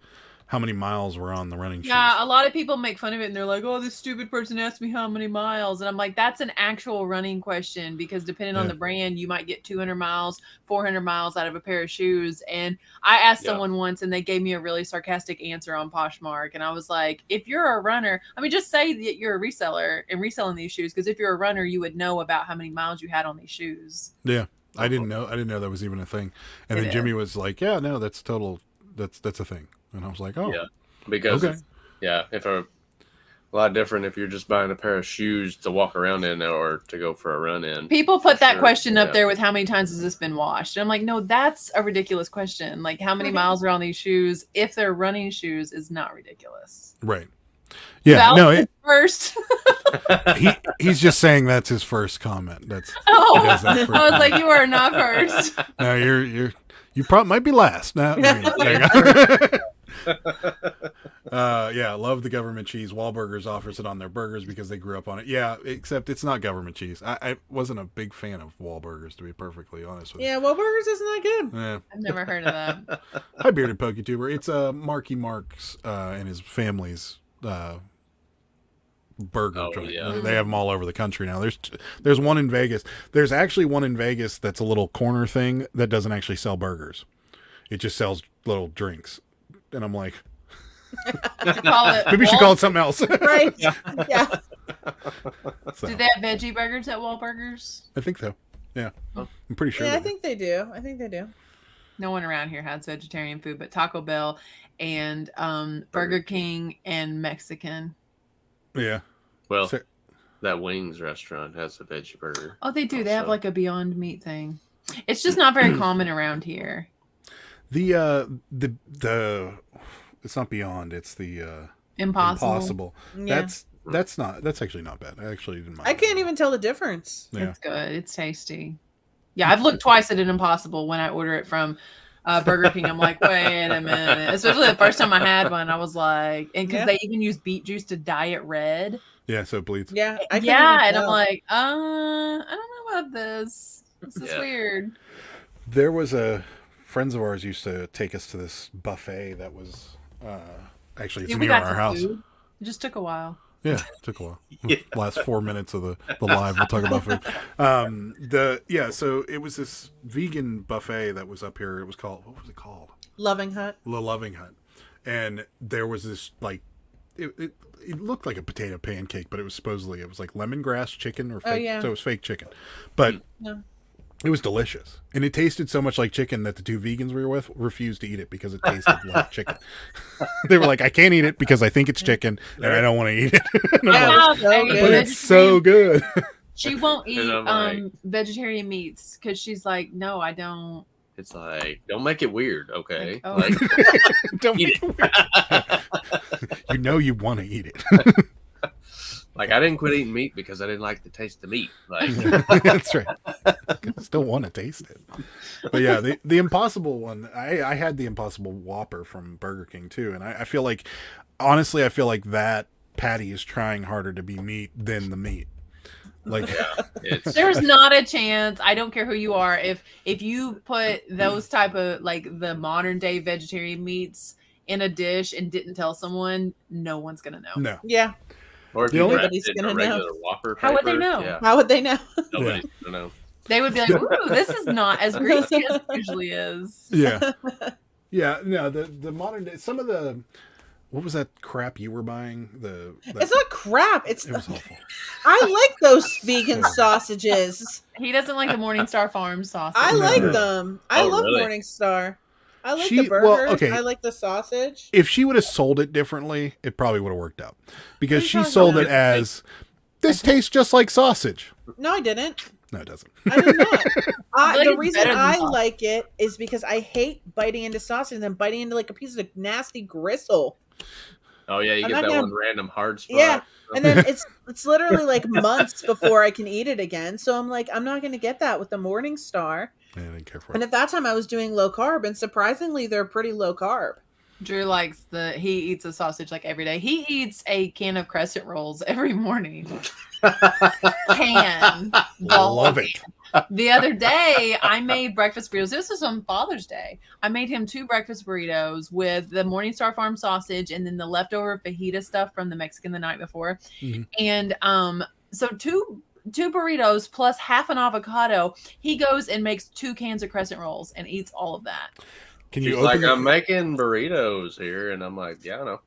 how many miles were on the running shoes. Yeah, a lot of people make fun of it and they're like, oh, this stupid person asked me how many miles. And I'm like, that's an actual running question because depending on the brand, you might get 200 miles, 400 miles out of a pair of shoes. And I asked someone once and they gave me a really sarcastic answer on Poshmark. And I was like, if you're a runner, just say that you're a reseller and reselling these shoes. Because if you're a runner, you would know about how many miles you had on these shoes. Yeah. I didn't know that was even a thing. And then Jimmy was like, yeah, no, that's a thing. And I was like, oh. Yeah. Because, if a lot different if you're just buying a pair of shoes to walk around in or to go for a run in. People put that question up there with how many times has this been washed? And I'm like, no, that's a ridiculous question. Like how many miles are on these shoes if they're running shoes is not ridiculous. Right. Yeah. First. he's just saying that's his first comment. That's I was like, you are not first. No, you probably might be last. No, there you go. Love the government cheese. Wahlburgers offers it on their burgers because they grew up on it. Yeah, except it's not government cheese. I wasn't a big fan of Wahlburgers, to be perfectly honest with you. Yeah, Wahlburgers isn't that good. Yeah. I've never heard of that. Hi, Bearded PokeTuber. It's Marky Mark's and his family's burger joint. Yeah. They have them all over the country now. There's one in Vegas. There's actually one in Vegas that's a little corner thing that doesn't actually sell burgers. It just sells little drinks. And I'm like, maybe we should call it something else. Right. Yeah. Do they have veggie burgers at Wahlburgers? I think so. Yeah. I'm pretty sure. Yeah, I think they do. No one around here has vegetarian food, but Taco Bell and Burger King and Mexican. Yeah. Well, that Wings restaurant has a veggie burger. Oh, they do. They have like a Beyond Meat thing. It's just not very common around here. The it's not Beyond. It's the Impossible. Yeah. That's actually not bad. I actually didn't mind. I can't even tell the difference. Yeah. It's good. It's tasty. Yeah, I've looked twice at an Impossible when I order it from Burger King. I'm like, wait a minute. Especially the first time I had one, I was like, and because they even use beet juice to dye it red. Yeah, so it bleeds. Yeah, and I'm like, I don't know about this. This is weird. There was friends of ours used to take us to this buffet that was actually it's near our house. Food. It just took a while. Yeah, it took a while. Last 4 minutes of the live, we'll talk about food. So it was this vegan buffet that was up here. It was called, what was it called? Loving Hut. The Loving Hut. And there was this like it looked like a potato pancake, but it was like lemongrass chicken or fake, so it was fake chicken. But it was delicious. And it tasted so much like chicken that the two vegans we were with refused to eat it because it tasted like chicken. They were like, I can't eat it because I think it's chicken and I don't want to eat it. But it's so good. She won't eat vegetarian meats because she's like, no, I don't. It's like, don't make it weird, okay? Don't eat it. You know you want to eat it. Like, I didn't quit eating meat because I didn't like the taste of meat. Like, that's right. I still want to taste it. But yeah, the Impossible one, I had the Impossible Whopper from Burger King too. And I feel like, honestly, that patty is trying harder to be meat than the meat. Like, there's not a chance. I don't care who you are. If you put those type of like the modern day vegetarian meats in a dish and didn't tell someone, no one's gonna know. No. Yeah. Or if nobody's gonna know. Whopper How would they know? Yeah. How would they know? Nobody's gonna know. They would be like, "Ooh, this is not as greasy as it usually is." Yeah. Yeah, no, the modern day, some of the, what was that crap you were buying? It's not crap. It was awful. I like those vegan sausages. He doesn't like the Morningstar Farms sausage. I No. like them. I Oh, love really? Morningstar. I like She- the burgers. well, okay. I like the sausage. If she would have sold it differently, it probably would have worked out. Because she talking sold about? it as, this tastes just like sausage. No, I didn't. No, it doesn't. I did not. like The it's reason better than I sausage. like it is because I hate biting into sausage and then biting into like a piece of nasty gristle. Oh yeah, you I'm get not that gonna- one random hard spot. Yeah, and then it's literally like months before I can eat it again. So I'm like, I'm not going to get that with the Morningstar. Yeah, I didn't care for And it. at that time, I was doing low carb, and surprisingly, they're pretty low carb. Drew likes he eats a sausage like every day. He eats a can of crescent rolls every morning. Can. Love it. The other day, I made breakfast burritos. This was on Father's Day. I made him 2 breakfast burritos with the Morningstar Farm sausage and then the leftover fajita stuff from the Mexican the night before. Mhm. And so two burritos plus half an avocado. He goes and makes 2 cans of crescent rolls and eats all of that. Can She's you like, open I'm making burritos here, and I'm like, yeah, I know.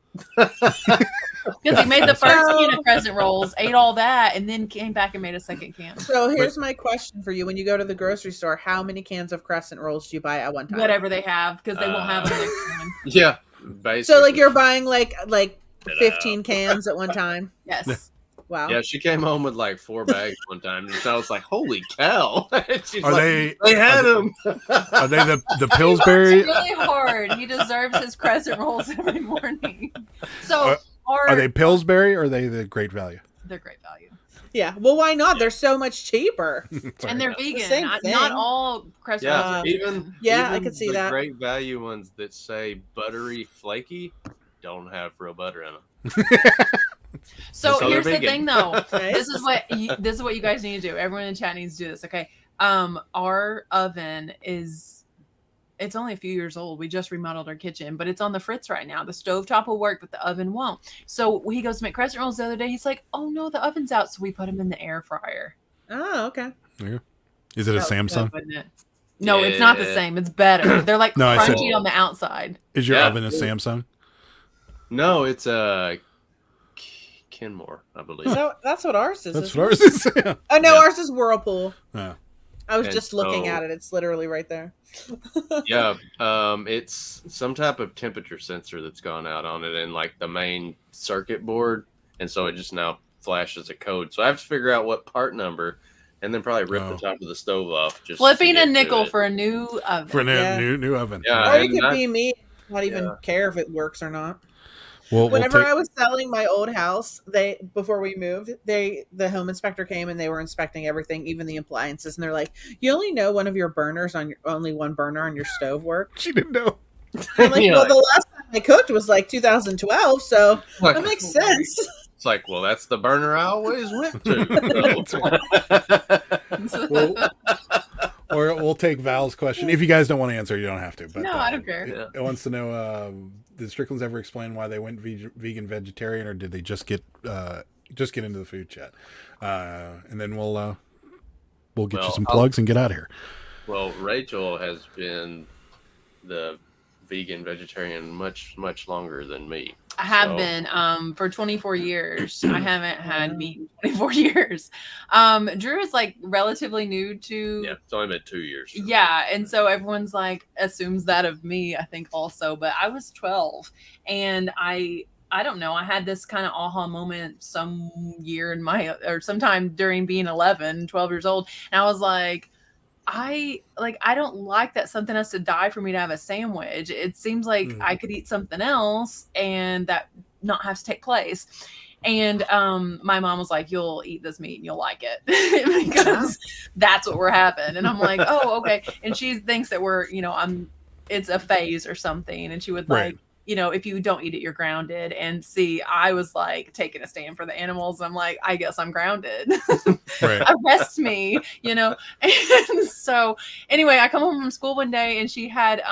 Because he made the first can of crescent rolls, ate all that, and then came back and made a second can. So here's my question for you: when you go to the grocery store, how many cans of crescent rolls do you buy at one time? Whatever they have, because they won't have them next time. Yeah, basically. So like you're buying like 15 cans at one time. Yes. Wow. Yeah, she came home with like 4 bags one time, and I was like, "Holy cow!" She's Are like, they had them. are they the He Pillsbury? works really hard. He deserves his crescent rolls every morning. So Are they Pillsbury or are they the Great Value? they're great value. Yeah. Well, why not? They're so much cheaper. Sorry. And they're the vegan. same Not thing. all crescent rolls Yeah, are even vegan. Yeah, I even could see the that. Great value ones that say buttery flaky don't have real butter in them. So So they're here's the vegan. thing, though. Right? This is what you guys need to do. Everyone in chat needs to do this. Okay. Our oven it's only a few years old. We just remodeled our kitchen, but it's on the fritz right now. The stovetop will work, but the oven won't. So he goes to make crescent rolls the other day. He's like, "Oh no, the oven's out." So we put them in the air fryer. Oh, okay. Is it a That was Samsung? good, wasn't it? No, it's not the Yeah. same. It's better. They're like No, I said- crunchy on the outside. Is your Yeah. oven a Samsung? No, it's a Kenmore, I believe. So that's what ours is. That's isn't what it? ours is. Yeah. Oh no, Yeah. ours is Whirlpool. Oh. I was And just looking so- at it. It's literally right there. Yeah, it's some type of temperature sensor that's gone out on it in like the main circuit board, and so it just now flashes a code. So I have to figure out what part number, and then probably rip Oh. the top of the stove off. Just Flipping to a get to nickel it. for a new oven. For a Yeah. new oven. Yeah. Or it and could I- be me. Not even Yeah. care if it works or not. We'll Whenever take, I was selling my old house, before we moved, the home inspector came and they were inspecting everything, even the appliances, and they're like, "You only know one of your burners on your only one burner on your stove works." she didn't know. I'm like, You're well, like- the last time I cooked was like 2012, so Like, that makes sense. It's like, well, that's the burner I always went to. We'll, or we'll take Val's question. If you guys don't want to answer, you don't have to. But No, I don't care. Yeah. It wants to know: did Stricklands ever explain why they went vegan vegetarian, or did they just get into the food chat? And then we'll get you Well, some plugs and get out of here. Well, Rachel has been the vegan vegetarian much longer than me. I have So- been for 24 years. I haven't had meat in 24 years. Drew is like relatively new to Yeah, it's only been 2 years. for me. yeah, and so everyone's like assumes that of me, I think also, but I was 12 and I don't know, I had this kind of aha moment some year in or sometime during being 11, 12 years old, and I was like I don't like that something has to die for me to have a sandwich. It seems like Mhm. I could eat something else and that not have to take place. And my mom was like, "You'll eat this meat and you'll like it because that's what we're having." And I'm like, "Oh, okay." And she thinks that we're, it's a phase or something. And she would Right. like, if you don't eat it, you're grounded. And see, I was like taking a stand for the animals. I'm like, I guess I'm grounded. Right. Arrest me, And so anyway, I come home from school one day and she had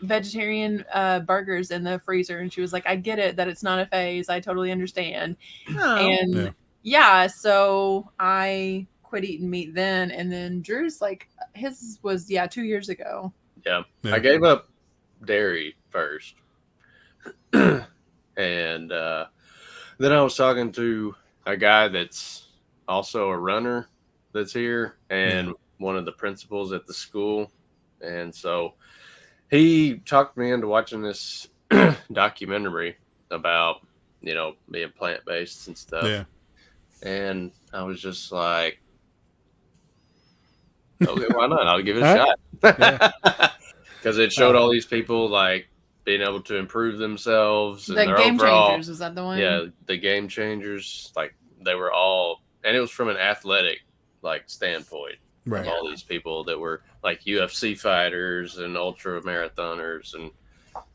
vegetarian burgers in the freezer, and she was like, "I get it that it's not a phase. I totally understand." Oh. And yeah, so I quit eating meat then, and then Drew's like his was 2 years ago. Yeah. Yeah. I gave up dairy first. And then I was talking to a guy that's also a runner that's here and one of the principals at the school. And so he talked me into watching this documentary about, being plant-based and stuff. Yeah. And I was just like, okay, why not? I'll give it a shot. Because it showed all these people like being able to improve themselves. And The their Game overall, Changers, is that the one? Yeah, the Game Changers. Like they were all, and it was from an athletic standpoint. Right. Of all these people that were like UFC fighters and ultra marathoners and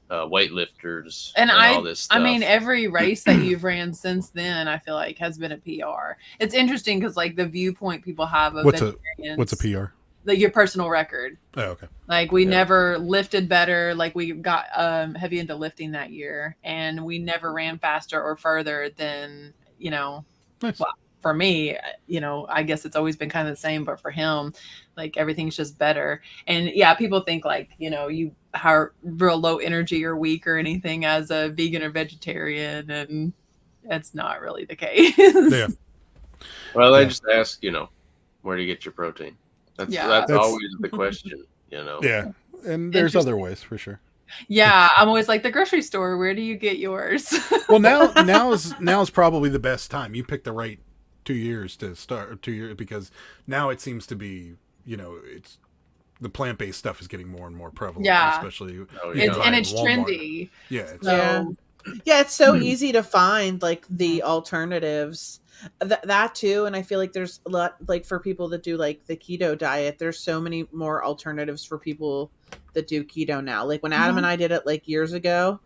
weightlifters and all this stuff. I mean, every race that you've ran since then, I feel like has been a PR. It's interesting because the viewpoint people have of what's a PR? Your personal record. Oh, okay. We never lifted better. We got heavy into lifting that year, and we never ran faster or further than Nice. Well, for me, I guess it's always been kind of the same, but for him, everything's just better. And yeah, people think you are real low energy or weak or anything as a vegan or vegetarian, and that's not really the case. Yeah. Well, they just ask, where do you get your protein? That's always the question, Yeah. And there's other ways for sure. Yeah, I'm always like the grocery store. Where do you get yours? Well, now is probably the best time. You picked the right 2 years to start. 2 years because now it seems to be, it's the plant-based stuff is getting more and more prevalent. Yeah, especially it's trendy. Yeah, it's so easy to find the alternatives. That too, and I feel like there's a lot for people that do the keto diet. There's so many more alternatives for people that do keto now. When Adam and I did it years ago,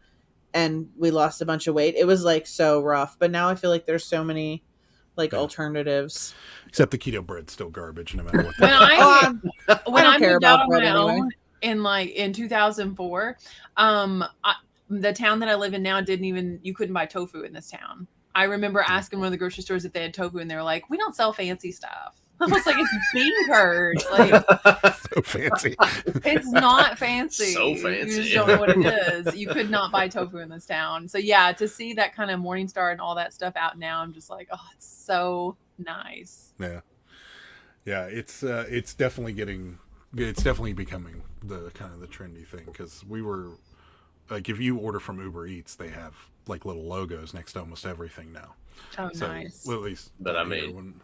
and we lost a bunch of weight, it was so rough. But now I feel like there's so many alternatives. Except the keto bread's still garbage, no matter what. When I care moved about out on bread my anyway. own in 2004, the town that I live in now you couldn't buy tofu in this town. I remember asking one of the grocery stores if they had tofu, and they were like, "We don't sell fancy stuff." I was like, "It's bean curd." So fancy. It's not fancy. So fancy. You just don't know what it is. You could not buy tofu in this town. So yeah, to see that kind of Morningstar and all that stuff out now, I'm just like, oh, it's so nice. Yeah. Yeah, it's definitely becoming the kind of the trendy thing, because we were if you order from Uber Eats, they have little logos next to almost everything now. Oh, so, nice. Well, at least. But I mean,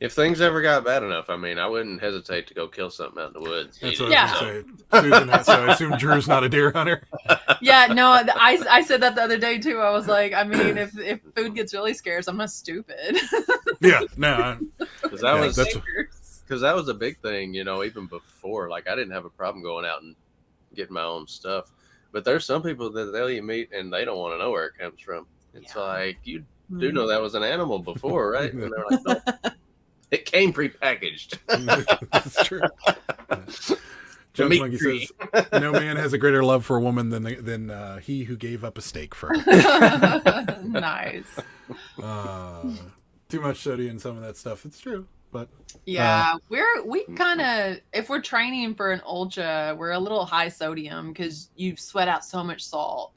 if things ever got bad enough, I wouldn't hesitate to go kill something out in the woods. That's what I was going to say. So I assume Drew's not a deer hunter. Yeah, no, I said that the other day too. I was like, I mean, if food gets really scarce, I'm not stupid. Yeah, no. Because that was a big thing, even before. I didn't have a problem going out and getting my own stuff. But there's some people that they'll eat meat and they don't want to know where it comes from. It's you do know that was an animal before, right? And they're like, no, it came prepackaged. That's true. Jones Monkey says, "No man has a greater love for a woman than he who gave up a steak for her." Nice. Too much sodium in some of that stuff. It's true. But yeah, we kind of, if we're training for an ultra, we're a little high sodium because you sweat out so much salt.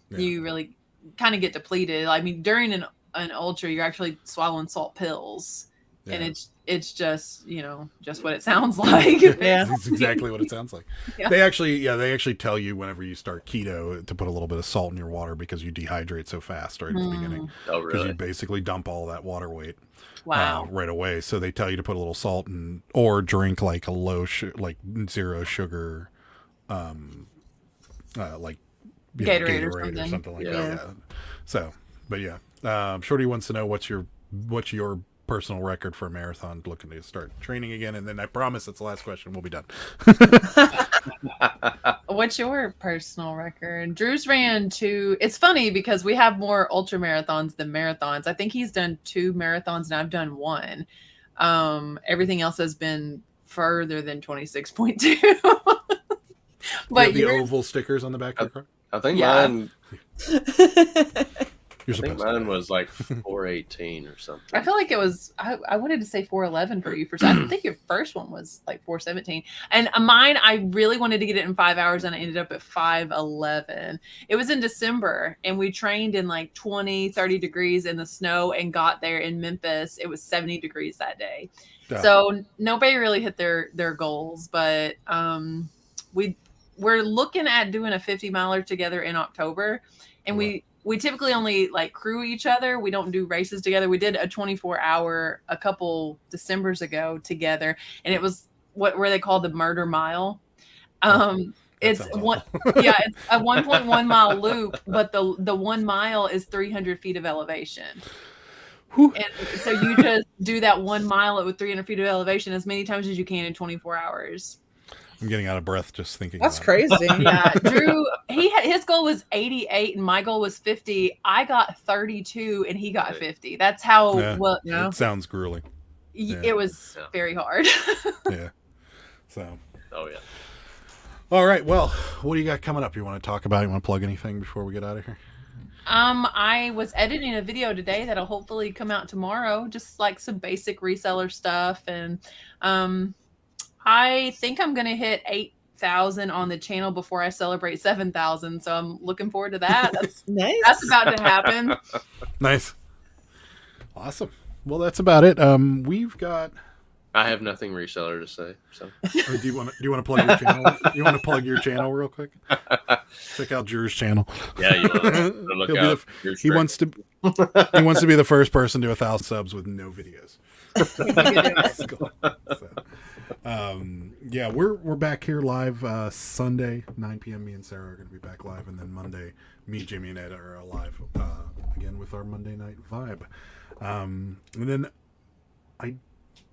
Yeah. You really kind of get depleted. I mean, during an ultra, you're actually swallowing salt pills, and it's just just what it sounds like. Yeah, it's exactly what it sounds like. Yeah. They actually tell you whenever you start keto to put a little bit of salt in your water because you dehydrate so fast right at the beginning. Oh, really? Because you basically dump all that water weight. Wow. Right away. So they tell you to put a little salt in, or drink a low zero sugar, Gatorade or something like that. Yeah. Yeah. So, but yeah, Shorty wants to know what's your personal record for a marathon, looking to start training again, and then I promise it's the last question. We'll be done. What's your personal record? Drew's ran 2. It's funny because we have more ultra marathons than marathons. I think he's done 2 marathons and I've done 1. Everything else has been further than 26.2. But the oval stickers on the back of your car? I think mine. You're I think supposed mine to. was like 418 or something. I feel like it was. I wanted to say 411 for you first. I think your first one was like 417, and mine. I really wanted to get it in 5 hours, and I ended up at 511. It was in December, and we trained in like 20, 30 degrees in the snow, and got there in Memphis. It was 70 degrees that day, so nobody really hit their goals. But we're looking at doing a 50 miler together in October, and we typically only like crew each other. We don't do races together. We did a 24-hour a couple Decembers ago together, and it was where they call the murder mile. It's one, yeah, it's a 1.1 mile loop, but the 1 mile is 300 feet of elevation. Whew. And so you just do that 1 mile with 300 feet of elevation as many times as you can in 24 hours. I'm getting out of breath just thinking. That's about crazy. Yeah, Drew, his goal was 88 and my goal was 50. I got 32 and he got 50. That's how it. It sounds grueling. It was very hard. Yeah. So. Oh yeah. All right. Well, what do you got coming up? You want to talk about? You want to plug anything before we get out of here? I was editing a video today that'll hopefully come out tomorrow. Just like some basic reseller stuff, and I think I'm gonna hit 8,000 on the channel before I celebrate 7,000. So I'm looking forward to that. That's Nice. That's about to happen. Nice. Awesome. Well, that's about it. We've got. I have nothing reseller to say. So Do you want to plug your channel? You want to plug your channel real quick? Check out Drew's channel. yeah, you want to look He'll out. he wants to be the first person to 1,000 subs with no videos. That's cool. So, yeah, we're back here live Sunday 9 p.m. Me and Sarah are going to be back live, and then Monday me, Jimmy, and Ed are live again with our Monday night vibe. And then I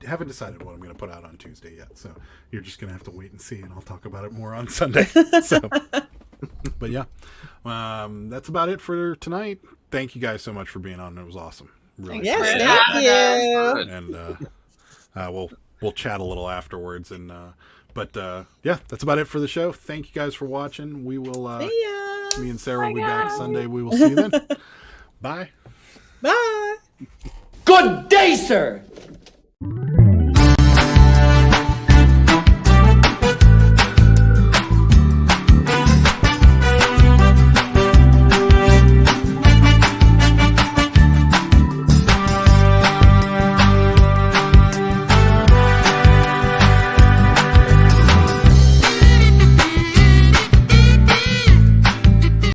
haven't decided what I'm going to put out on Tuesday yet, so you're just going to have to wait and see, and I'll talk about it more on Sunday. So, but yeah, that's about it for tonight. Thank you guys so much for being on. It was awesome. Really. Yes, thank you. And we'll chat a little afterwards. And but yeah, that's about it for the show. Thank you guys for watching. We will. See ya. Me and Sarah will be back Sunday. We will see you then. Bye. Bye. Good day, sir.